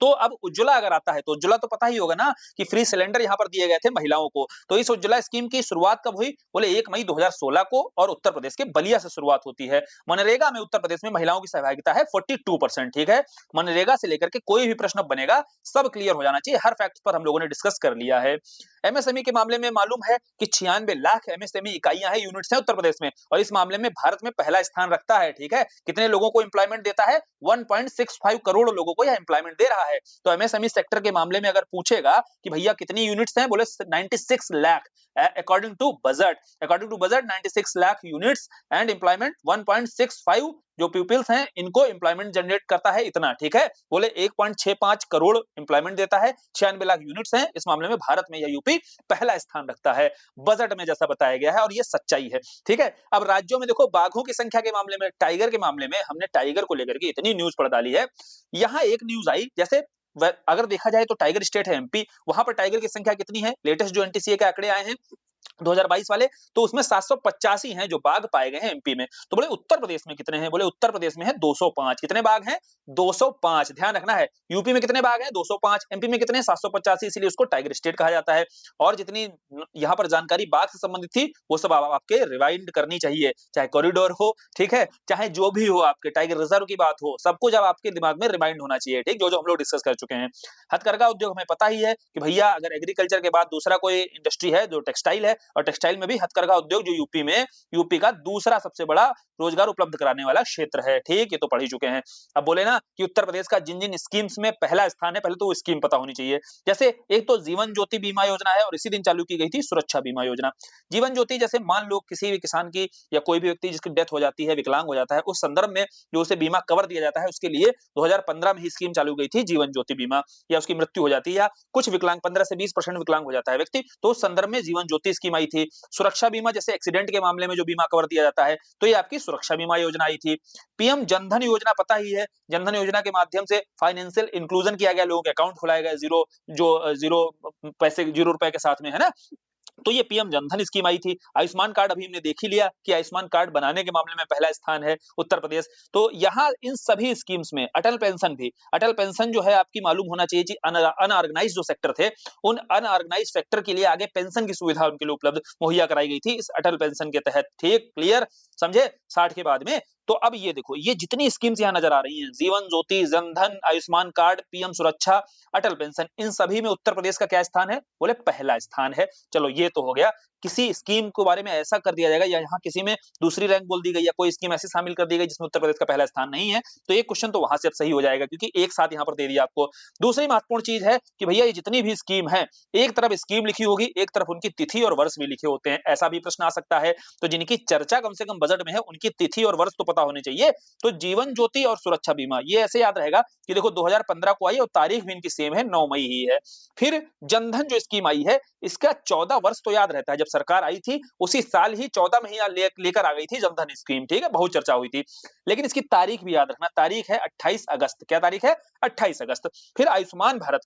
A: तो अब उज्ज्वला अगर आता है तो उज्ज्वला तो पता ही होगा ना कि फ्री सिलेंडर यहाँ पर दिए गए थे महिलाओं को। तो इस उज्ज्वला स्कीम की शुरुआत कब हुई? बोले 1 मई 2016 को, और उत्तर प्रदेश के बलिया से शुरुआत होती है। मनरेगा में उत्तर प्रदेश में महिलाओं की सहभागिता है 42%। ठीक है, मनरेगा से लेकर के कोई भी प्रश्न बनेगा सब क्लियर हो जाना चाहिए, हर फैक्ट पर हम लोगों ने डिस्कस कर लिया है। एमएसएमई के मामले में मालूम है कि 96 लाख एमएसएमई इकाइयां हैं, यूनिट्स हैं उत्तर प्रदेश में, और इस मामले में भारत में पहला स्थान रखता है। ठीक है, कितने लोगों को एम्प्लॉयमेंट देता है? 1.65 करोड़ लोगों को यह एम्प्लॉयमेंट दे रहा है। तो एमएसएमई सेक्टर के मामले में अगर पूछेगा कि भैया कितनी यूनिट्स हैं, बोले 96 lakh according to budget. According to budget 96 lakh units and employment 1.65 जो पीपल्स हैं इनको एम्प्लॉयमेंट जनरेट करता है इतना। ठीक है, बोले 1.65 करोड़ एम्प्लॉयमेंट देता है, 96 लाख यूनिट्स हैं, इस मामले में भारत में यह यूपी पहला स्थान रखता है बजट में, जैसा बताया गया है, और ये सच्चाई है। ठीक है, अब राज्यों में देखो बाघों की संख्या के मामले में, टाइगर के मामले में हमने टाइगर को लेकर के इतनी न्यूज पढ़ डाली है। यहाँ एक न्यूज आई, जैसे अगर देखा जाए तो टाइगर स्टेट है एमपी, वहां पर टाइगर की संख्या कितनी है? लेटेस्ट जो एनटीसीए के आंकड़े आए हैं 2022 वाले, तो उसमें 785 हैं जो बाघ पाए गए हैं एमपी में। तो बोले उत्तर प्रदेश में कितने हैं? बोले उत्तर प्रदेश में है 205। कितने बाघ हैं? 205, ध्यान रखना है। यूपी में कितने बाघ हैं? 205। एमपी में कितने? 785, इसीलिए उसको टाइगर स्टेट कहा जाता है। और जितनी यहाँ पर जानकारी बाघ से संबंधित थी वो सब आपके रिवाइंड करनी चाहिए, चाहे कॉरिडोर हो, ठीक है, चाहे जो भी हो, आपके टाइगर रिजर्व की बात हो, सब कुछ अब आपके दिमाग में रिमाइंड होना चाहिए। ठीक, जो जो हम लोग डिस्कस कर चुके हैं। हथकरघा उद्योग हमें पता ही है कि भैया अगर एग्रीकल्चर के बाद दूसरा कोई इंडस्ट्री है जो टेक्सटाइल है, और टेक्सटाइल में भी हथकरघा उद्योग जो यूपी का दूसरा सबसे बड़ा रोजगार उपलब्ध कराने वाला क्षेत्र है। ठीक, ये तो पढ़ ही चुके हैं। अब बोले ना कि उत्तर प्रदेश का जिन जिन स्कीम्स में पहला स्थान है, पहले तो वो स्कीम पता होनी चाहिए। जैसे एक तो जीवन ज्योति बीमा योजना है, और इसी दिन चालू की गई थी सुरक्षा बीमा योजना। जीवन ज्योति, जैसे मान लो किसी भी किसान की या कोई भी व्यक्ति जिसकी डेथ हो जाती है, विकलांग हो जाता है, उस संदर्भ में जो उसे बीमा कवर दिया जाता है, उसके लिए 2015 में ही स्कीम चालू गई थी जीवन ज्योति बीमा। या उसकी मृत्यु हो जाती है, या कुछ विकलांग 15 से 20% विकलांग हो जाता है व्यक्ति, तो उस संदर्भ में जीवन ज्योति स्कीम आई थी। सुरक्षा बीमा, जैसे एक्सीडेंट के मामले में जो बीमा कवर दिया जाता है, तो ये आपकी सुरक्षा बीमा योजना आई थी। पीएम जनधन योजना पता ही है, जनधन योजना के माध्यम से फाइनेंशियल इंक्लूजन किया गया, लोगों के अकाउंट खुलाया गया, जीरो पैसे, 0 रुपए के साथ में, है ना। तो ये पीएम जनधन स्कीम आई थी। आयुष्मान कार्ड अभी हमने देख ही लिया कि आयुष्मान कार्ड बनाने के मामले में पहला स्थान है उत्तर प्रदेश। तो यहाँ इन सभी स्कीम्स में अटल पेंशन भी, अटल पेंशन जो है आपकी मालूम होना चाहिए कि अनऑर्गेनाइज जो सेक्टर थे, उन अनऑर्गेनाइज सेक्टर के लिए आगे पेंशन की सुविधा उनके लिए उपलब्ध मुहैया कराई गई थी इस अटल पेंशन के तहत। ठीक, क्लियर, समझे 60 के बाद में। तो अब ये देखो, ये जितनी स्कीम्स यहाँ नजर आ रही हैं, जीवन ज्योति, जनधन, आयुष्मान कार्ड, पीएम सुरक्षा, अटल पेंशन, इन सभी में उत्तर प्रदेश का क्या स्थान है? बोले पहला स्थान है। चलो ये तो हो गया। किसी स्कीम के बारे में ऐसा कर दिया जाएगा या यहाँ किसी में दूसरी रैंक बोल दी गई या कोई स्कीम ऐसी शामिल कर दी गई जिसमें उत्तर प्रदेश का पहला स्थान नहीं है, तो ये क्वेश्चन तो वहां से अब सही हो जाएगा, क्योंकि एक साथ यहाँ पर दे दिया आपको। दूसरी महत्वपूर्ण चीज है कि भैया ये जितनी भी स्कीम है, एक तरफ स्कीम लिखी होगी, एक तरफ उनकी तिथि और वर्ष भी लिखे होते हैं, ऐसा भी प्रश्न आ सकता है। तो जिनकी चर्चा कम से कम बजट में है, उनकी तिथि और वर्ष तो पता होने चाहिए। तो जीवन ज्योति और सुरक्षा बीमा, ये ऐसे याद रहेगा कि देखो 2015 को आई और तारीख भी इनकी सेम है, 9 मई ही है। फिर जनधन जो स्कीम आई है, इसका 14 वर्ष तो याद रहता है, जब सरकार आई थी उसी साल ही 14 महीना लेकर आ गई थी जनधन स्कीम। ठीक है, बहुत चर्चा हुई थी, लेकिन इसकी तारीख भी याद रखना, तारीख है 28 अगस्त। क्या तारीख है? 28 अगस्त। फिर आयुष्मान भारत,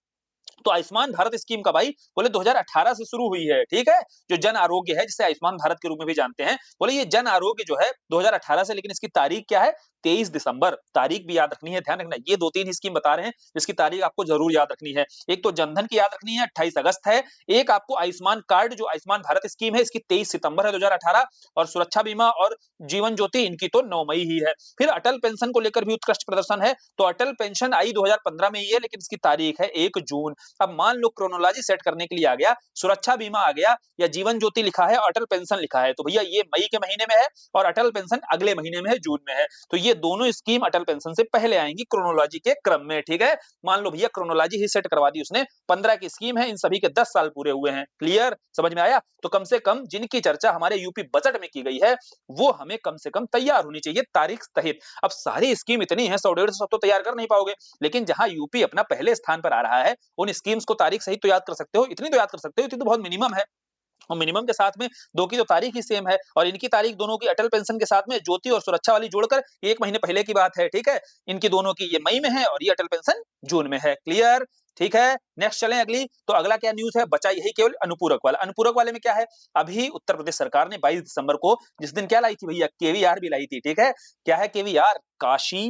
A: तो आयुष्मान भारत स्कीम कब आई? बोले 2018 से शुरू हुई है। ठीक है, जो जन आरोग्य है, जिसे आयुष्मान भारत के रूप में भी जानते हैं, बोले ये जन आरोग्य जो है 2018 से, लेकिन इसकी तारीख क्या है? 23 दिसंबर, तारीख भी याद रखनी है, ध्यान रखना। ये 2-3 स्कीम बता रहे हैं जिसकी तारीख आपको जरूर याद रखनी है। एक तो जनधन की याद रखनी है, 28 अगस्त है। एक आपको आयुष्मान कार्ड जो आयुष्मान भारत स्कीम है, इसकी 23 सितंबर है 2018, और सुरक्षा बीमा और जीवन ज्योति इनकी तो 9 मई ही है। फिर अटल पेंशन को लेकर भी उत्कृष्ट प्रदर्शन है, तो अटल पेंशन आई 2015 में ही है, लेकिन इसकी तारीख है 1 जून। अब मान लो क्रोनोलॉजी सेट करने के लिए आ गया, सुरक्षा बीमा आ गया या जीवन ज्योति लिखा है, अटल पेंशन लिखा है, तो भैया ये मई के महीने में है और अटल पेंशन अगले महीने में है, जून में है। तो ये दोनों स्कीम अटल पेंशन से पहले आएंगी क्रोनोलॉजी के क्रम में, ठीक है। मान लो भैया क्रोनोलॉजी ही सेट करवा दी उसने, 15 की स्कीम है, इन सभी के 10 साल पूरे हुए हैं। क्लियर, समझ में आया? तो कम से कम जिनकी चर्चा हमारे यूपी बजट में की गई है वो हमें कम से कम तैयार होनी चाहिए तारीख सहित। अब सारी स्कीम इतनी है, 100-150 सब तो तैयार कर नहीं पाओगे, लेकिन जहां यूपी अपना पहले स्थान पर आ रहा है उन स्कीम्स को तारीख सहित तो याद कर सकते हो, इतनी तो याद कर सकते हो, इतनी तो बहुत मिनिमम है। और मिनिमम के साथ में दो की तो तारीख ही सेम है, और इनकी तारीख दोनों की अटल पेंशन के साथ में ज्योति और सुरक्षा वाली जोड़कर 1 महीने पहले की बात है, ठीक है। इनकी दोनों की ये मई में है और ये अटल पेंशन जून में है। क्लियर, ठीक है। नेक्स्ट चलें अगली। तो अगला क्या न्यूज़ है, बचा यही केवल अनुपूरक वाला। अनुपूरक वाले में क्या है, अभी उत्तर प्रदेश सरकार ने 22 दिसंबर को जिस दिन क्या लाई थी भैया, केवीआर भी लाई थी, ठीक है। क्या है केवीआर, काशी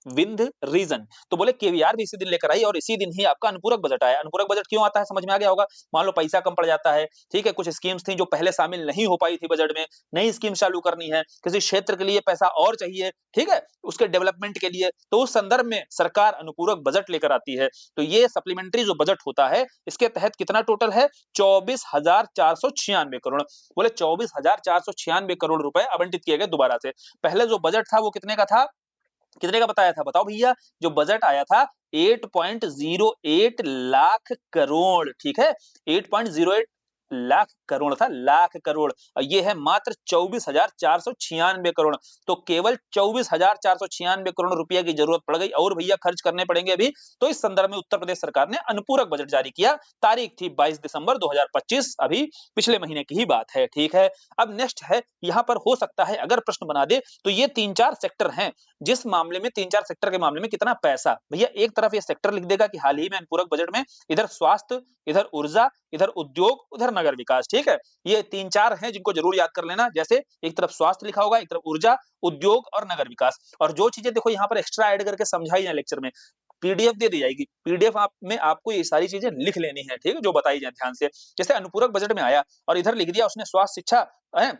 A: विंध्य रीजन। तो बोले केवीआर भी इसी दिन लेकर आई और इसी दिन ही आपका अनुपूरक बजट आया। अनुपूरक बजट क्यों आता है समझ में आ गया होगा। मान लो पैसा कम पड़ जाता है, ठीक है, कुछ स्कीम्स थी जो पहले शामिल नहीं हो पाई थी बजट में, नई स्कीम चालू करनी है, किसी क्षेत्र के लिए पैसा और चाहिए, ठीक है, उसके डेवलपमेंट के लिए, तो उस संदर्भ में सरकार अनुपूरक बजट लेकर आती है। तो ये सप्लीमेंट्री जो बजट होता है इसके तहत कितना टोटल है, 24,496 करोड़। बोले 24,496 करोड़ रुपए आवंटित किए गए दोबारा से। पहले जो बजट था वो कितने का था, कितने का बताया था बताओ भैया। जो बजट आया था 8.08 लाख करोड़, ठीक है, 8.08 लाख करोड़ था, लाख करोड़। और ये है मात्र 24,496 करोड़। तो केवल 24,496 करोड़ रुपया की जरूरत पड़ गई और भैया खर्च करने पड़ेंगे अभी। तो इस संदर्भ में उत्तर प्रदेश सरकार ने अनुपूरक बजट जारी किया। तारीख थी 22 दिसंबर 2025, अभी पिछले महीने की ही बात है, ठीक है। अब नेक्स्ट है, यहां पर हो सकता है अगर प्रश्न बना दे तो ये 3-4 सेक्टर हैं जिस मामले में, 3-4 सेक्टर के मामले में कितना पैसा, भैया एक तरफ ये सेक्टर लिख देगा कि हाल ही में अनुपूरक बजट में इधर स्वास्थ्य, इधर ऊर्जा, इधर उद्योग, उधर नगर विकास, ठीक है। ये 3-4 हैं जिनको जरूर याद कर लेना। जैसे एक तरफ स्वास्थ्य लिखा होगा, एक तरफ ऊर्जा, उद्योग और नगर विकास। और जो चीजें देखो यहाँ पर एक्स्ट्रा ऐड करके समझाई जाए लेक्चर में, पीडीएफ दे दी जाएगी, पीडीएफ आप में आपको ये सारी चीजें लिख लेनी है, ठीक है, जो बताई जाए ध्यान से। जैसे अनुपूरक बजट में आया और इधर लिख दिया उसने स्वास्थ्य, शिक्षा,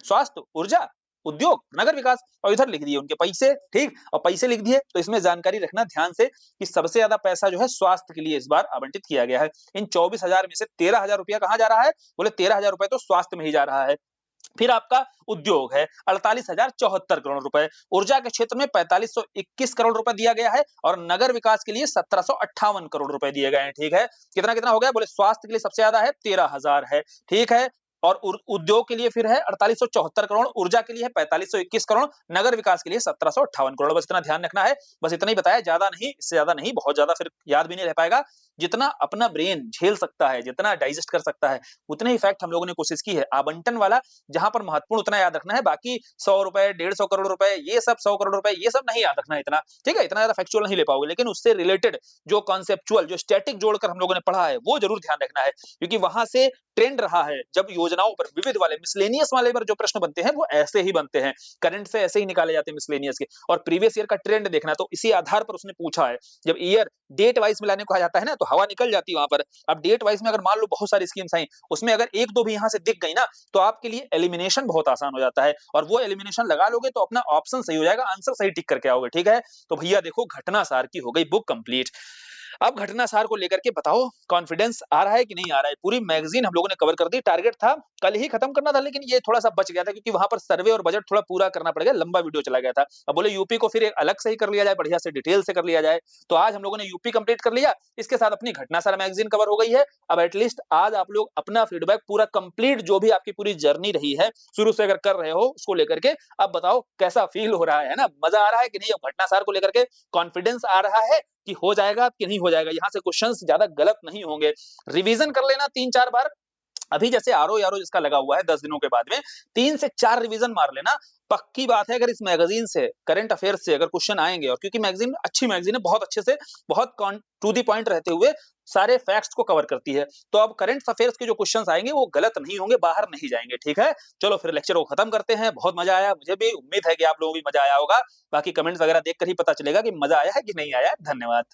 A: स्वास्थ्य, ऊर्जा, उद्योग, नगर विकास, और इधर लिख दिए उनके पैसे, ठीक। और पैसे लिख दिए तो इसमें जानकारी रखना ध्यान से कि सबसे ज्यादा पैसा जो है स्वास्थ्य के लिए इस बार आवंटित किया गया है। इन 24,000 में से 13,000 रुपया कहाँ जा रहा है, बोले 13,000 रुपए तो स्वास्थ्य में ही जा रहा है। फिर आपका उद्योग है 48,074 करोड़ रुपए, ऊर्जा के क्षेत्र में 4521 करोड़ रुपए दिया गया है, और नगर विकास के लिए 1758 करोड़ रुपए दिए गए हैं, ठीक है। कितना कितना हो गया, बोले स्वास्थ्य के लिए सबसे ज्यादा है 13,000 है, ठीक है। और उद्योग के लिए फिर है 4874 करोड़, ऊर्जा के लिए है 4521 करोड़, नगर विकास के लिए 1758 करोड़। बस इतना ध्यान रखना है, बस इतना ही बताया, ज्यादा नहीं, इससे ज्यादा नहीं, बहुत ज्यादा फिर याद भी नहीं रह पाएगा। जितना अपना ब्रेन झेल सकता है, जितना डाइजेस्ट कर सकता है, उतने ही फैक्ट हम लोगों ने कोशिश की है। आवंटन वाला जहां पर महत्वपूर्ण उतना याद रखना है, बाकी 100 रुपए, 150 करोड़ रुपए, ये सब 100 करोड़ रुपए, ये सब नहीं याद रखना इतना, ठीक है, इतना ज्यादा फैक्चुअल नहीं ले पाओगे। लेकिन उससे रिलेटेड जो कॉन्सेप्चुअल, जो स्टैटिक जोड़कर हम लोगों ने पढ़ा है वो जरूर ध्यान रखना है, क्योंकि वहां से ट्रेंड रहा है जब योजनाओं पर, विविध वाले, मिसलेनियस वाले पर जो प्रश्न बनते हैं वो ऐसे ही बनते हैं, करंट से ऐसे ही निकाले जाते हैं मिसलेनियस के। और प्रीवियस ईयर का ट्रेंड देखना, तो इसी आधार पर उसने पूछा है। जब ईयर डेट वाइज मिलाने को कहा जाता है ना, तो हवा निकल जाती है वहां पर। अब डेट वाइज में अगर मान लो बहुत सारी स्कीम्स आई, उसमें अगर एक दो भी यहां से दिख गई ना, तो आपके लिए एलिमिनेशन बहुत आसान हो जाता है, और वो एलिमिनेशन लगा लोगे तो अपना ऑप्शन सही हो जाएगा, आंसर सही टिक करके आओगे, ठीक है। तो भैया देखो, घटना सार की हो गई बुक कंप्लीट। अब घटना सार को लेकर के बताओ कॉन्फिडेंस आ रहा है कि नहीं आ रहा है। पूरी मैगजीन हम लोगों ने कवर कर दी। टारगेट था कल ही खत्म करना था, लेकिन ये थोड़ा सा बच गया था क्योंकि वहां पर सर्वे और बजट थोड़ा पूरा करना पड़ गया, लंबा वीडियो चला गया था। अब बोले यूपी को फिर एक अलग से ही कर लिया जाए, बढ़िया से डिटेल से कर लिया जाए। तो आज हम लोगों ने यूपी कंप्लीट कर लिया, इसके साथ अपनी घटना सार मैगजीन कवर हो गई है। अब एटलीस्ट आज आप लोग अपना फीडबैक पूरा कंप्लीट, जो भी आपकी पूरी जर्नी रही है शुरू से अगर कर रहे हो उसको लेकर के, अब बताओ कैसा फील हो रहा है ना, मजा आ रहा है कि नहीं। अब घटना सार को लेकर के कॉन्फिडेंस आ रहा है कि हो जाएगा कि नहीं हो जाएगा, यहाँ से क्वेश्चंस ज्यादा गलत नहीं होंगे। रिवीजन कर लेना 3-4 बार, अभी जैसे आरओ यारो जिसका लगा हुआ है 10 दिनों के बाद में 3 से 4 रिवीजन मार लेना। पक्की बात है, अगर इस मैगज़ीन से करंट अफेयर्स से अगर क्वेश्चन आएँगे, और क्योंकि मैगज़ीन अच्छी मैगज़ीन है, बहुत अच्छे से बहुत कॉन टू द पॉइंट रहते हुए सारे फैक्ट्स को कवर करती है। तो अब करंट अफेयर्स के जो क्वेश्चन्स आएँगे वो गलत नहीं होंगे, बाहर नहीं जाएँगे, ठीक है? चलो फिर लेक्चर को खत्म करते हैं। बहुत मज़ा आया, मुझे भी उम्मीद है कि आप लोगों को भी मज़ा आया होगा। बाकी कमेंट्स वगैरह देख कर ही पता चलेगा कि मज़ा आया है कि नहीं आया है। धन्यवाद।